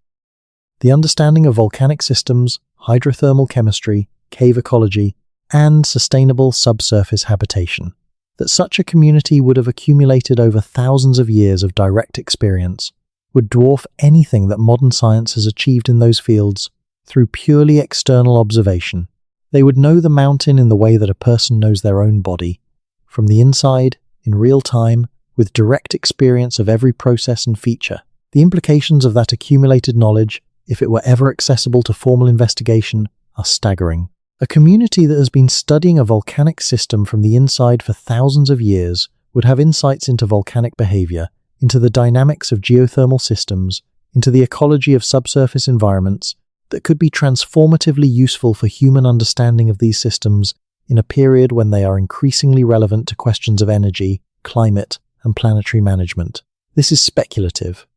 A: The understanding of volcanic systems, hydrothermal chemistry, cave ecology, and sustainable subsurface habitation. That such a community would have accumulated over thousands of years of direct experience would dwarf anything that modern science has achieved in those fields through purely external observation. They would know the mountain in the way that a person knows their own body, from the inside, in real time, with direct experience of every process and feature. The implications of that accumulated knowledge, if it were ever accessible to formal investigation, are staggering. A community that has been studying a volcanic system from the inside for thousands of years would have insights into volcanic behavior, into the dynamics of geothermal systems, into the ecology of subsurface environments, that could be transformatively useful for human understanding of these systems in a period when they are increasingly relevant to questions of energy, climate, and planetary management. This is speculative.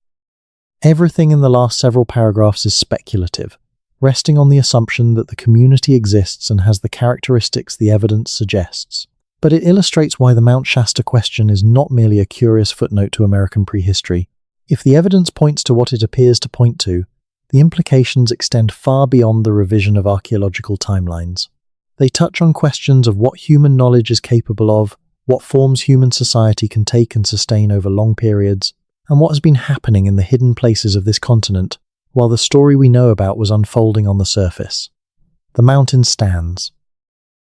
A: Everything in the last several paragraphs is speculative, resting on the assumption that the community exists and has the characteristics the evidence suggests. But it illustrates why the Mount Shasta question is not merely a curious footnote to American prehistory. If the evidence points to what it appears to point to, the implications extend far beyond the revision of archaeological timelines. They touch on questions of what human knowledge is capable of, what forms human society can take and sustain over long periods, and what has been happening in the hidden places of this continent while the story we know about was unfolding on the surface. The mountain stands.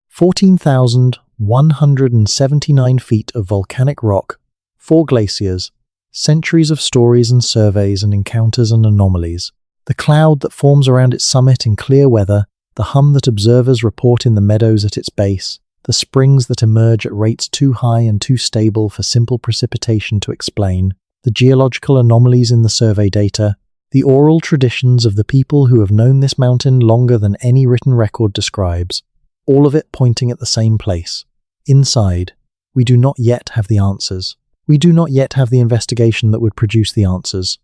A: 14,179 feet of volcanic rock, 4 glaciers, centuries of stories and surveys and encounters and anomalies. The cloud that forms around its summit in clear weather, the hum that observers report in the meadows at its base, the springs that emerge at rates too high and too stable for simple precipitation to explain, the geological anomalies in the survey data, the oral traditions of the people who have known this mountain longer than any written record describes, all of it pointing at the same place. Inside, we do not yet have the answers. We do not yet have the investigation that would produce the answers.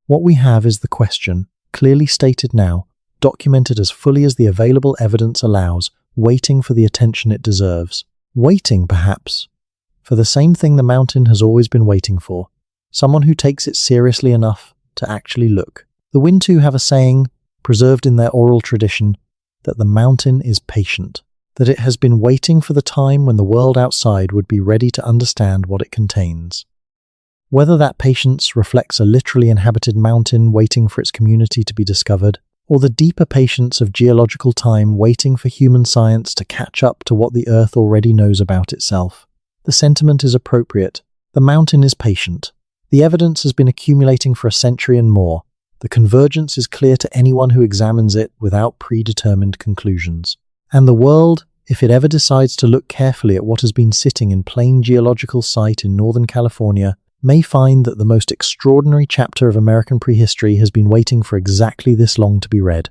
A: What we have is the question, clearly stated now, documented as fully as the available evidence allows, waiting for the attention it deserves. Waiting, perhaps, for the same thing the mountain has always been waiting for. Someone who takes it seriously enough to actually look. The Wintu have a saying, preserved in their oral tradition, that the mountain is patient, that it has been waiting for the time when the world outside would be ready to understand what it contains. Whether that patience reflects a literally inhabited mountain waiting for its community to be discovered, or the deeper patience of geological time waiting for human science to catch up to what the Earth already knows about itself, the sentiment is appropriate. The mountain is patient. The evidence has been accumulating for a century and more. The convergence is clear to anyone who examines it without predetermined conclusions. And the world, if it ever decides to look carefully at what has been sitting in plain geological sight in Northern California, may find that the most extraordinary chapter of American prehistory has been waiting for exactly this long to be read.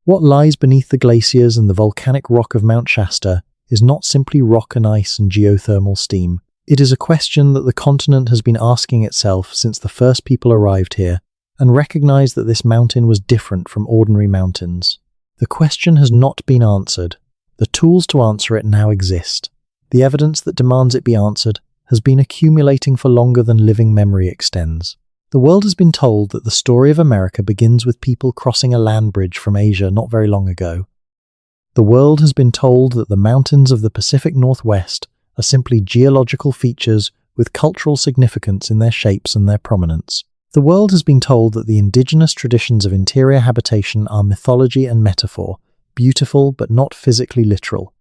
A: What lies beneath the glaciers and the volcanic rock of Mount Shasta is not simply rock and ice and geothermal steam. It is a question that the continent has been asking itself since the first people arrived here, and recognized that this mountain was different from ordinary mountains. The question has not been answered. The tools to answer it now exist. The evidence that demands it be answered has been accumulating for longer than living memory extends. The world has been told that the story of America begins with people crossing a land bridge from Asia not very long ago. The world has been told that the mountains of the Pacific Northwest are simply geological features with cultural significance in their shapes and their prominence. The world has been told that the indigenous traditions of interior habitation are mythology and metaphor, beautiful but not physically literal.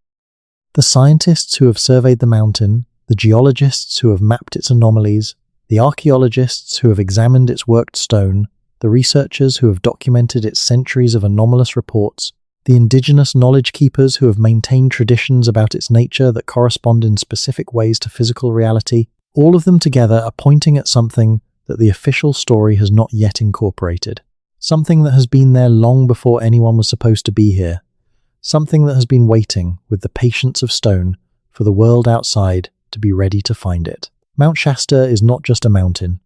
A: The scientists who have surveyed the mountain, the geologists who have mapped its anomalies, the archaeologists who have examined its worked stone, the researchers who have documented its centuries of anomalous reports, the indigenous knowledge keepers who have maintained traditions about its nature that correspond in specific ways to physical reality, all of them together are pointing at something that the official story has not yet incorporated. Something that has been there long before anyone was supposed to be here. Something that has been waiting, with the patience of stone, for the world outside to be ready to find it. Mount Shasta is not just a mountain.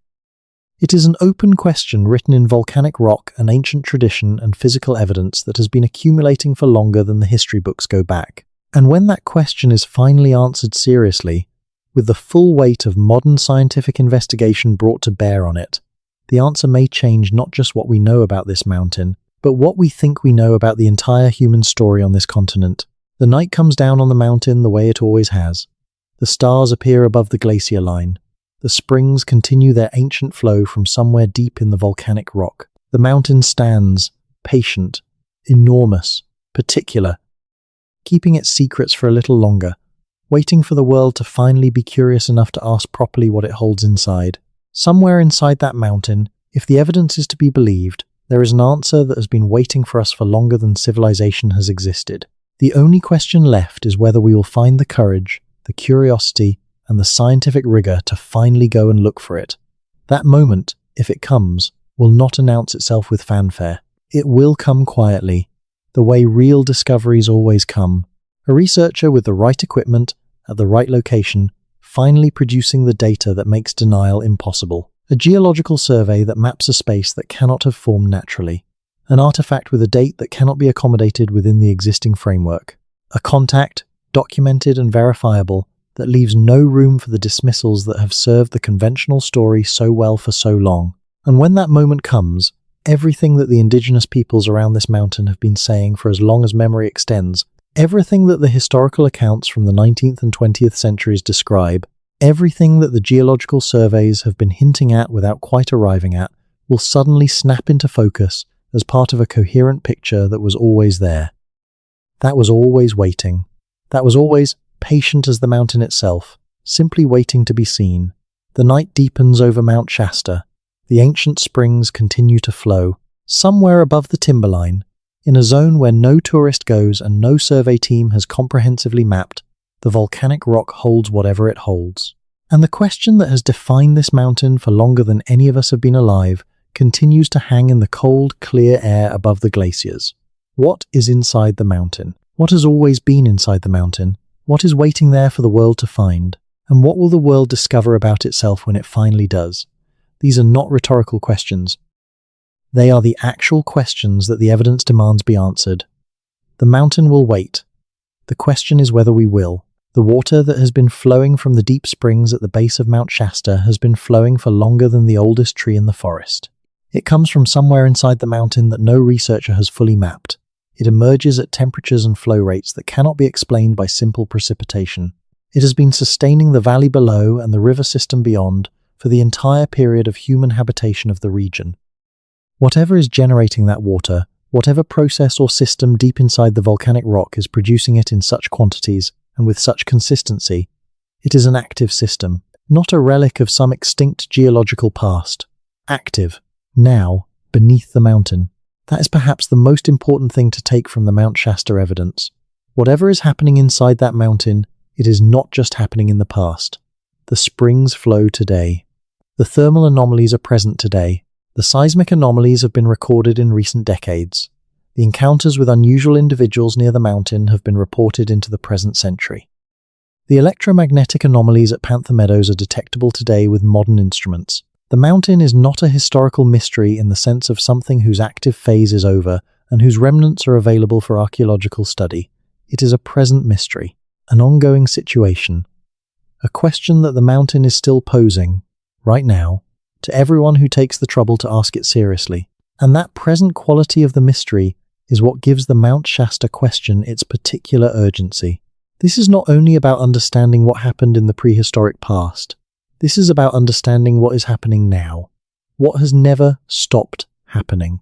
A: It is an open question written in volcanic rock and ancient tradition and physical evidence that has been accumulating for longer than the history books go back. And when that question is finally answered seriously, with the full weight of modern scientific investigation brought to bear on it, the answer may change not just what we know about this mountain, but what we think we know about the entire human story on this continent. The night comes down on the mountain the way it always has. The stars appear above the glacier line. The springs continue their ancient flow from somewhere deep in the volcanic rock. The mountain stands, patient, enormous, particular, keeping its secrets for a little longer, waiting for the world to finally be curious enough to ask properly what it holds inside. Somewhere inside that mountain, if the evidence is to be believed, there is an answer that has been waiting for us for longer than civilization has existed. The only question left is whether we will find the courage, the curiosity, and the scientific rigor to finally go and look for it. That moment, if it comes, will not announce itself with fanfare. It will come quietly, the way real discoveries always come. A researcher with the right equipment, at the right location, finally producing the data that makes denial impossible. A geological survey that maps a space that cannot have formed naturally. An artifact with a date that cannot be accommodated within the existing framework. A contact, documented and verifiable, that leaves no room for the dismissals that have served the conventional story so well for so long. And when that moment comes, everything that the indigenous peoples around this mountain have been saying for as long as memory extends, everything that the historical accounts from the 19th and 20th centuries describe, everything that the geological surveys have been hinting at without quite arriving at, will suddenly snap into focus as part of a coherent picture that was always there. That was always waiting. That was always patient as the mountain itself, simply waiting to be seen. The night deepens over Mount Shasta. The ancient springs continue to flow, somewhere above the timberline, in a zone where no tourist goes and no survey team has comprehensively mapped. The volcanic rock holds whatever it holds. And the question that has defined this mountain for longer than any of us have been alive continues to hang in the cold, clear air above the glaciers. What is inside the mountain? What has always been inside the mountain? What is waiting there for the world to find? And what will the world discover about itself when it finally does? These are not rhetorical questions. They are the actual questions that the evidence demands be answered. The mountain will wait. The question is whether we will. The water that has been flowing from the deep springs at the base of Mount Shasta has been flowing for longer than the oldest tree in the forest. It comes from somewhere inside the mountain that no researcher has fully mapped. It emerges at temperatures and flow rates that cannot be explained by simple precipitation. It has been sustaining the valley below and the river system beyond for the entire period of human habitation of the region. Whatever is generating that water, whatever process or system deep inside the volcanic rock is producing it in such quantities and with such consistency, it is an active system, not a relic of some extinct geological past. Active, now, beneath the mountain. That is perhaps the most important thing to take from the Mount Shasta evidence. Whatever is happening inside that mountain, it is not just happening in the past. The springs flow today. The thermal anomalies are present today. The seismic anomalies have been recorded in recent decades. The encounters with unusual individuals near the mountain have been reported into the present century. The electromagnetic anomalies at Panther Meadows are detectable today with modern instruments. The mountain is not a historical mystery in the sense of something whose active phase is over and whose remnants are available for archaeological study. It is a present mystery, an ongoing situation, a question that the mountain is still posing, right now, to everyone who takes the trouble to ask it seriously. And that present quality of the mystery is what gives the Mount Shasta question its particular urgency. This is not only about understanding what happened in the prehistoric past. This is about understanding what is happening now, what has never stopped happening.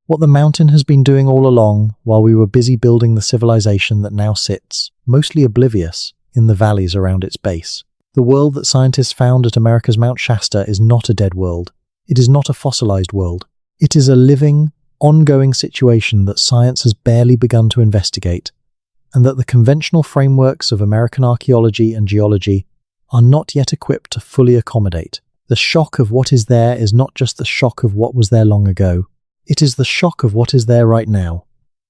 A: What the mountain has been doing all along while we were busy building the civilization that now sits, mostly oblivious, in the valleys around its base. The world that scientists found at America's Mount Shasta is not a dead world. It is not a fossilized world. It is a living, ongoing situation that science has barely begun to investigate, and that the conventional frameworks of American archaeology and geology are not yet equipped to fully accommodate. The shock of what is there is not just the shock of what was there long ago. It is the shock of what is there right now,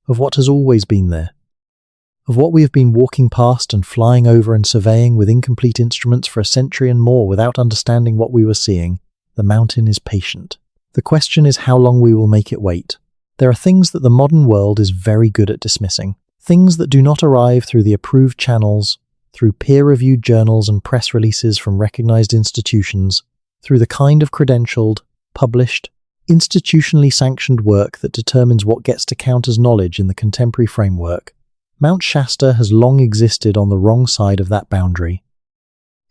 A: of what has always been there, of what we have been walking past and flying over and surveying with incomplete instruments for a century and more without understanding what we were seeing. The mountain is patient. The question is how long we will make it wait. There are things that the modern world is very good at dismissing. Things that do not arrive through the approved channels, through peer-reviewed journals and press releases from recognized institutions, through the kind of credentialed, published, institutionally sanctioned work that determines what gets to count as knowledge in the contemporary framework. Mount Shasta has long existed on the wrong side of that boundary.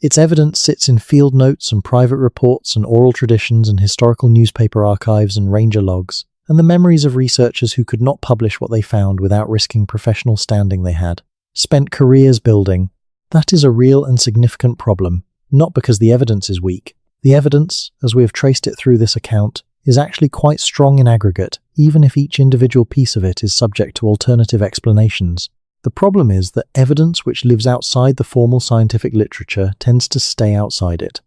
A: Its evidence sits in field notes and private reports and oral traditions and historical newspaper archives and ranger logs, and the memories of researchers who could not publish what they found without risking professional standing they had. Spent careers building. That is a real and significant problem, not because the evidence is weak. The evidence, as we have traced it through this account, is actually quite strong in aggregate, even if each individual piece of it is subject to alternative explanations. The problem is that evidence which lives outside the formal scientific literature tends to stay outside it.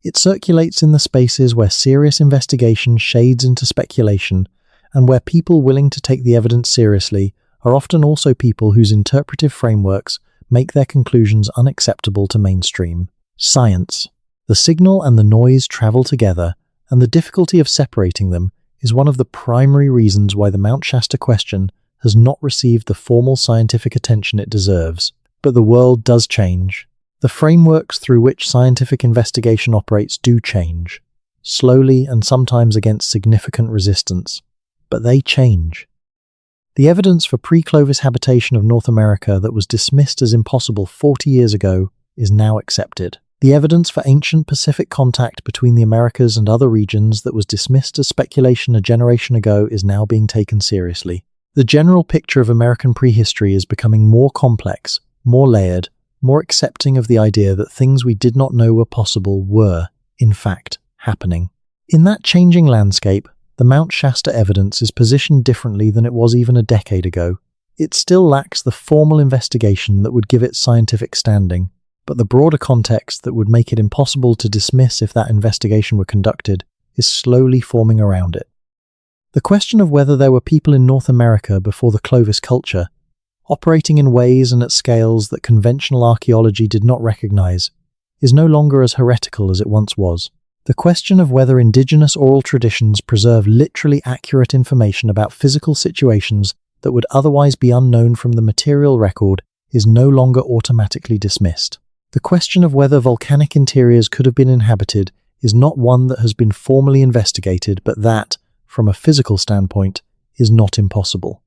A: It circulates in the spaces where serious investigation shades into speculation, and where people willing to take the evidence seriously are often also people whose interpretive frameworks make their conclusions unacceptable to mainstream science. The signal and the noise travel together, and the difficulty of separating them is one of the primary reasons why the Mount Shasta question has not received the formal scientific attention it deserves. But the world does change. The frameworks through which scientific investigation operates do change, slowly and sometimes against significant resistance. But they change. The evidence for pre-Clovis habitation of North America that was dismissed as impossible 40 years ago is now accepted. The evidence for ancient Pacific contact between the Americas and other regions that was dismissed as speculation a generation ago is now being taken seriously. The general picture of American prehistory is becoming more complex, more layered, more accepting of the idea that things we did not know were possible were, in fact, happening. In that changing landscape, the Mount Shasta evidence is positioned differently than it was even a decade ago. It still lacks the formal investigation that would give it scientific standing, but the broader context that would make it impossible to dismiss if that investigation were conducted is slowly forming around it. The question of whether there were people in North America before the Clovis culture, operating in ways and at scales that conventional archaeology did not recognize, is no longer as heretical as it once was. The question of whether indigenous oral traditions preserve literally accurate information about physical situations that would otherwise be unknown from the material record is no longer automatically dismissed. The question of whether volcanic interiors could have been inhabited is not one that has been formally investigated, but that, from a physical standpoint, is not impossible.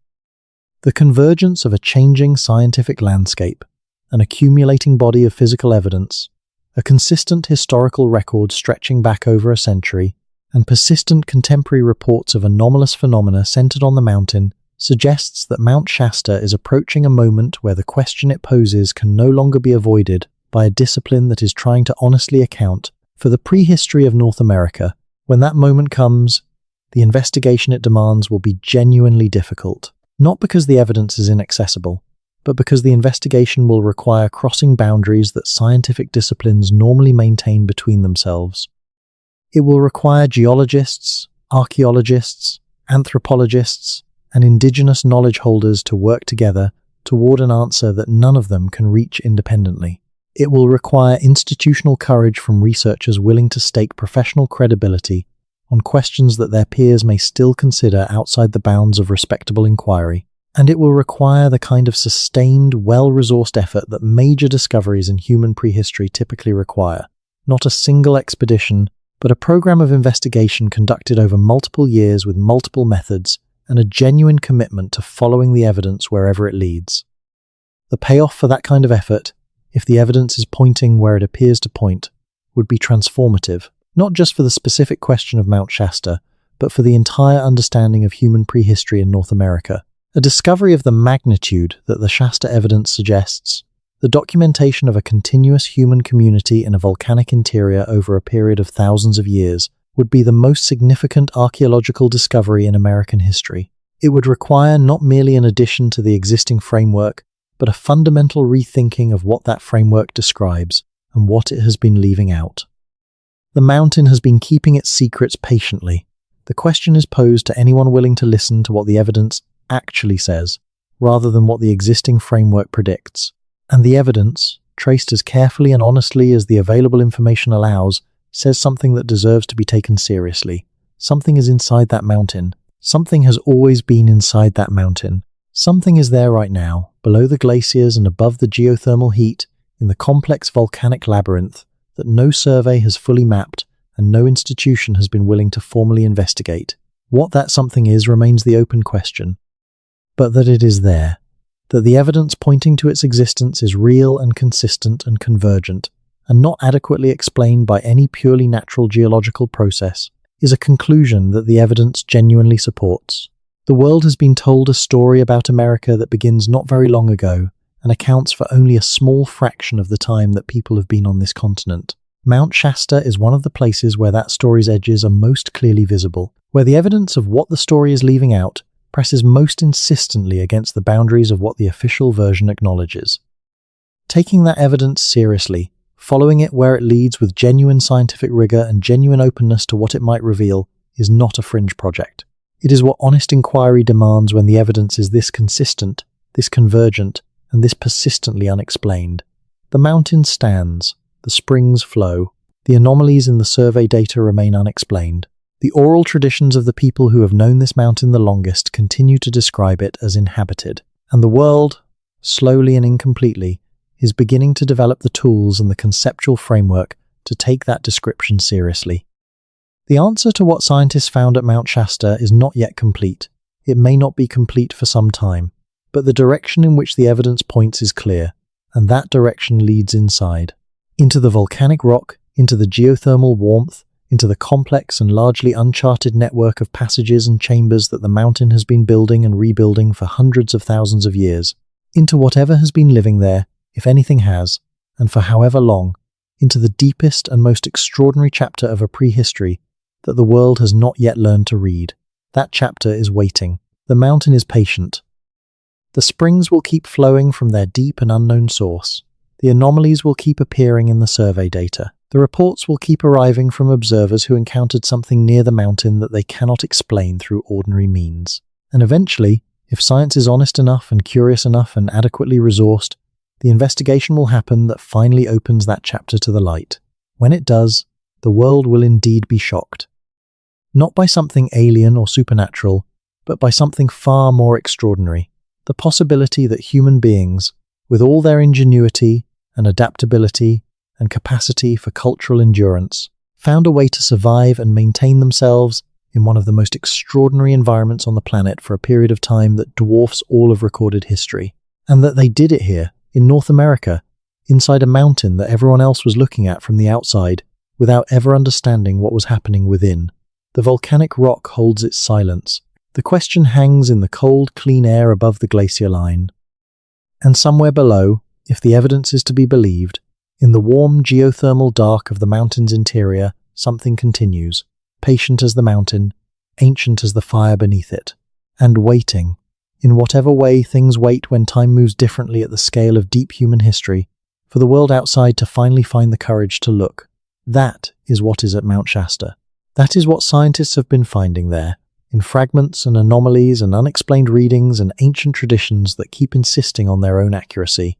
A: The convergence of a changing scientific landscape, an accumulating body of physical evidence, a consistent historical record stretching back over a century, and persistent contemporary reports of anomalous phenomena centered on the mountain suggests that Mount Shasta is approaching a moment where the question it poses can no longer be avoided by a discipline that is trying to honestly account for the prehistory of North America. When that moment comes, the investigation it demands will be genuinely difficult, not because the evidence is inaccessible, but because the investigation will require crossing boundaries that scientific disciplines normally maintain between themselves. It will require geologists, archaeologists, anthropologists, and indigenous knowledge holders to work together toward an answer that none of them can reach independently. It will require institutional courage from researchers willing to stake professional credibility on questions that their peers may still consider outside the bounds of respectable inquiry. And it will require the kind of sustained, well-resourced effort that major discoveries in human prehistory typically require. Not a single expedition, but a program of investigation conducted over multiple years with multiple methods, and a genuine commitment to following the evidence wherever it leads. The payoff for that kind of effort, if the evidence is pointing where it appears to point, would be transformative, not just for the specific question of Mount Shasta, but for the entire understanding of human prehistory in North America. A discovery of the magnitude that the Shasta evidence suggests, the documentation of a continuous human community in a volcanic interior over a period of thousands of years, would be the most significant archaeological discovery in American history. It would require not merely an addition to the existing framework, but a fundamental rethinking of what that framework describes and what it has been leaving out. The mountain has been keeping its secrets patiently, The question is posed to anyone willing to listen to what the evidence actually says, rather than what the existing framework predicts. And the evidence, traced as carefully and honestly as the available information allows, says something that deserves to be taken seriously. Something is inside that mountain. Something has always been inside that mountain. Something is there right now, below the glaciers and above the geothermal heat, in the complex volcanic labyrinth that no survey has fully mapped and no institution has been willing to formally investigate. What that something is remains the open question. But that it is there, that the evidence pointing to its existence is real and consistent and convergent, and not adequately explained by any purely natural geological process, is a conclusion that the evidence genuinely supports. The world has been told a story about America that begins not very long ago and accounts for only a small fraction of the time that people have been on this continent. Mount Shasta is one of the places where that story's edges are most clearly visible, where the evidence of what the story is leaving out presses most insistently against the boundaries of what the official version acknowledges. Taking that evidence seriously, following it where it leads with genuine scientific rigor and genuine openness to what it might reveal, is not a fringe project. It is what honest inquiry demands when the evidence is this consistent, this convergent, and this persistently unexplained. The mountain stands, the springs flow, the anomalies in the survey data remain unexplained. The oral traditions of the people who have known this mountain the longest continue to describe it as inhabited, and the world, slowly and incompletely, is beginning to develop the tools and the conceptual framework to take that description seriously. The answer to what scientists found at Mount Shasta is not yet complete. It may not be complete for some time, but the direction in which the evidence points is clear, and that direction leads inside. Into the volcanic rock, into the geothermal warmth, into the complex and largely uncharted network of passages and chambers that the mountain has been building and rebuilding for hundreds of thousands of years, into whatever has been living there, if anything has, and for however long, into the deepest and most extraordinary chapter of a prehistory that the world has not yet learned to read. That chapter is waiting. The mountain is patient. The springs will keep flowing from their deep and unknown source. The anomalies will keep appearing in the survey data. The reports will keep arriving from observers who encountered something near the mountain that they cannot explain through ordinary means. And eventually, if science is honest enough and curious enough and adequately resourced, the investigation will happen that finally opens that chapter to the light. When it does, the world will indeed be shocked. Not by something alien or supernatural, but by something far more extraordinary. The possibility that human beings, with all their ingenuity and adaptability and capacity for cultural endurance, found a way to survive and maintain themselves in one of the most extraordinary environments on the planet for a period of time that dwarfs all of recorded history. And that they did it here, in North America, inside a mountain that everyone else was looking at from the outside, without ever understanding what was happening within. The volcanic rock holds its silence. The question hangs in the cold, clean air above the glacier line. And somewhere below, if the evidence is to be believed, in the warm geothermal dark of the mountain's interior, something continues, patient as the mountain, ancient as the fire beneath it, and waiting, in whatever way things wait when time moves differently at the scale of deep human history, for the world outside to finally find the courage to look. That is what is at Mount Shasta. That is what scientists have been finding there, in fragments and anomalies and unexplained readings and ancient traditions that keep insisting on their own accuracy.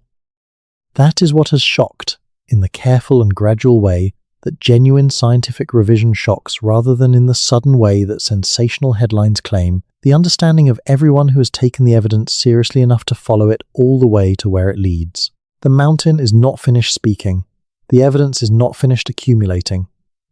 A: That is what has shocked, in the careful and gradual way that genuine scientific revision shocks rather than in the sudden way that sensational headlines claim, the understanding of everyone who has taken the evidence seriously enough to follow it all the way to where it leads. The mountain is not finished speaking. The evidence is not finished accumulating.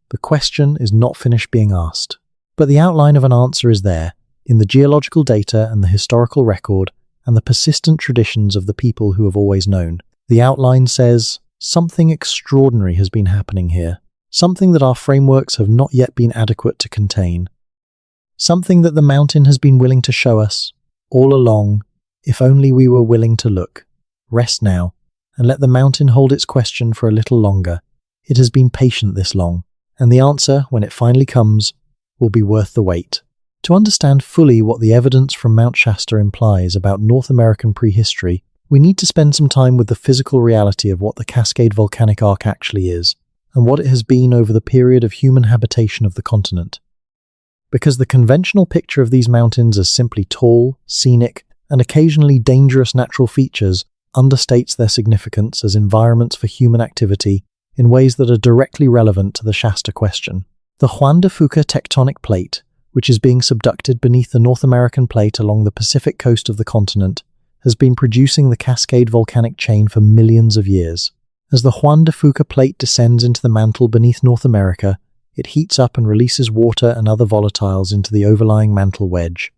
A: The question is not finished being asked. But the outline of an answer is there, in the geological data and the historical record and the persistent traditions of the people who have always known. The outline says, something extraordinary has been happening here, something that our frameworks have not yet been adequate to contain, something that the mountain has been willing to show us, all along, if only we were willing to look. Rest now, and let the mountain hold its question for a little longer. It has been patient this long, and the answer, when it finally comes, will be worth the wait. To understand fully what the evidence from Mount Shasta implies about North American prehistory, we need to spend some time with the physical reality of what the Cascade Volcanic Arc actually is, and what it has been over the period of human habitation of the continent. because the conventional picture of these mountains as simply tall, scenic, and occasionally dangerous natural features understates their significance as environments for human activity in ways that are directly relevant to the Shasta question. The Juan de Fuca tectonic plate, which is being subducted beneath the North American plate along the Pacific coast of the continent, has been producing the Cascade volcanic chain for millions of years. As the Juan de Fuca plate descends into the mantle beneath North America, it heats up and releases water and other volatiles into the overlying mantle wedge.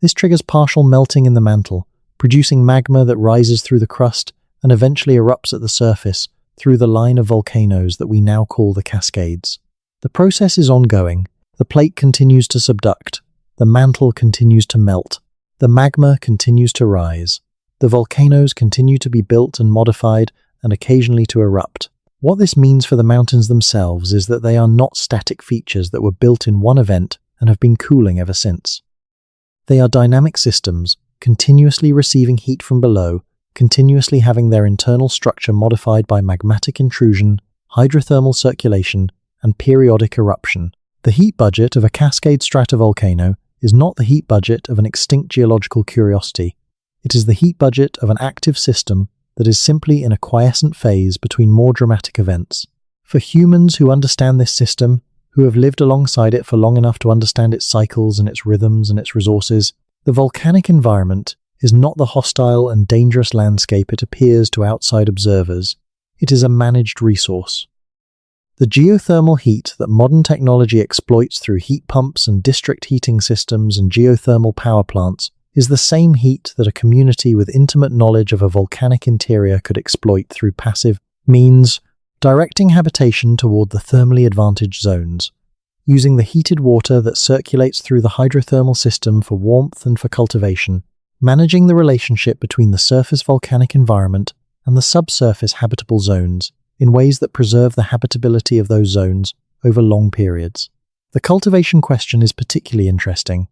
A: This triggers partial melting in the mantle, producing magma that rises through the crust and eventually erupts at the surface through the line of volcanoes that we now call the Cascades. The process is ongoing. The plate continues to subduct. The mantle continues to melt. The magma continues to rise. The volcanoes continue to be built and modified and occasionally to erupt. What this means for the mountains themselves is that they are not static features that were built in one event and have been cooling ever since. They are dynamic systems, continuously receiving heat from below, continuously having their internal structure modified by magmatic intrusion, hydrothermal circulation, and periodic eruption. The heat budget of a Cascade stratovolcano is not the heat budget of an extinct geological curiosity. It is the heat budget of an active system that is simply in a quiescent phase between more dramatic events. For humans who understand this system, who have lived alongside it for long enough to understand its cycles and its rhythms and its resources, the volcanic environment is not the hostile and dangerous landscape it appears to outside observers. It is a managed resource. The geothermal heat that modern technology exploits through heat pumps and district heating systems and geothermal power plants is the same heat that a community with intimate knowledge of a volcanic interior could exploit through passive means, directing habitation toward the thermally advantaged zones, using the heated water that circulates through the hydrothermal system for warmth and for cultivation, managing the relationship between the surface volcanic environment and the subsurface habitable zones in ways that preserve the habitability of those zones over long periods. The cultivation question is particularly interesting.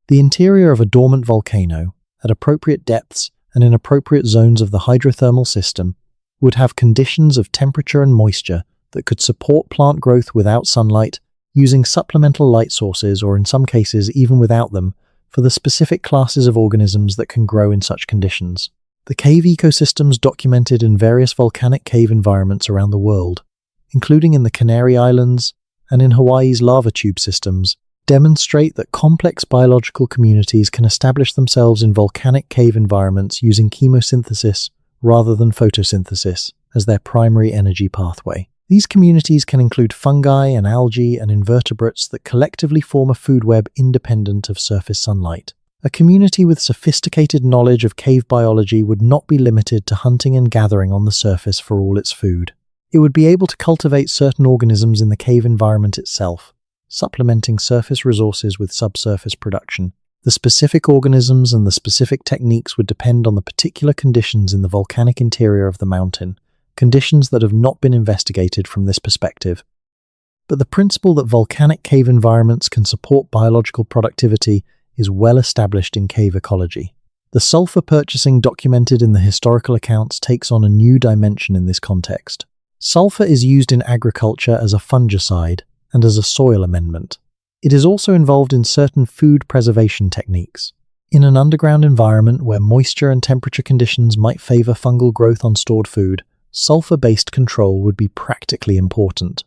A: The interior of a dormant volcano, at appropriate depths and in appropriate zones of the hydrothermal system, would have conditions of temperature and moisture that could support plant growth without sunlight, using supplemental light sources or in some cases even without them, for the specific classes of organisms that can grow in such conditions. The cave ecosystems documented in various volcanic cave environments around the world, including in the Canary Islands and in Hawaii's lava tube systems, demonstrate that complex biological communities can establish themselves in volcanic cave environments using chemosynthesis rather than photosynthesis as their primary energy pathway. These communities can include fungi and algae and invertebrates that collectively form a food web independent of surface sunlight. A community with sophisticated knowledge of cave biology would not be limited to hunting and gathering on the surface for all its food. It would be able to cultivate certain organisms in the cave environment itself, supplementing surface resources with subsurface production. The specific organisms and the specific techniques would depend on the particular conditions in the volcanic interior of the mountain, conditions that have not been investigated from this perspective. But the principle that volcanic cave environments can support biological productivity is well established in cave ecology. The sulfur purchasing documented in the historical accounts takes on a new dimension in this context. Sulfur is used in agriculture as a fungicide and as a soil amendment. It is also involved in certain food preservation techniques. In an underground environment where moisture and temperature conditions might favor fungal growth on stored food, sulfur-based control would be practically important.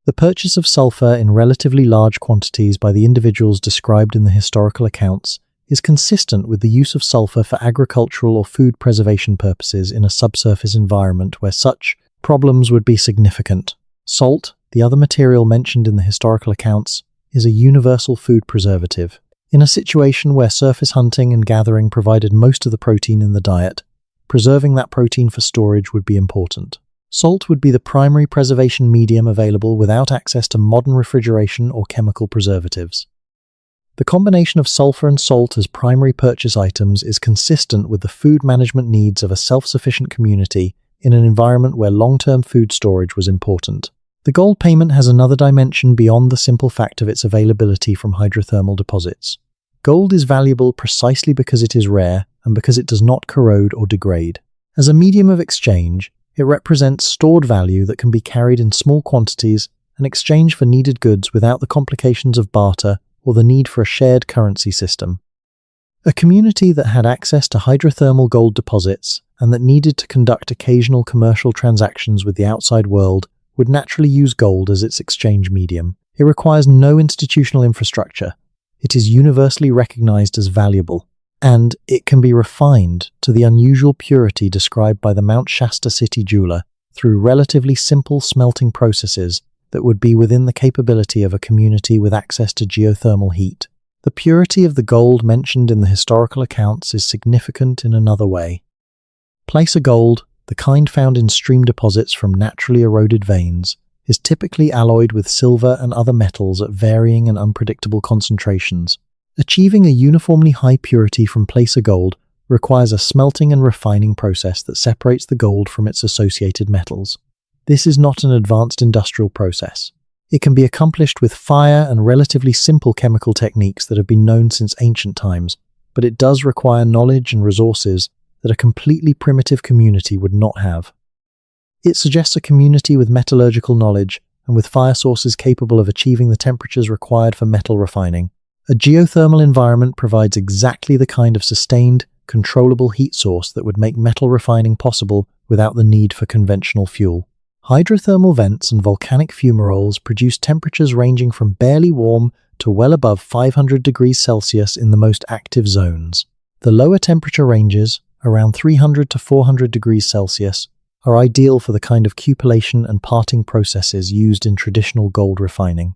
A: The purchase of sulfur in relatively large quantities by the individuals described in the historical accounts is consistent with the use of sulfur for agricultural or food preservation purposes in a subsurface environment where such problems would be significant. Salt, the other material mentioned in the historical accounts, is a universal food preservative. In a situation where surface hunting and gathering provided most of the protein in the diet, preserving that protein for storage would be important. Salt would be the primary preservation medium available without access to modern refrigeration or chemical preservatives. The combination of sulfur and salt as primary purchase items is consistent with the food management needs of a self-sufficient community in an environment where long-term food storage was important. The gold payment has another dimension beyond the simple fact of its availability from hydrothermal deposits. Gold is valuable precisely because it is rare and because it does not corrode or degrade. As a medium of exchange, it represents stored value that can be carried in small quantities an exchange for needed goods without the complications of barter or the need for a shared currency system. A community that had access to hydrothermal gold deposits and that needed to conduct occasional commercial transactions with the outside world would naturally use gold as its exchange medium. It requires no institutional infrastructure. It is universally recognized as valuable, and it can be refined to the unusual purity described by the Mount Shasta city jeweler through relatively simple smelting processes that would be within the capability of a community with access to geothermal heat. The purity of the gold mentioned in the historical accounts is significant in another way. Placer gold, the kind found in stream deposits from naturally eroded veins, is typically alloyed with silver and other metals at varying and unpredictable concentrations. Achieving a uniformly high purity from placer gold requires a smelting and refining process that separates the gold from its associated metals. This is not an advanced industrial process. It can be accomplished with fire and relatively simple chemical techniques that have been known since ancient times, but it does require knowledge and resources that a completely primitive community would not have. It suggests a community with metallurgical knowledge and with fire sources capable of achieving the temperatures required for metal refining. A geothermal environment provides exactly the kind of sustained, controllable heat source that would make metal refining possible without the need for conventional fuel. Hydrothermal vents and volcanic fumaroles produce temperatures ranging from barely warm to well above 500 degrees Celsius in the most active zones. The lower temperature ranges, around 300 to 400 degrees Celsius, are ideal for the kind of cupellation and parting processes used in traditional gold refining.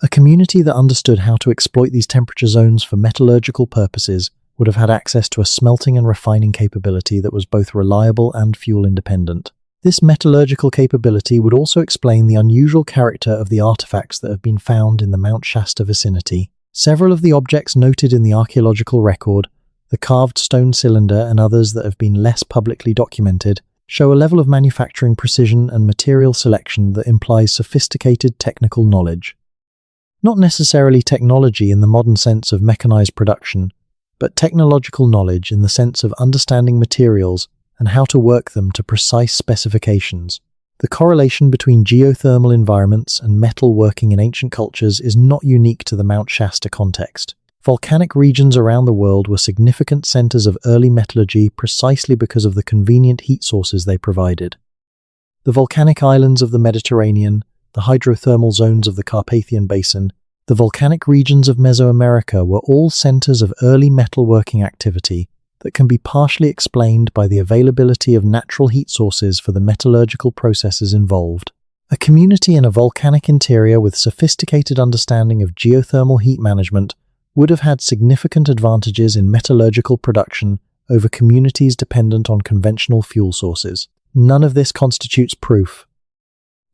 A: A community that understood how to exploit these temperature zones for metallurgical purposes would have had access to a smelting and refining capability that was both reliable and fuel independent. This metallurgical capability would also explain the unusual character of the artifacts that have been found in the Mount Shasta vicinity. Several of the objects noted in the archaeological record, the carved stone cylinder and others that have been less publicly documented, show a level of manufacturing precision and material selection that implies sophisticated technical knowledge. Not necessarily technology in the modern sense of mechanized production, but technological knowledge in the sense of understanding materials and how to work them to precise specifications. The correlation between geothermal environments and metal working in ancient cultures is not unique to the Mount Shasta context. Volcanic regions around the world were significant centers of early metallurgy precisely because of the convenient heat sources they provided. The volcanic islands of the Mediterranean, the hydrothermal zones of the Carpathian Basin, the volcanic regions of Mesoamerica were all centers of early metalworking activity that can be partially explained by the availability of natural heat sources for the metallurgical processes involved. A community in a volcanic interior with sophisticated understanding of geothermal heat management would have had significant advantages in metallurgical production over communities dependent on conventional fuel sources. None of this constitutes proof.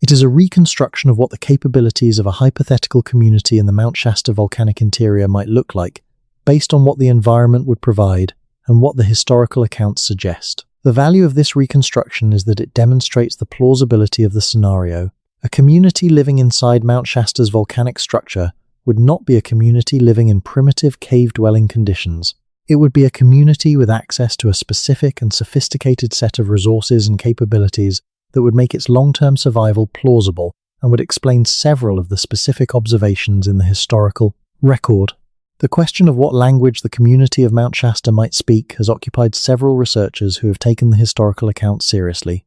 A: It is a reconstruction of what the capabilities of a hypothetical community in the Mount Shasta volcanic interior might look like, based on what the environment would provide and what the historical accounts suggest. The value of this reconstruction is that it demonstrates the plausibility of the scenario. A community living inside Mount Shasta's volcanic structure would not be a community living in primitive cave-dwelling conditions. It would be a community with access to a specific and sophisticated set of resources and capabilities that would make its long-term survival plausible and would explain several of the specific observations in the historical record. The question of what language the community of Mount Shasta might speak has occupied several researchers who have taken the historical account seriously.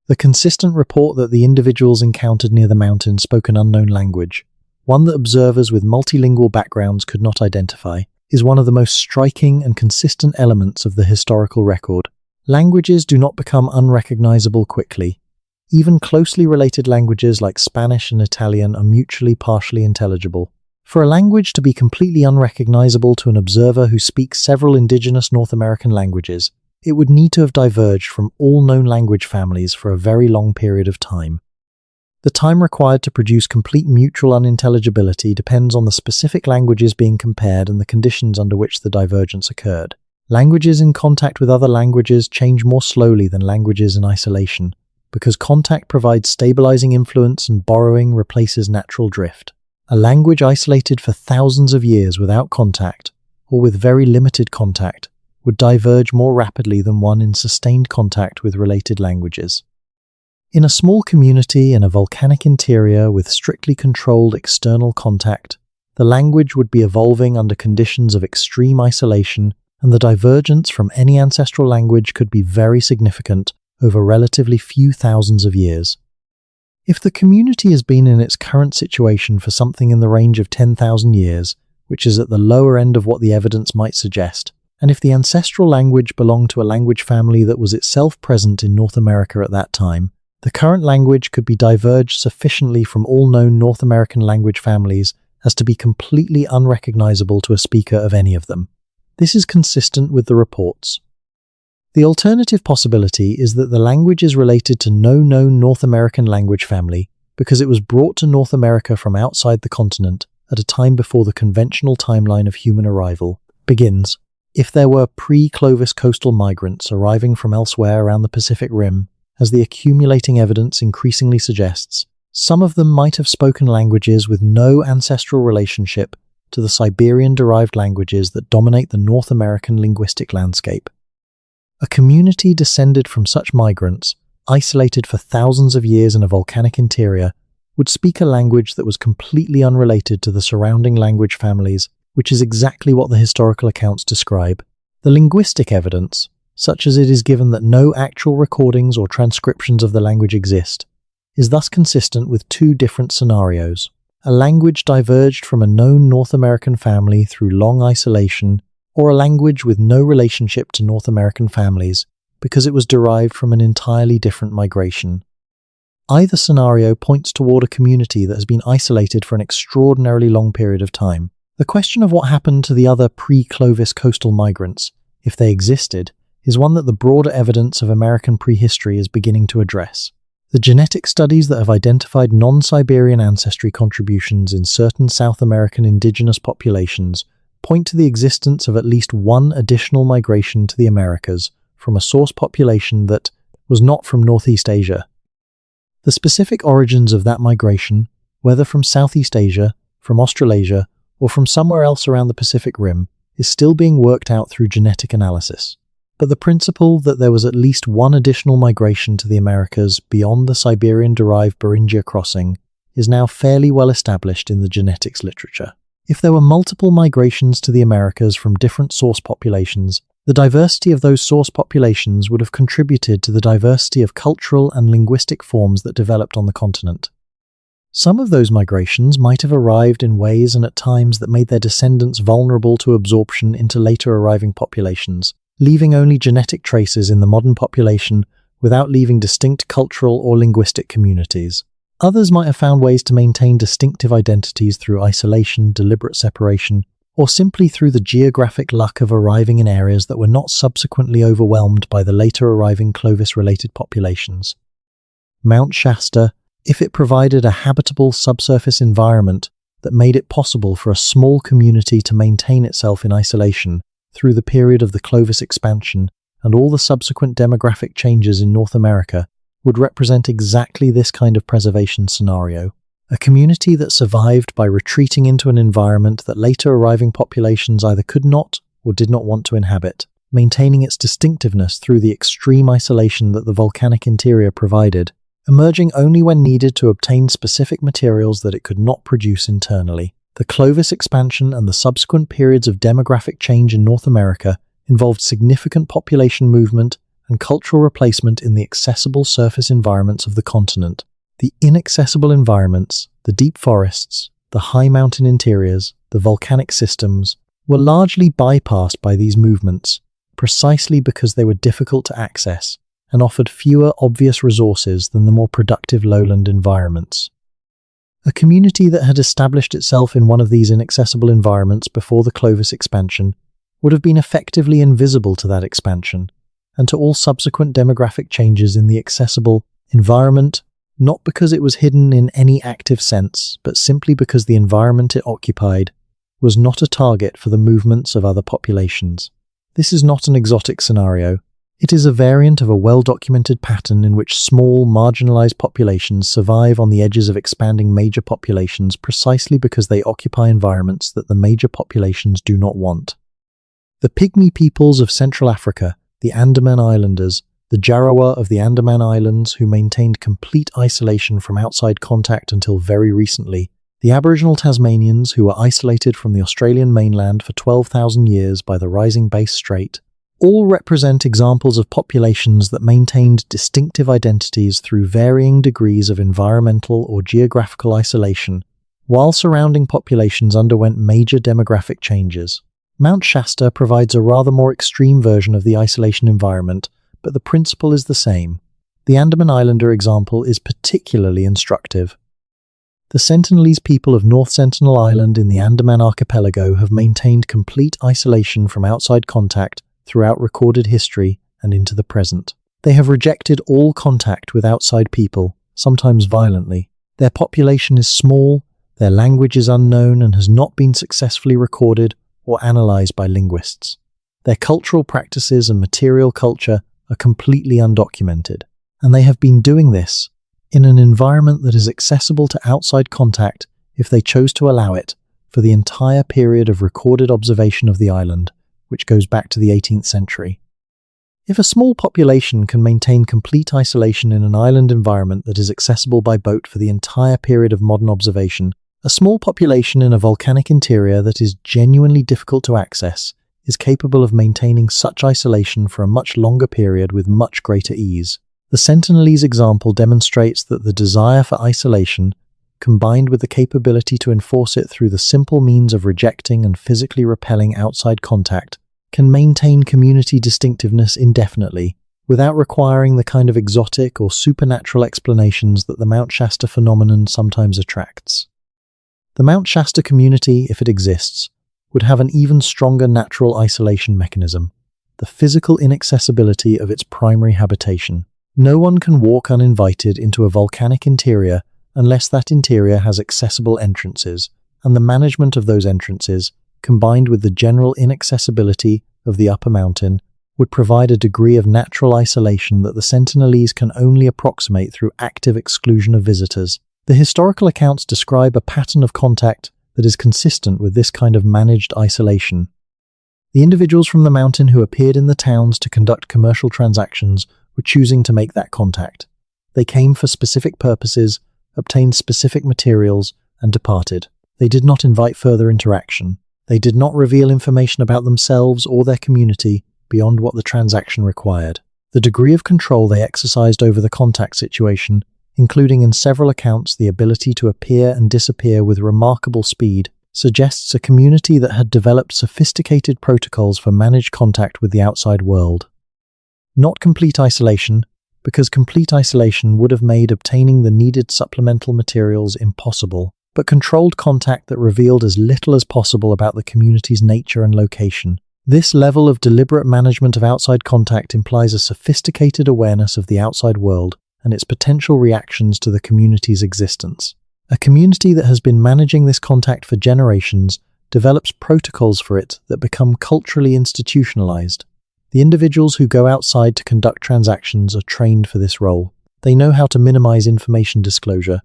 A: The consistent report that the individuals encountered near the mountain spoke an unknown language, one that observers with multilingual backgrounds could not identify, is one of the most striking and consistent elements of the historical record. Languages do not become unrecognizable quickly. Even closely related languages like Spanish and Italian are mutually partially intelligible. For a language to be completely unrecognizable to an observer who speaks several indigenous North American languages, it would need to have diverged from all known language families for a very long period of time. The time required to produce complete mutual unintelligibility depends on the specific languages being compared and the conditions under which the divergence occurred. Languages in contact with other languages change more slowly than languages in isolation, because contact provides stabilizing influence and borrowing replaces natural drift. A language isolated for thousands of years without contact, or with very limited contact, would diverge more rapidly than one in sustained contact with related languages. In a small community in a volcanic interior with strictly controlled external contact, the language would be evolving under conditions of extreme isolation, and the divergence from any ancestral language could be very significant over relatively few thousands of years. If the community has been in its current situation for something in the range of 10,000 years, which is at the lower end of what the evidence might suggest, and if the ancestral language belonged to a language family that was itself present in North America at that time, the current language could be diverged sufficiently from all known North American language families as to be completely unrecognizable to a speaker of any of them. This is consistent with the reports. The alternative possibility is that the language is related to no known North American language family because it was brought to North America from outside the continent at a time before the conventional timeline of human arrival begins. If there were pre-Clovis coastal migrants arriving from elsewhere around the Pacific Rim, as the accumulating evidence increasingly suggests, some of them might have spoken languages with no ancestral relationship to the Siberian-derived languages that dominate the North American linguistic landscape. A community descended from such migrants, isolated for thousands of years in a volcanic interior, would speak a language that was completely unrelated to the surrounding language families, which is exactly what the historical accounts describe. The linguistic evidence, such as it is given that no actual recordings or transcriptions of the language exist, is thus consistent with two different scenarios. A language diverged from a known North American family through long isolation, or a language with no relationship to North American families because it was derived from an entirely different migration. Either scenario points toward a community that has been isolated for an extraordinarily long period of time. The question of what happened to the other pre-Clovis coastal migrants, if they existed, is one that the broader evidence of American prehistory is beginning to address. The genetic studies that have identified non-Siberian ancestry contributions in certain South American indigenous populations point to the existence of at least one additional migration to the Americas from a source population that was not from Northeast Asia. The specific origins of that migration, whether from Southeast Asia, from Australasia, or from somewhere else around the Pacific Rim, is still being worked out through genetic analysis. But the principle that there was at least one additional migration to the Americas beyond the Siberian-derived Beringia crossing is now fairly well established in the genetics literature. If there were multiple migrations to the Americas from different source populations, the diversity of those source populations would have contributed to the diversity of cultural and linguistic forms that developed on the continent. Some of those migrations might have arrived in ways and at times that made their descendants vulnerable to absorption into later arriving populations, leaving only genetic traces in the modern population without leaving distinct cultural or linguistic communities. Others might have found ways to maintain distinctive identities through isolation, deliberate separation, or simply through the geographic luck of arriving in areas that were not subsequently overwhelmed by the later arriving Clovis-related populations. Mount Shasta, if it provided a habitable subsurface environment that made it possible for a small community to maintain itself in isolation through the period of the Clovis expansion and all the subsequent demographic changes in North America, would represent exactly this kind of preservation scenario. A community that survived by retreating into an environment that later arriving populations either could not or did not want to inhabit, maintaining its distinctiveness through the extreme isolation that the volcanic interior provided, emerging only when needed to obtain specific materials that it could not produce internally. The Clovis expansion and the subsequent periods of demographic change in North America involved significant population movement and cultural replacement in the accessible surface environments of the continent. The inaccessible environments, the deep forests, the high mountain interiors, the volcanic systems, were largely bypassed by these movements, precisely because they were difficult to access and offered fewer obvious resources than the more productive lowland environments. A community that had established itself in one of these inaccessible environments before the Clovis expansion would have been effectively invisible to that expansion and to all subsequent demographic changes in the accessible environment, not because it was hidden in any active sense, but simply because the environment it occupied was not a target for the movements of other populations. This is not an exotic scenario. It is a variant of a well-documented pattern in which small, marginalized populations survive on the edges of expanding major populations precisely because they occupy environments that the major populations do not want. The Pygmy peoples of Central Africa, the Andaman Islanders, the the Jarawar of the Andaman Islands, who maintained complete isolation from outside contact until very recently, the Aboriginal Tasmanians, who were isolated from the Australian mainland for 12,000 years by the rising Bass Strait, all represent examples of populations that maintained distinctive identities through varying degrees of environmental or geographical isolation, while surrounding populations underwent major demographic changes. Mount Shasta provides a rather more extreme version of the isolation environment, but the principle is the same. The Andaman Islander example is particularly instructive. The Sentinelese people of North Sentinel Island in the Andaman Archipelago have maintained complete isolation from outside contact throughout recorded history and into the present. They have rejected all contact with outside people, sometimes violently. Their population is small, their language is unknown and has not been successfully recorded or analyzed by linguists. Their cultural practices and material culture are completely undocumented, and they have been doing this in an environment that is accessible to outside contact if they chose to allow it for the entire period of recorded observation of the island, which goes back to the 18th century. If a small population can maintain complete isolation in an island environment that is accessible by boat for the entire period of modern observation, a small population in a volcanic interior that is genuinely difficult to access is capable of maintaining such isolation for a much longer period with much greater ease. The Sentinelese example demonstrates that the desire for isolation, combined with the capability to enforce it through the simple means of rejecting and physically repelling outside contact, can maintain community distinctiveness indefinitely, without requiring the kind of exotic or supernatural explanations that the Mount Shasta phenomenon sometimes attracts. The Mount Shasta community, if it exists, would have an even stronger natural isolation mechanism, the physical inaccessibility of its primary habitation. No one can walk uninvited into a volcanic interior unless that interior has accessible entrances, and the management of those entrances, combined with the general inaccessibility of the upper mountain, would provide a degree of natural isolation that the Sentinelese can only approximate through active exclusion of visitors. The historical accounts describe a pattern of contact that is consistent with this kind of managed isolation. The individuals from the mountain who appeared in the towns to conduct commercial transactions were choosing to make that contact. They came for specific purposes, obtained specific materials, and departed. They did not invite further interaction. They did not reveal information about themselves or their community beyond what the transaction required. The degree of control they exercised over the contact situation, including in several accounts the ability to appear and disappear with remarkable speed, suggests a community that had developed sophisticated protocols for managed contact with the outside world. Not complete isolation, because complete isolation would have made obtaining the needed supplemental materials impossible, but controlled contact that revealed as little as possible about the community's nature and location. This level of deliberate management of outside contact implies a sophisticated awareness of the outside world and its potential reactions to the community's existence. A community that has been managing this contact for generations develops protocols for it that become culturally institutionalized. The individuals who go outside to conduct transactions are trained for this role. They know how to minimize information disclosure.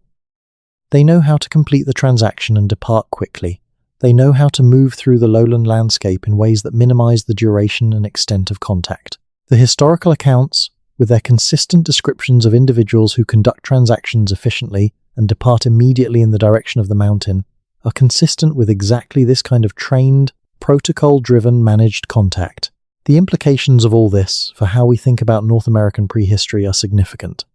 A: They know how to complete the transaction and depart quickly. They know how to move through the lowland landscape in ways that minimize the duration and extent of contact. The historical accounts, with their consistent descriptions of individuals who conduct transactions efficiently and depart immediately in the direction of the mountain, are consistent with exactly this kind of trained, protocol-driven managed contact. The implications of all this for how we think about North American prehistory are significant.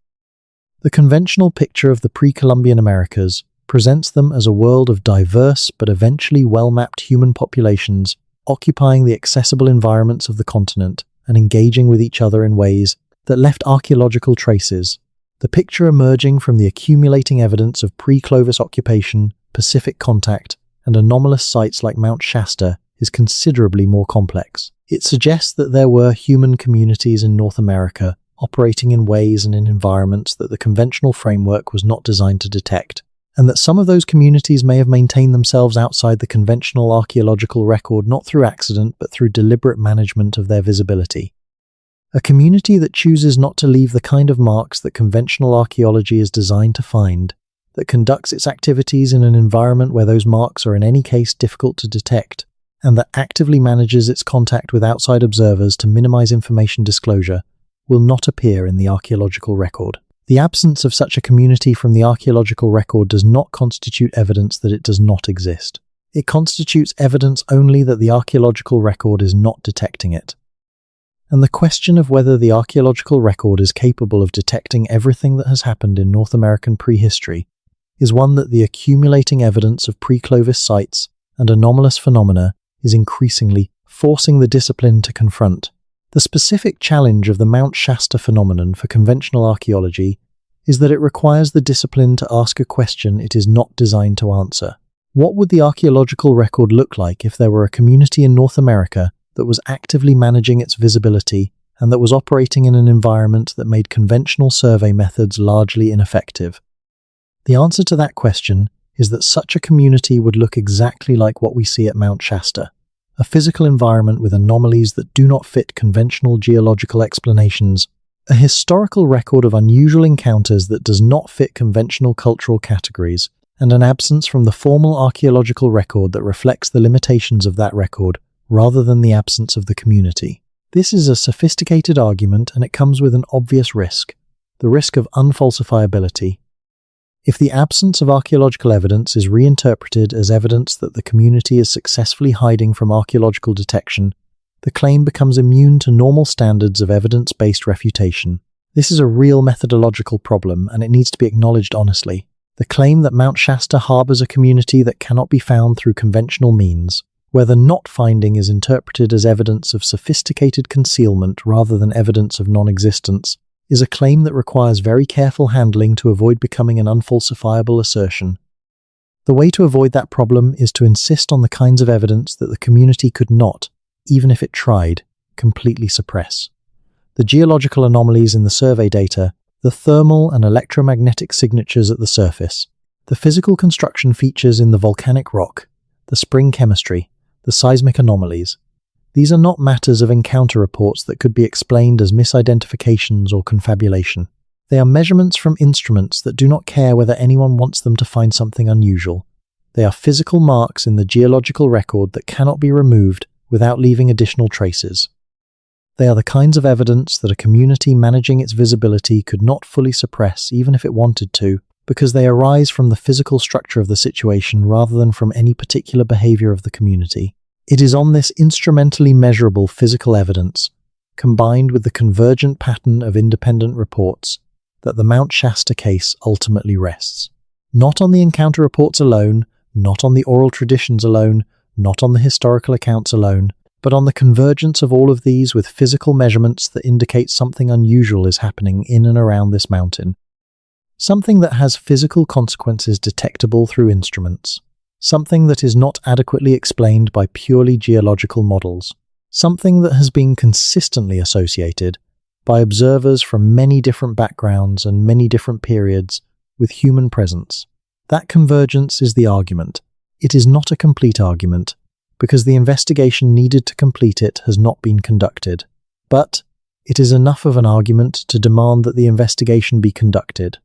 A: The conventional picture of the pre-Columbian Americas presents them as a world of diverse but eventually well-mapped human populations occupying the accessible environments of the continent and engaging with each other in ways that left archaeological traces. The picture emerging from the accumulating evidence of pre-Clovis occupation, Pacific contact, and anomalous sites like Mount Shasta is considerably more complex. It suggests that there were human communities in North America operating in ways and in environments that the conventional framework was not designed to detect, and that some of those communities may have maintained themselves outside the conventional archaeological record not through accident but through deliberate management of their visibility. A community that chooses not to leave the kind of marks that conventional archaeology is designed to find, that conducts its activities in an environment where those marks are in any case difficult to detect, and that actively manages its contact with outside observers to minimize information disclosure, will not appear in the archaeological record. The absence of such a community from the archaeological record does not constitute evidence that it does not exist. It constitutes evidence only that the archaeological record is not detecting it. And the question of whether the archaeological record is capable of detecting everything that has happened in North American prehistory is one that the accumulating evidence of pre-Clovis sites and anomalous phenomena is increasingly forcing the discipline to confront. The specific challenge of the Mount Shasta phenomenon for conventional archaeology is that it requires the discipline to ask a question it is not designed to answer. What would the archaeological record look like if there were a community in North America that was actively managing its visibility and that was operating in an environment that made conventional survey methods largely ineffective? The answer to that question is that such a community would look exactly like what we see at Mount Shasta, a physical environment with anomalies that do not fit conventional geological explanations, a historical record of unusual encounters that does not fit conventional cultural categories, and an absence from the formal archaeological record that reflects the limitations of that record rather than the absence of the community. This is a sophisticated argument, and it comes with an obvious risk, the risk of unfalsifiability. If the absence of archaeological evidence is reinterpreted as evidence that the community is successfully hiding from archaeological detection, the claim becomes immune to normal standards of evidence-based refutation. This is a real methodological problem, and it needs to be acknowledged honestly. The claim that Mount Shasta harbors a community that cannot be found through conventional means, where the not finding is interpreted as evidence of sophisticated concealment rather than evidence of non-existence, is a claim that requires very careful handling to avoid becoming an unfalsifiable assertion. The way to avoid that problem is to insist on the kinds of evidence that the community could not, even if it tried, completely suppress. The geological anomalies in the survey data, the thermal and electromagnetic signatures at the surface, the physical construction features in the volcanic rock, the spring chemistry, the seismic anomalies. These are not matters of encounter reports that could be explained as misidentifications or confabulation. They are measurements from instruments that do not care whether anyone wants them to find something unusual. They are physical marks in the geological record that cannot be removed without leaving additional traces. They are the kinds of evidence that a community managing its visibility could not fully suppress even if it wanted to, because they arise from the physical structure of the situation rather than from any particular behavior of the community. It is on this instrumentally measurable physical evidence, combined with the convergent pattern of independent reports, that the Mount Shasta case ultimately rests. Not on the encounter reports alone, not on the oral traditions alone, not on the historical accounts alone, but on the convergence of all of these with physical measurements that indicate something unusual is happening in and around this mountain. Something that has physical consequences detectable through instruments. Something that is not adequately explained by purely geological models. Something that has been consistently associated by observers from many different backgrounds and many different periods with human presence. That convergence is the argument. It is not a complete argument, because the investigation needed to complete it has not been conducted. But it is enough of an argument to demand that the investigation be conducted.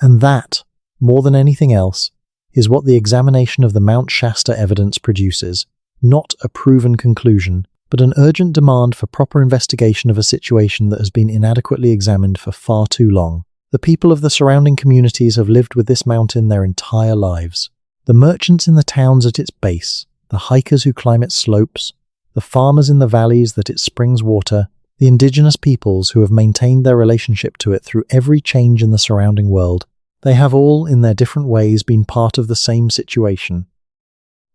A: And that, more than anything else, is what the examination of the Mount Shasta evidence produces, not a proven conclusion, but an urgent demand for proper investigation of a situation that has been inadequately examined for far too long. The people of the surrounding communities have lived with this mountain their entire lives. The merchants in the towns at its base, the hikers who climb its slopes, the farmers in the valleys that it springs water, the indigenous peoples who have maintained their relationship to it through every change in the surrounding world, they have all, in their different ways, been part of the same situation.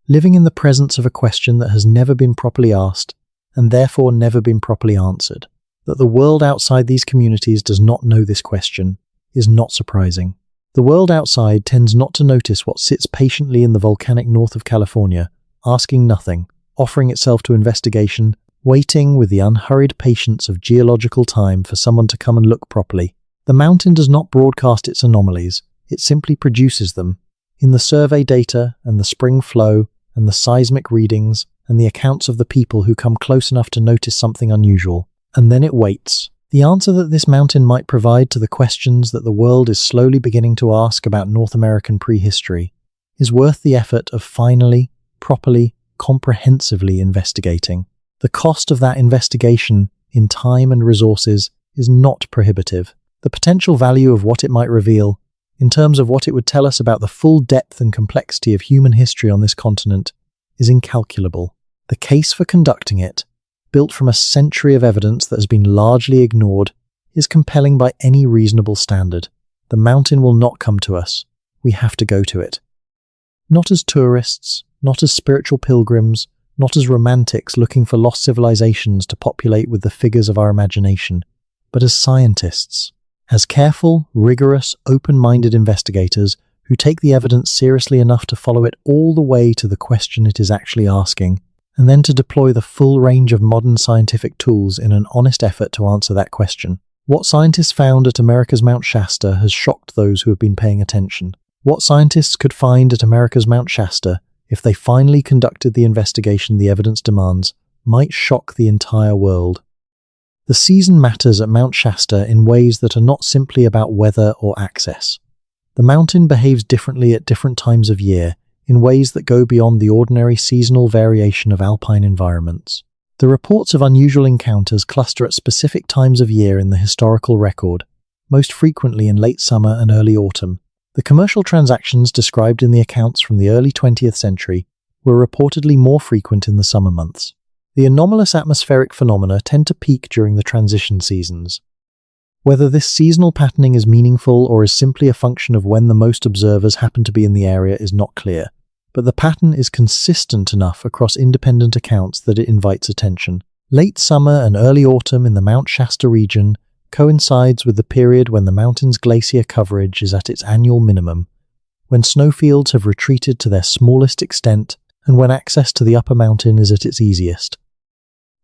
A: Living in the presence of a question that has never been properly asked, and therefore never been properly answered. That the world outside these communities does not know this question is not surprising. The world outside tends not to notice what sits patiently in the volcanic north of California, asking nothing, offering itself to investigation, waiting with the unhurried patience of geological time for someone to come and look properly. The mountain does not broadcast its anomalies, it simply produces them. In the survey data and the spring flow and the seismic readings and the accounts of the people who come close enough to notice something unusual. And then it waits. The answer that this mountain might provide to the questions that the world is slowly beginning to ask about North American prehistory is worth the effort of finally, properly, comprehensively investigating. The cost of that investigation in time and resources is not prohibitive. The potential value of what it might reveal, in terms of what it would tell us about the full depth and complexity of human history on this continent, is incalculable. The case for conducting it, built from a century of evidence that has been largely ignored, is compelling by any reasonable standard. The mountain will not come to us. We have to go to it. Not as tourists, not as spiritual pilgrims, not as romantics looking for lost civilizations to populate with the figures of our imagination, but as scientists, as careful, rigorous, open-minded investigators who take the evidence seriously enough to follow it all the way to the question it is actually asking, and then to deploy the full range of modern scientific tools in an honest effort to answer that question. What scientists found at America's Mount Shasta has shocked those who have been paying attention. What scientists could find at America's Mount Shasta, if they finally conducted the investigation the evidence demands, might shock the entire world. The season matters at Mount Shasta in ways that are not simply about weather or access. The mountain behaves differently at different times of year, in ways that go beyond the ordinary seasonal variation of alpine environments. The reports of unusual encounters cluster at specific times of year in the historical record, most frequently in late summer and early autumn. The commercial transactions described in the accounts from the early 20th century were reportedly more frequent in the summer months. The anomalous atmospheric phenomena tend to peak during the transition seasons. Whether this seasonal patterning is meaningful or is simply a function of when the most observers happen to be in the area is not clear, but the pattern is consistent enough across independent accounts that it invites attention. Late summer and early autumn in the Mount Shasta region coincides with the period when the mountain's glacier coverage is at its annual minimum, when snowfields have retreated to their smallest extent, and when access to the upper mountain is at its easiest.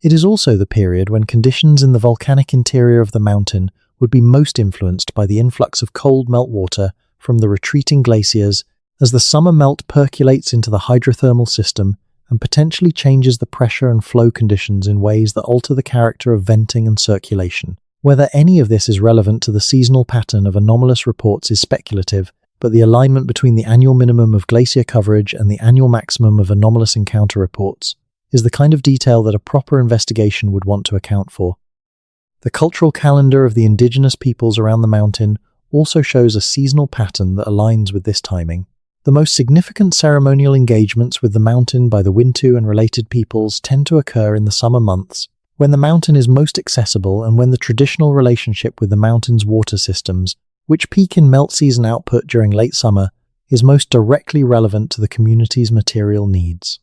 A: It is also the period when conditions in the volcanic interior of the mountain would be most influenced by the influx of cold meltwater from the retreating glaciers as the summer melt percolates into the hydrothermal system and potentially changes the pressure and flow conditions in ways that alter the character of venting and circulation. Whether any of this is relevant to the seasonal pattern of anomalous reports is speculative, but the alignment between the annual minimum of glacier coverage and the annual maximum of anomalous encounter reports is the kind of detail that a proper investigation would want to account for. The cultural calendar of the indigenous peoples around the mountain also shows a seasonal pattern that aligns with this timing. The most significant ceremonial engagements with the mountain by the Wintu and related peoples tend to occur in the summer months, when the mountain is most accessible and when the traditional relationship with the mountain's water systems, which peak in melt season output during late summer, is most directly relevant to the community's material needs.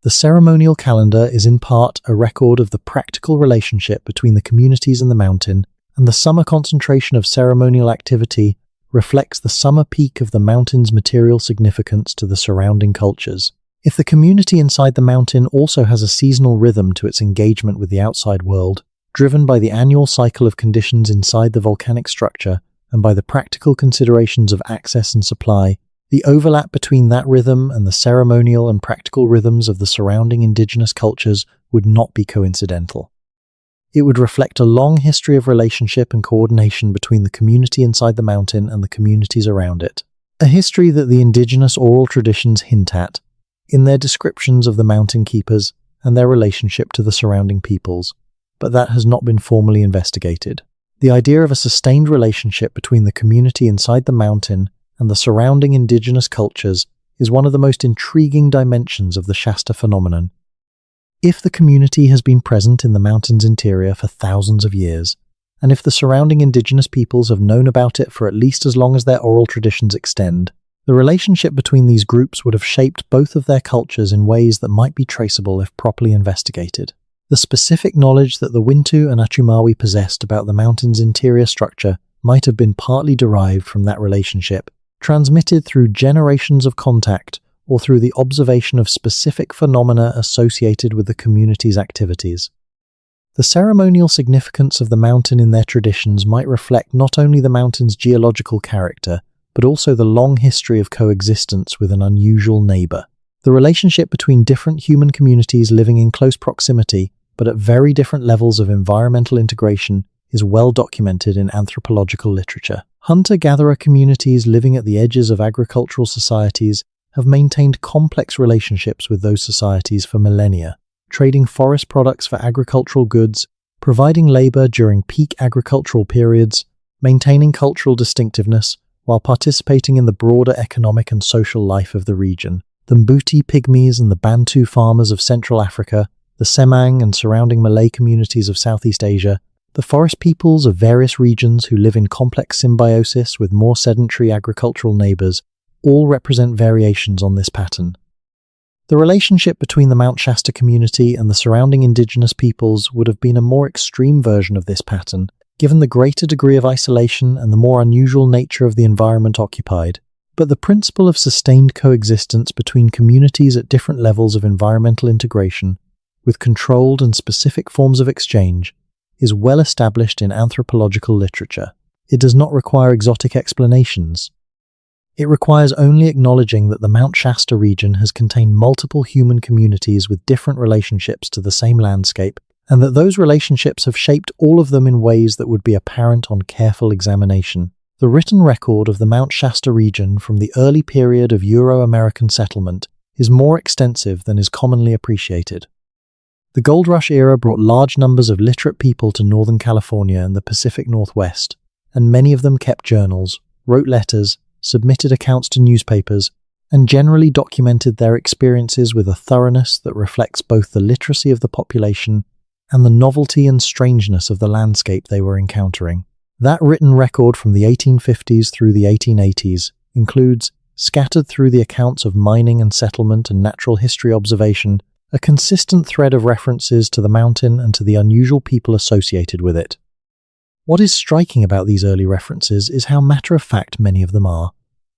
A: The ceremonial calendar is in part a record of the practical relationship between the communities and the mountain, and the summer concentration of ceremonial activity reflects the summer peak of the mountain's material significance to the surrounding cultures. If the community inside the mountain also has a seasonal rhythm to its engagement with the outside world, driven by the annual cycle of conditions inside the volcanic structure and by the practical considerations of access and supply, the overlap between that rhythm and the ceremonial and practical rhythms of the surrounding indigenous cultures would not be coincidental. It would reflect a long history of relationship and coordination between the community inside the mountain and the communities around it. A history that the indigenous oral traditions hint at, in their descriptions of the mountain keepers and their relationship to the surrounding peoples, but that has not been formally investigated. The idea of a sustained relationship between the community inside the mountain and the surrounding indigenous cultures is one of the most intriguing dimensions of the Shasta phenomenon. If the community has been present in the mountain's interior for thousands of years, and if the surrounding indigenous peoples have known about it for at least as long as their oral traditions extend, the relationship between these groups would have shaped both of their cultures in ways that might be traceable if properly investigated. The specific knowledge that the Wintu and Achumawi possessed about the mountain's interior structure might have been partly derived from that relationship, transmitted through generations of contact or through the observation of specific phenomena associated with the community's activities. The ceremonial significance of the mountain in their traditions might reflect not only the mountain's geological character, but also the long history of coexistence with an unusual neighbor. The relationship between different human communities living in close proximity, but at very different levels of environmental integration, is well documented in anthropological literature. Hunter-gatherer communities living at the edges of agricultural societies have maintained complex relationships with those societies for millennia, trading forest products for agricultural goods providing labor during peak agricultural periods, maintaining cultural distinctiveness while participating in the broader economic and social life of the region. The Mbuti Pygmies and the Bantu farmers of Central Africa, the Semang and surrounding Malay communities of Southeast Asia, the forest peoples of various regions who live in complex symbiosis with more sedentary agricultural neighbors, all represent variations on this pattern. The relationship between the Mount Shasta community and the surrounding indigenous peoples would have been a more extreme version of this pattern, given the greater degree of isolation and the more unusual nature of the environment occupied. But the principle of sustained coexistence between communities at different levels of environmental integration, with controlled and specific forms of exchange, is well established in anthropological literature. It does not require exotic explanations. It requires only acknowledging that the Mount Shasta region has contained multiple human communities with different relationships to the same landscape, and that those relationships have shaped all of them in ways that would be apparent on careful examination. The written record of the Mount Shasta region from the early period of Euro-American settlement is more extensive than is commonly appreciated. The Gold Rush era brought large numbers of literate people to Northern California and the Pacific Northwest, and many of them kept journals, wrote letters, submitted accounts to newspapers, and generally documented their experiences with a thoroughness that reflects both the literacy of the population and the novelty and strangeness of the landscape they were encountering. That written record from the 1850s through the 1880s includes, scattered through the accounts of mining and settlement and natural history observation, a consistent thread of references to the mountain and to the unusual people associated with it. What is striking about these early references is how matter-of-fact many of them are.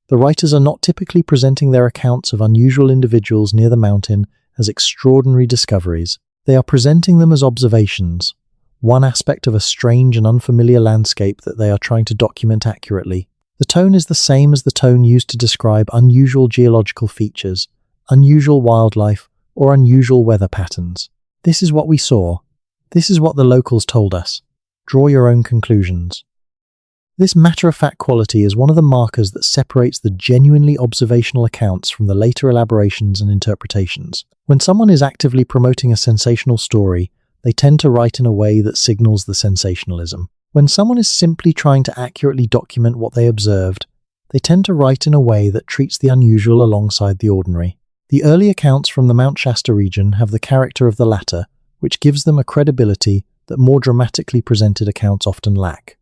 A: The writers are not typically presenting their accounts of unusual individuals near the mountain as extraordinary discoveries. They are presenting them as observations, one aspect of a strange and unfamiliar landscape that they are trying to document accurately. The tone is the same as the tone used to describe unusual geological features, unusual wildlife, or unusual weather patterns. This is what we saw. This is what the locals told us. Draw your own conclusions. This matter-of-fact quality is one of the markers that separates the genuinely observational accounts from the later elaborations and interpretations. When someone is actively promoting a sensational story, they tend to write in a way that signals the sensationalism. When someone is simply trying to accurately document what they observed, they tend to write in a way that treats the unusual alongside the ordinary. The early accounts from the Mount Shasta region have the character of the latter, which gives them a credibility that more dramatically presented accounts often lack.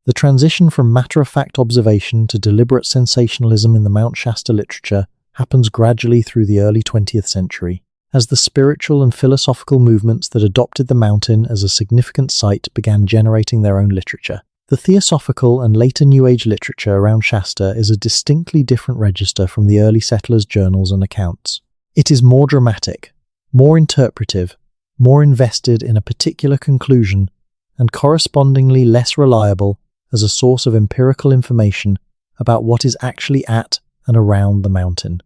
A: The transition from matter-of-fact observation to deliberate sensationalism in the Mount Shasta literature happens gradually through the early 20th century, as the spiritual and philosophical movements that adopted the mountain as a significant site began generating their own literature. The theosophical and later New Age literature around Shasta is a distinctly different register from the early settlers' journals and accounts. It is more dramatic, more interpretive, more invested in a particular conclusion, and correspondingly less reliable as a source of empirical information about what is actually at and around the mountain.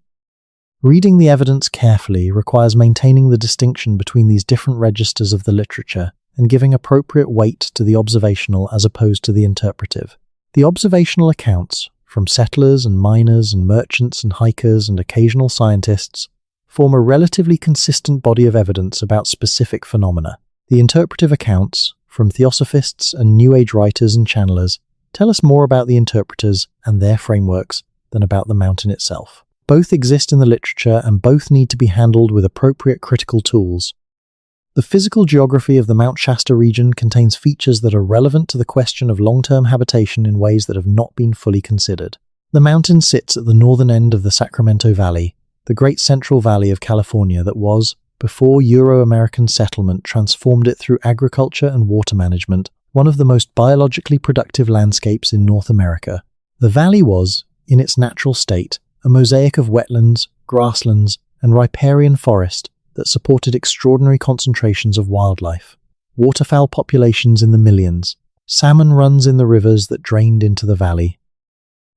A: Reading the evidence carefully requires maintaining the distinction between these different registers of the literature and giving appropriate weight to the observational as opposed to the interpretive. The observational accounts, from settlers and miners and merchants and hikers and occasional scientists, form a relatively consistent body of evidence about specific phenomena. The interpretive accounts, from theosophists and New Age writers and channelers, tell us more about the interpreters and their frameworks than about the mountain itself. Both exist in the literature and both need to be handled with appropriate critical tools. The physical geography of the Mount Shasta region contains features that are relevant to the question of long-term habitation in ways that have not been fully considered. The mountain sits at the northern end of the Sacramento Valley, the great central valley of California that was, before Euro-American settlement transformed it through agriculture and water management, one of the most biologically productive landscapes in North America. The valley was, in its natural state, a mosaic of wetlands, grasslands, and riparian forest that supported extraordinary concentrations of wildlife. Waterfowl populations in the millions, salmon runs in the rivers that drained into the valley.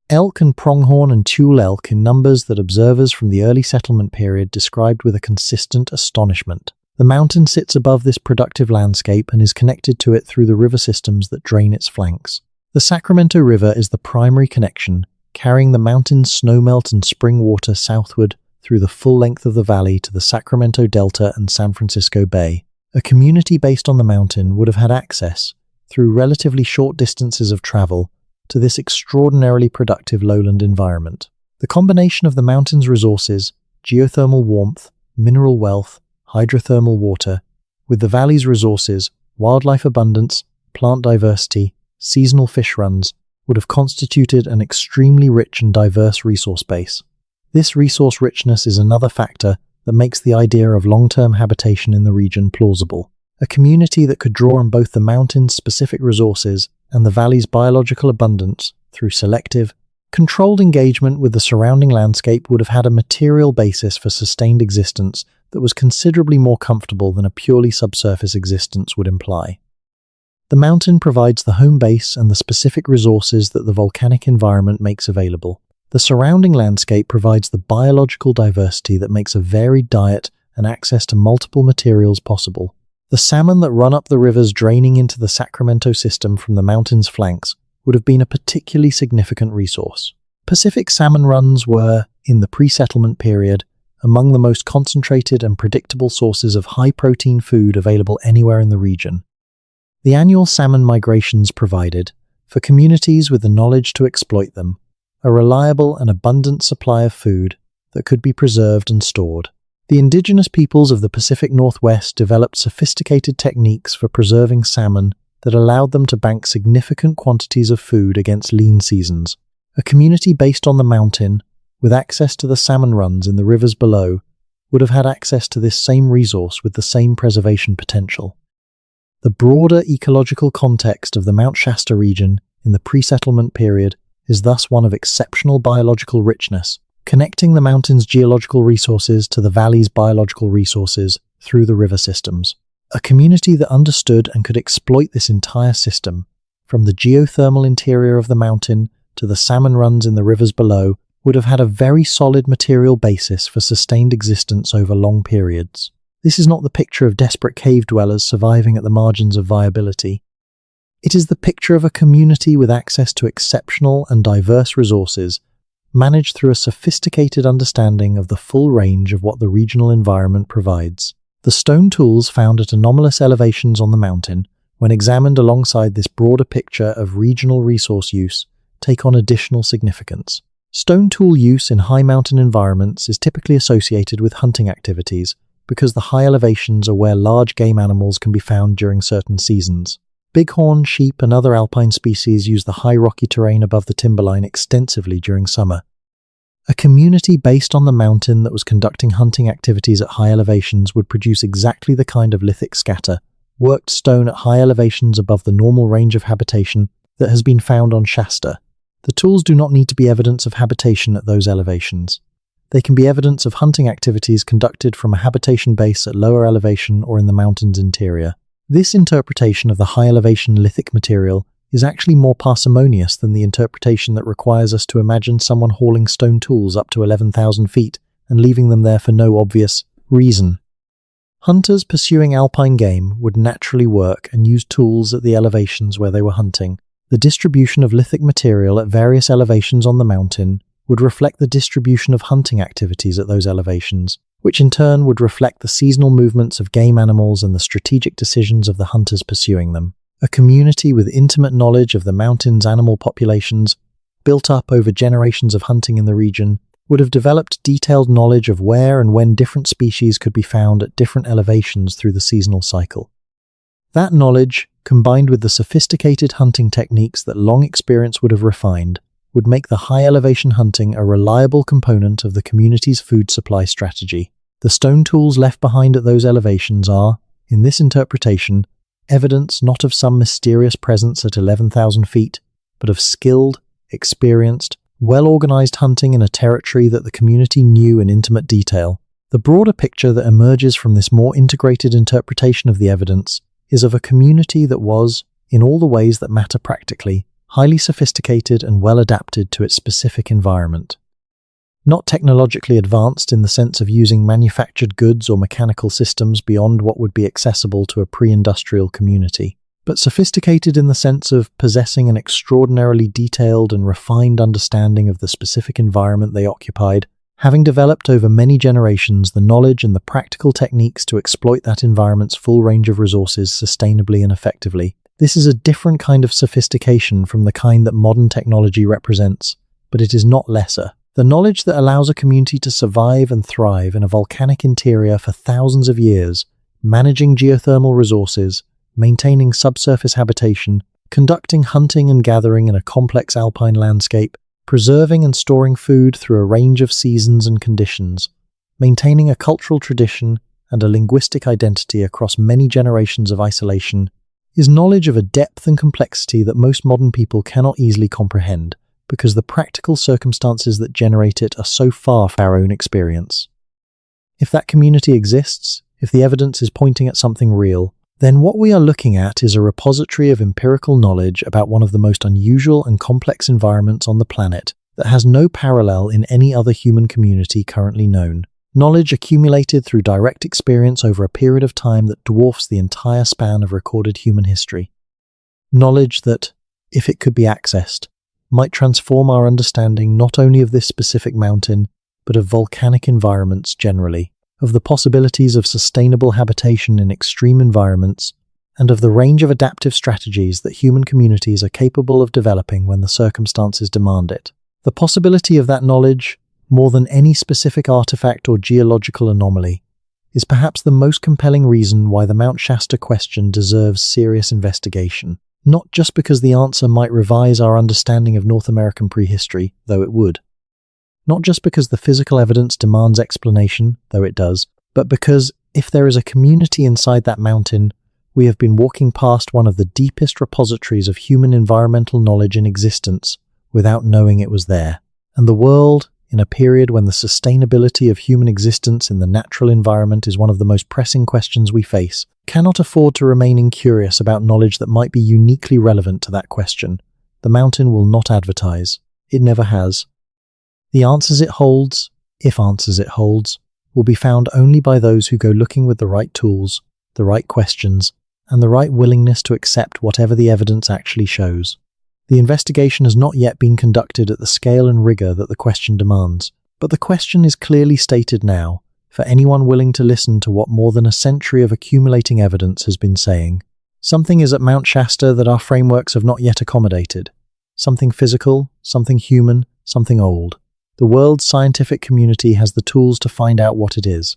A: Elk and pronghorn and tule elk in numbers that observers from the early settlement period described with a consistent astonishment. The mountain sits above this productive landscape and is connected to it through the river systems that drain its flanks. The Sacramento River is the primary connection, carrying the mountain's snowmelt and spring water southward through the full length of the valley to the Sacramento Delta and San Francisco Bay. A community based on the mountain would have had access, through relatively short distances of travel, to this extraordinarily productive lowland environment. The combination of the mountain's resources, geothermal warmth, mineral wealth, hydrothermal water, with the valley's resources, wildlife abundance, plant diversity, seasonal fish runs, would have constituted an extremely rich and diverse resource base. This resource richness is another factor that makes the idea of long-term habitation in the region plausible. A community that could draw on both the mountain's specific resources and the valley's biological abundance through selective, controlled engagement with the surrounding landscape would have had a material basis for sustained existence that was considerably more comfortable than a purely subsurface existence would imply. The mountain provides the home base and the specific resources that the volcanic environment makes available. The surrounding landscape provides the biological diversity that makes a varied diet and access to multiple materials possible. The salmon that run up the rivers draining into the Sacramento system from the mountain's flanks would have been a particularly significant resource. Pacific salmon runs were, in the pre-settlement period, among the most concentrated and predictable sources of high-protein food available anywhere in the region. The annual salmon migrations provided, for communities with the knowledge to exploit them, a reliable and abundant supply of food that could be preserved and stored. The indigenous peoples of the Pacific Northwest developed sophisticated techniques for preserving salmon that allowed them to bank significant quantities of food against lean seasons. A community based on the mountain, with access to the salmon runs in the rivers below, would have had access to this same resource with the same preservation potential. The broader ecological context of the Mount Shasta region in the pre-settlement period is thus one of exceptional biological richness, connecting the mountain's geological resources to the valley's biological resources through the river systems. A community that understood and could exploit this entire system, from the geothermal interior of the mountain to the salmon runs in the rivers below, would have had a very solid material basis for sustained existence over long periods. This is not the picture of desperate cave dwellers surviving at the margins of viability. It is the picture of a community with access to exceptional and diverse resources, managed through a sophisticated understanding of the full range of what the regional environment provides. The stone tools found at anomalous elevations on the mountain, when examined alongside this broader picture of regional resource use, take on additional significance. Stone tool use in high mountain environments is typically associated with hunting activities, because the high elevations are where large game animals can be found during certain seasons. Bighorn, sheep, and other alpine species use the high rocky terrain above the timberline extensively during summer. A community based on the mountain that was conducting hunting activities at high elevations would produce exactly the kind of lithic scatter, worked stone at high elevations above the normal range of habitation, that has been found on Shasta. The tools do not need to be evidence of habitation at those elevations. They can be evidence of hunting activities conducted from a habitation base at lower elevation or in the mountain's interior. This interpretation of the high-elevation lithic material is actually more parsimonious than the interpretation that requires us to imagine someone hauling stone tools up to 11,000 feet and leaving them there for no obvious reason. Hunters pursuing alpine game would naturally work and use tools at the elevations where they were hunting. The distribution of lithic material at various elevations on the mountain would reflect the distribution of hunting activities at those elevations, which in turn would reflect the seasonal movements of game animals and the strategic decisions of the hunters pursuing them. A community with intimate knowledge of the mountain's animal populations, built up over generations of hunting in the region, would have developed detailed knowledge of where and when different species could be found at different elevations through the seasonal cycle. That knowledge, combined with the sophisticated hunting techniques that long experience would have refined, would make the high-elevation hunting a reliable component of the community's food supply strategy. The stone tools left behind at those elevations are, in this interpretation, evidence not of some mysterious presence at 11,000 feet, but of skilled, experienced, well-organized hunting in a territory that the community knew in intimate detail. The broader picture that emerges from this more integrated interpretation of the evidence is of a community that was, in all the ways that matter practically, highly sophisticated and well adapted to its specific environment. Not technologically advanced in the sense of using manufactured goods or mechanical systems beyond what would be accessible to a pre-industrial community, but sophisticated in the sense of possessing an extraordinarily detailed and refined understanding of the specific environment they occupied, having developed over many generations the knowledge and the practical techniques to exploit that environment's full range of resources sustainably and effectively. This is a different kind of sophistication from the kind that modern technology represents, but it is not lesser. The knowledge that allows a community to survive and thrive in a volcanic interior for thousands of years, managing geothermal resources, maintaining subsurface habitation, conducting hunting and gathering in a complex alpine landscape, preserving and storing food through a range of seasons and conditions, maintaining a cultural tradition and a linguistic identity across many generations of isolation, is knowledge of a depth and complexity that most modern people cannot easily comprehend, because the practical circumstances that generate it are so far from our own experience. If that community exists, if the evidence is pointing at something real, then what we are looking at is a repository of empirical knowledge about one of the most unusual and complex environments on the planet that has no parallel in any other human community currently known. Knowledge accumulated through direct experience over a period of time that dwarfs the entire span of recorded human history. Knowledge that, if it could be accessed, might transform our understanding not only of this specific mountain, but of volcanic environments generally, of the possibilities of sustainable habitation in extreme environments, and of the range of adaptive strategies that human communities are capable of developing when the circumstances demand it. The possibility of that knowledge, more than any specific artifact or geological anomaly, is perhaps the most compelling reason why the Mount Shasta question deserves serious investigation. Not just because the answer might revise our understanding of North American prehistory, though it would. Not just because the physical evidence demands explanation, though it does, but because, if there is a community inside that mountain, we have been walking past one of the deepest repositories of human environmental knowledge in existence without knowing it was there. And the world, in a period when the sustainability of human existence in the natural environment is one of the most pressing questions we face, cannot afford to remain incurious about knowledge that might be uniquely relevant to that question. The mountain will not advertise. It never has. The answers it holds, if answers it holds, will be found only by those who go looking with the right tools, the right questions, and the right willingness to accept whatever the evidence actually shows. The investigation has not yet been conducted at the scale and rigor that the question demands, but the question is clearly stated now, for anyone willing to listen to what more than a century of accumulating evidence has been saying. Something is at Mount Shasta that our frameworks have not yet accommodated. Something physical, something human, something old. The world's scientific community has the tools to find out what it is.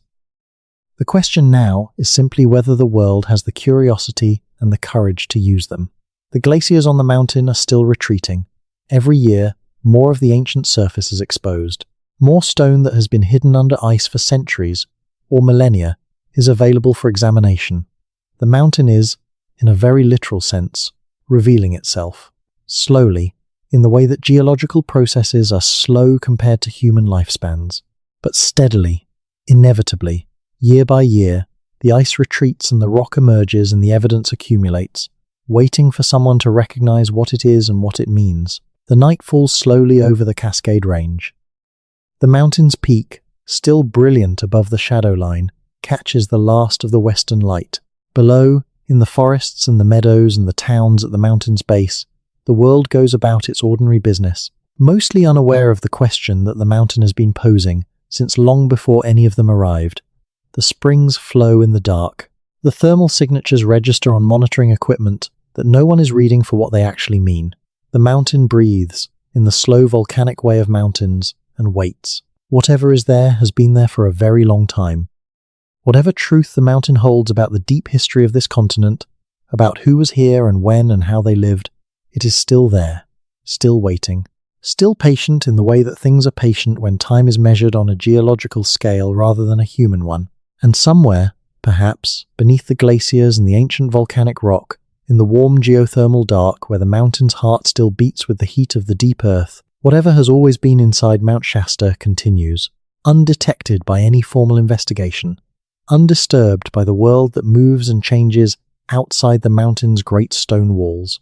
A: The question now is simply whether the world has the curiosity and the courage to use them. The glaciers on the mountain are still retreating. Every year, more of the ancient surface is exposed. More stone that has been hidden under ice for centuries, or millennia, is available for examination. The mountain is, in a very literal sense, revealing itself. Slowly, in the way that geological processes are slow compared to human lifespans. But steadily, inevitably, year by year, the ice retreats and the rock emerges and the evidence accumulates, waiting for someone to recognize what it is and what it means. The night falls slowly over the Cascade Range. The mountain's peak, still brilliant above the shadow line, catches the last of the western light. Below, in the forests and the meadows and the towns at the mountain's base, the world goes about its ordinary business, mostly unaware of the question that the mountain has been posing since long before any of them arrived. The springs flow in the dark. The thermal signatures register on monitoring equipment that no one is reading for what they actually mean. The mountain breathes, in the slow volcanic way of mountains, and waits. Whatever is there has been there for a very long time. Whatever truth the mountain holds about the deep history of this continent, about who was here and when and how they lived, it is still there, still waiting, still patient in the way that things are patient when time is measured on a geological scale rather than a human one. And somewhere, perhaps, beneath the glaciers and the ancient volcanic rock, in the warm geothermal dark where the mountain's heart still beats with the heat of the deep earth, whatever has always been inside Mount Shasta continues, undetected by any formal investigation, undisturbed by the world that moves and changes outside the mountain's great stone walls.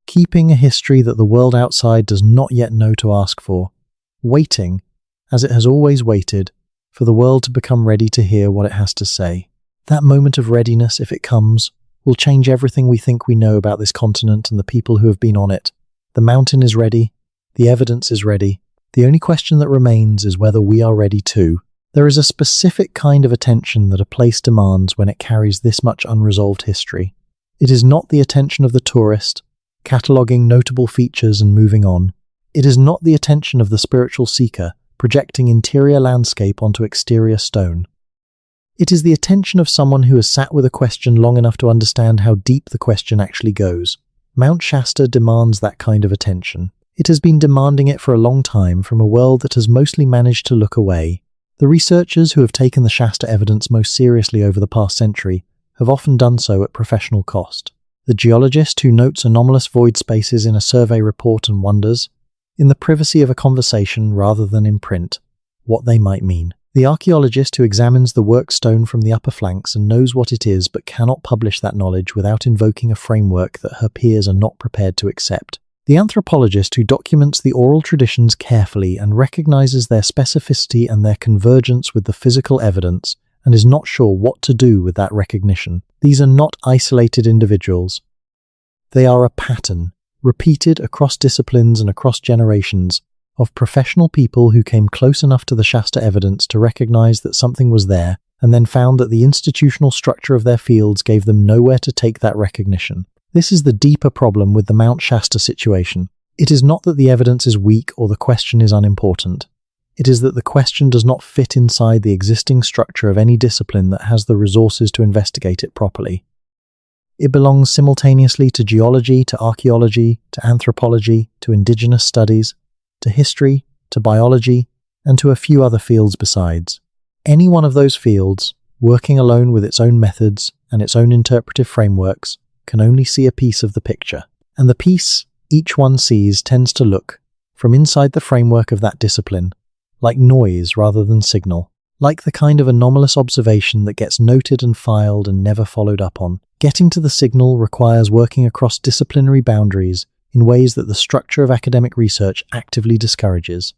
A: Keeping a history that the world outside does not yet know to ask for, waiting, as it has always waited, for the world to become ready to hear what it has to say. That moment of readiness, if it comes, will change everything we think we know about this continent and the people who have been on it. The mountain is ready, the evidence is ready, The only question that remains is whether we are ready to. There is a specific kind of attention that a place demands when it carries this much unresolved history. It is not the attention of the tourist, cataloguing notable features and moving on. It is not the attention of the spiritual seeker, projecting interior landscape onto exterior stone. It is the attention of someone who has sat with a question long enough to understand how deep the question actually goes. Mount Shasta demands that kind of attention. It has been demanding it for a long time from a world that has mostly managed to look away. The researchers who have taken the Shasta evidence most seriously over the past century have often done so at professional cost. The geologist who notes anomalous void spaces in a survey report and wonders, in the privacy of a conversation rather than in print, what they might mean. The archaeologist who examines the work stone from the upper flanks and knows what it is but cannot publish that knowledge without invoking a framework that her peers are not prepared to accept. The anthropologist who documents the oral traditions carefully and recognizes their specificity and their convergence with the physical evidence and is not sure what to do with that recognition. These are not isolated individuals. They are a pattern, repeated across disciplines and across generations, of professional people who came close enough to the Shasta evidence to recognize that something was there and then found that the institutional structure of their fields gave them nowhere to take that recognition. This is the deeper problem with the Mount Shasta situation. It is not that the evidence is weak or the question is unimportant. It is that the question does not fit inside the existing structure of any discipline that has the resources to investigate it properly. It belongs simultaneously to geology, to archaeology, to anthropology, to indigenous studies, to history, to biology, and to a few other fields besides. Any one of those fields, working alone with its own methods and its own interpretive frameworks, can only see a piece of the picture. And the piece each one sees tends to look, from inside the framework of that discipline, like noise rather than signal, like the kind of anomalous observation that gets noted and filed and never followed up on. Getting to the signal requires working across disciplinary boundaries in ways that the structure of academic research actively discourages.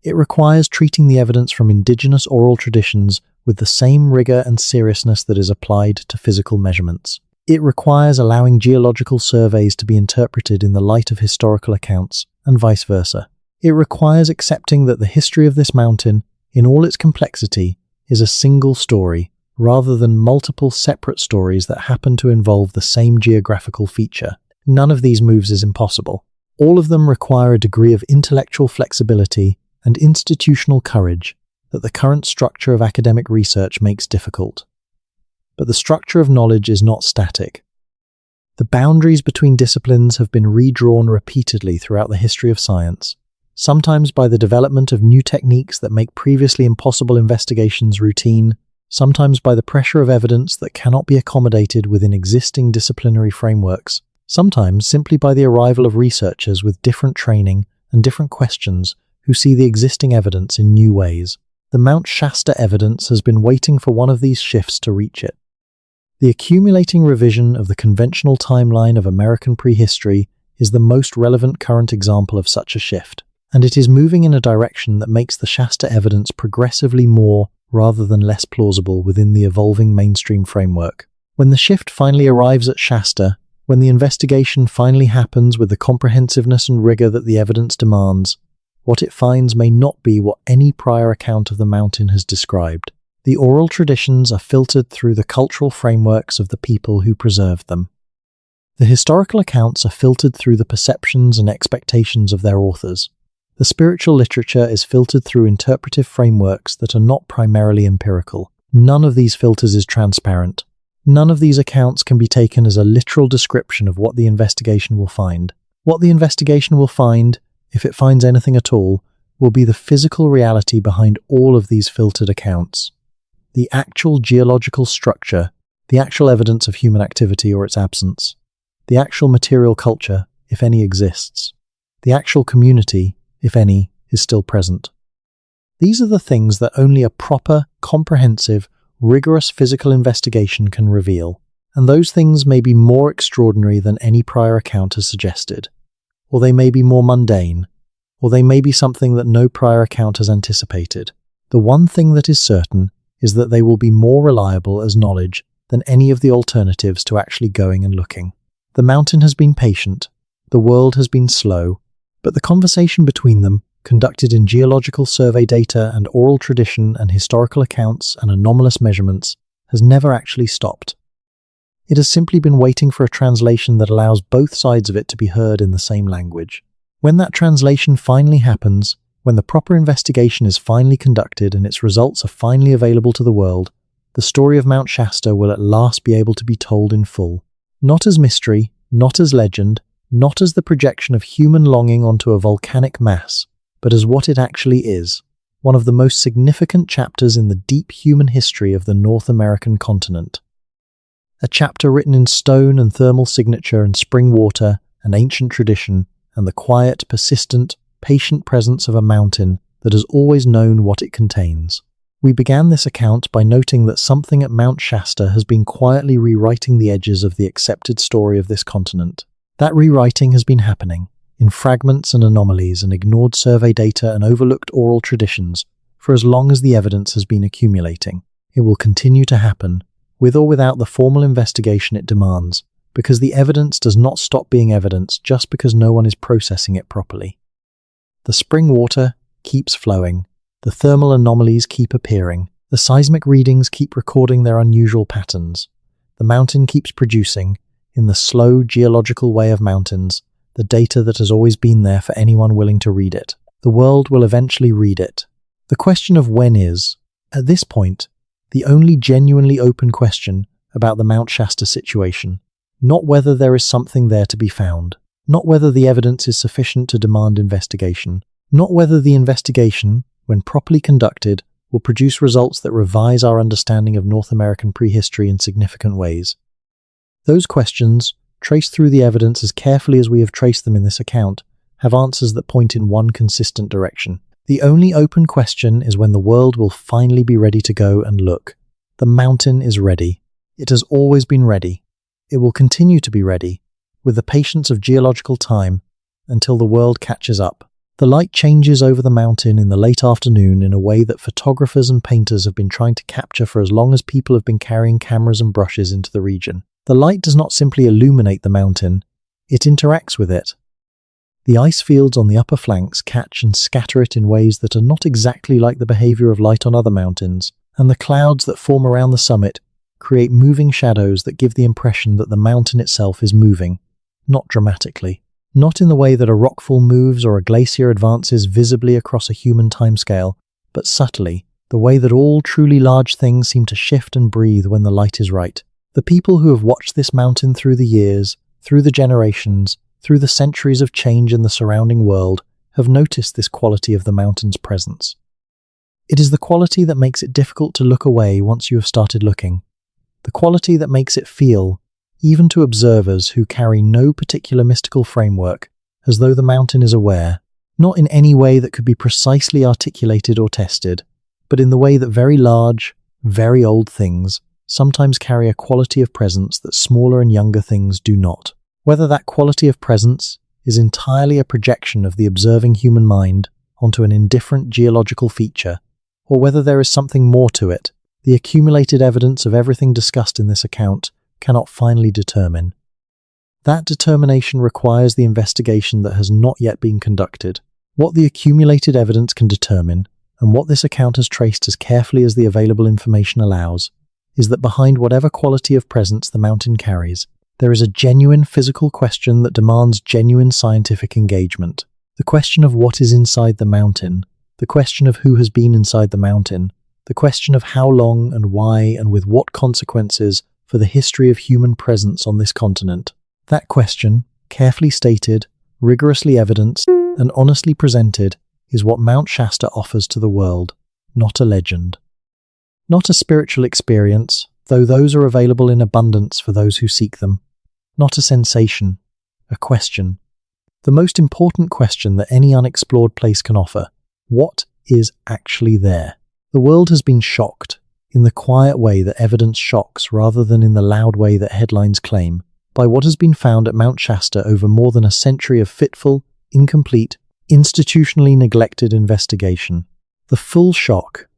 A: It requires treating the evidence from indigenous oral traditions with the same rigor and seriousness that is applied to physical measurements. It requires allowing geological surveys to be interpreted in the light of historical accounts, and vice versa. It requires accepting that the history of this mountain, in all its complexity, is a single story, rather than multiple separate stories that happen to involve the same geographical feature. None of these moves is impossible. All of them require a degree of intellectual flexibility and institutional courage that the current structure of academic research makes difficult. But the structure of knowledge is not static. The boundaries between disciplines have been redrawn repeatedly throughout the history of science, sometimes by the development of new techniques that make previously impossible investigations routine, sometimes by the pressure of evidence that cannot be accommodated within existing disciplinary frameworks, sometimes simply by the arrival of researchers with different training and different questions who see the existing evidence in new ways. The Mount Shasta evidence has been waiting for one of these shifts to reach it. The accumulating revision of the conventional timeline of American prehistory is the most relevant current example of such a shift, and it is moving in a direction that makes the Shasta evidence progressively more rather than less plausible within the evolving mainstream framework. When the shift finally arrives at Shasta, when the investigation finally happens with the comprehensiveness and rigor that the evidence demands, what it finds may not be what any prior account of the mountain has described. The oral traditions are filtered through the cultural frameworks of the people who preserved them. The historical accounts are filtered through the perceptions and expectations of their authors. The spiritual literature is filtered through interpretive frameworks that are not primarily empirical. None of these filters is transparent. None of these accounts can be taken as a literal description of what the investigation will find. What the investigation will find, if it finds anything at all, will be the physical reality behind all of these filtered accounts. The actual geological structure, the actual evidence of human activity or its absence, the actual material culture, if any exists, the actual community, if any, is still present. These are the things that only a proper, comprehensive, rigorous physical investigation can reveal, and those things may be more extraordinary than any prior account has suggested, or they may be more mundane, or they may be something that no prior account has anticipated. The one thing that is certain is that they will be more reliable as knowledge than any of the alternatives to actually going and looking. The mountain has been patient, the world has been slow, but the conversation between them, conducted in geological survey data and oral tradition and historical accounts and anomalous measurements, has never actually stopped. It has simply been waiting for a translation that allows both sides of it to be heard in the same language. When that translation finally happens, when the proper investigation is finally conducted and its results are finally available to the world, the story of Mount Shasta will at last be able to be told in full. Not as mystery, not as legend, not as the projection of human longing onto a volcanic mass, but as what it actually is, one of the most significant chapters in the deep human history of the North American continent. A chapter written in stone and thermal signature and spring water and ancient tradition and the quiet, persistent, patient presence of a mountain that has always known what it contains. We began this account by noting that something at Mount Shasta has been quietly rewriting the edges of the accepted story of this continent. That rewriting has been happening, in fragments and anomalies and ignored survey data and overlooked oral traditions, for as long as the evidence has been accumulating. It will continue to happen, with or without the formal investigation it demands, because the evidence does not stop being evidence just because no one is processing it properly. The spring water keeps flowing, the thermal anomalies keep appearing, the seismic readings keep recording their unusual patterns, the mountain keeps producing, in the slow geological way of mountains, the data that has always been there for anyone willing to read it. The world will eventually read it. The question of when is, at this point, the only genuinely open question about the Mount Shasta situation. Not whether there is something there to be found, not whether the evidence is sufficient to demand investigation, not whether the investigation, when properly conducted, will produce results that revise our understanding of North American prehistory in significant ways. Those questions, traced through the evidence as carefully as we have traced them in this account, have answers that point in one consistent direction. The only open question is when the world will finally be ready to go and look. The mountain is ready. It has always been ready. It will continue to be ready, with the patience of geological time, until the world catches up. The light changes over the mountain in the late afternoon in a way that photographers and painters have been trying to capture for as long as people have been carrying cameras and brushes into the region. The light does not simply illuminate the mountain, it interacts with it. The ice fields on the upper flanks catch and scatter it in ways that are not exactly like the behavior of light on other mountains, and the clouds that form around the summit create moving shadows that give the impression that the mountain itself is moving, not dramatically, not in the way that a rockfall moves or a glacier advances visibly across a human timescale, but subtly, the way that all truly large things seem to shift and breathe when the light is right. The people who have watched this mountain through the years, through the generations, through the centuries of change in the surrounding world, have noticed this quality of the mountain's presence. It is the quality that makes it difficult to look away once you have started looking. The quality that makes it feel, even to observers who carry no particular mystical framework, as though the mountain is aware, not in any way that could be precisely articulated or tested, but in the way that very large, very old things sometimes carry a quality of presence that smaller and younger things do not. Whether that quality of presence is entirely a projection of the observing human mind onto an indifferent geological feature, or whether there is something more to it, the accumulated evidence of everything discussed in this account cannot finally determine. That determination requires the investigation that has not yet been conducted. What the accumulated evidence can determine, and what this account has traced as carefully as the available information allows, is that behind whatever quality of presence the mountain carries, there is a genuine physical question that demands genuine scientific engagement. The question of what is inside the mountain, the question of who has been inside the mountain, the question of how long and why and with what consequences for the history of human presence on this continent. That question, carefully stated, rigorously evidenced, and honestly presented, is what Mount Shasta offers to the world, not a legend. Not a spiritual experience, though those are available in abundance for those who seek them. Not a sensation, a question. The most important question that any unexplored place can offer. What is actually there? The world has been shocked, in the quiet way that evidence shocks rather than in the loud way that headlines claim, by what has been found at Mount Shasta over more than a century of fitful, incomplete, institutionally neglected investigation. The full shock,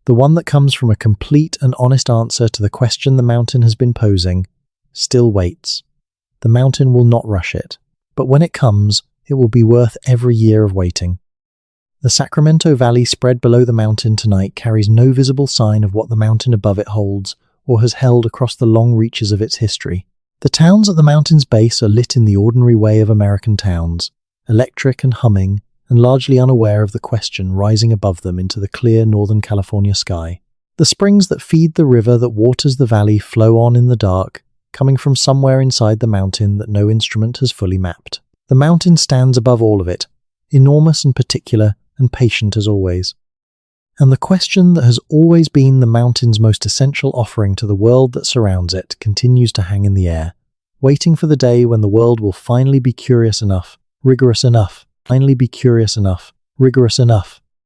A: the one that comes from a complete and honest answer to the question the mountain has been posing, still waits. The mountain will not rush it, but when it comes, it will be worth every year of waiting. The Sacramento Valley spread below the mountain tonight carries no visible sign of what the mountain above it holds or has held across the long reaches of its history. The towns at the mountain's base are lit in the ordinary way of American towns, electric and humming, and largely unaware of the question rising above them into the clear Northern California sky. The springs that feed the river that waters the valley flow on in the dark, coming from somewhere inside the mountain that no instrument has fully mapped. The mountain stands above all of it, enormous and particular and patient as always. And the question that has always been the mountain's most essential offering to the world that surrounds it continues to hang in the air, waiting for the day when the world will finally be curious enough, rigorous enough, finally be curious enough, rigorous enough,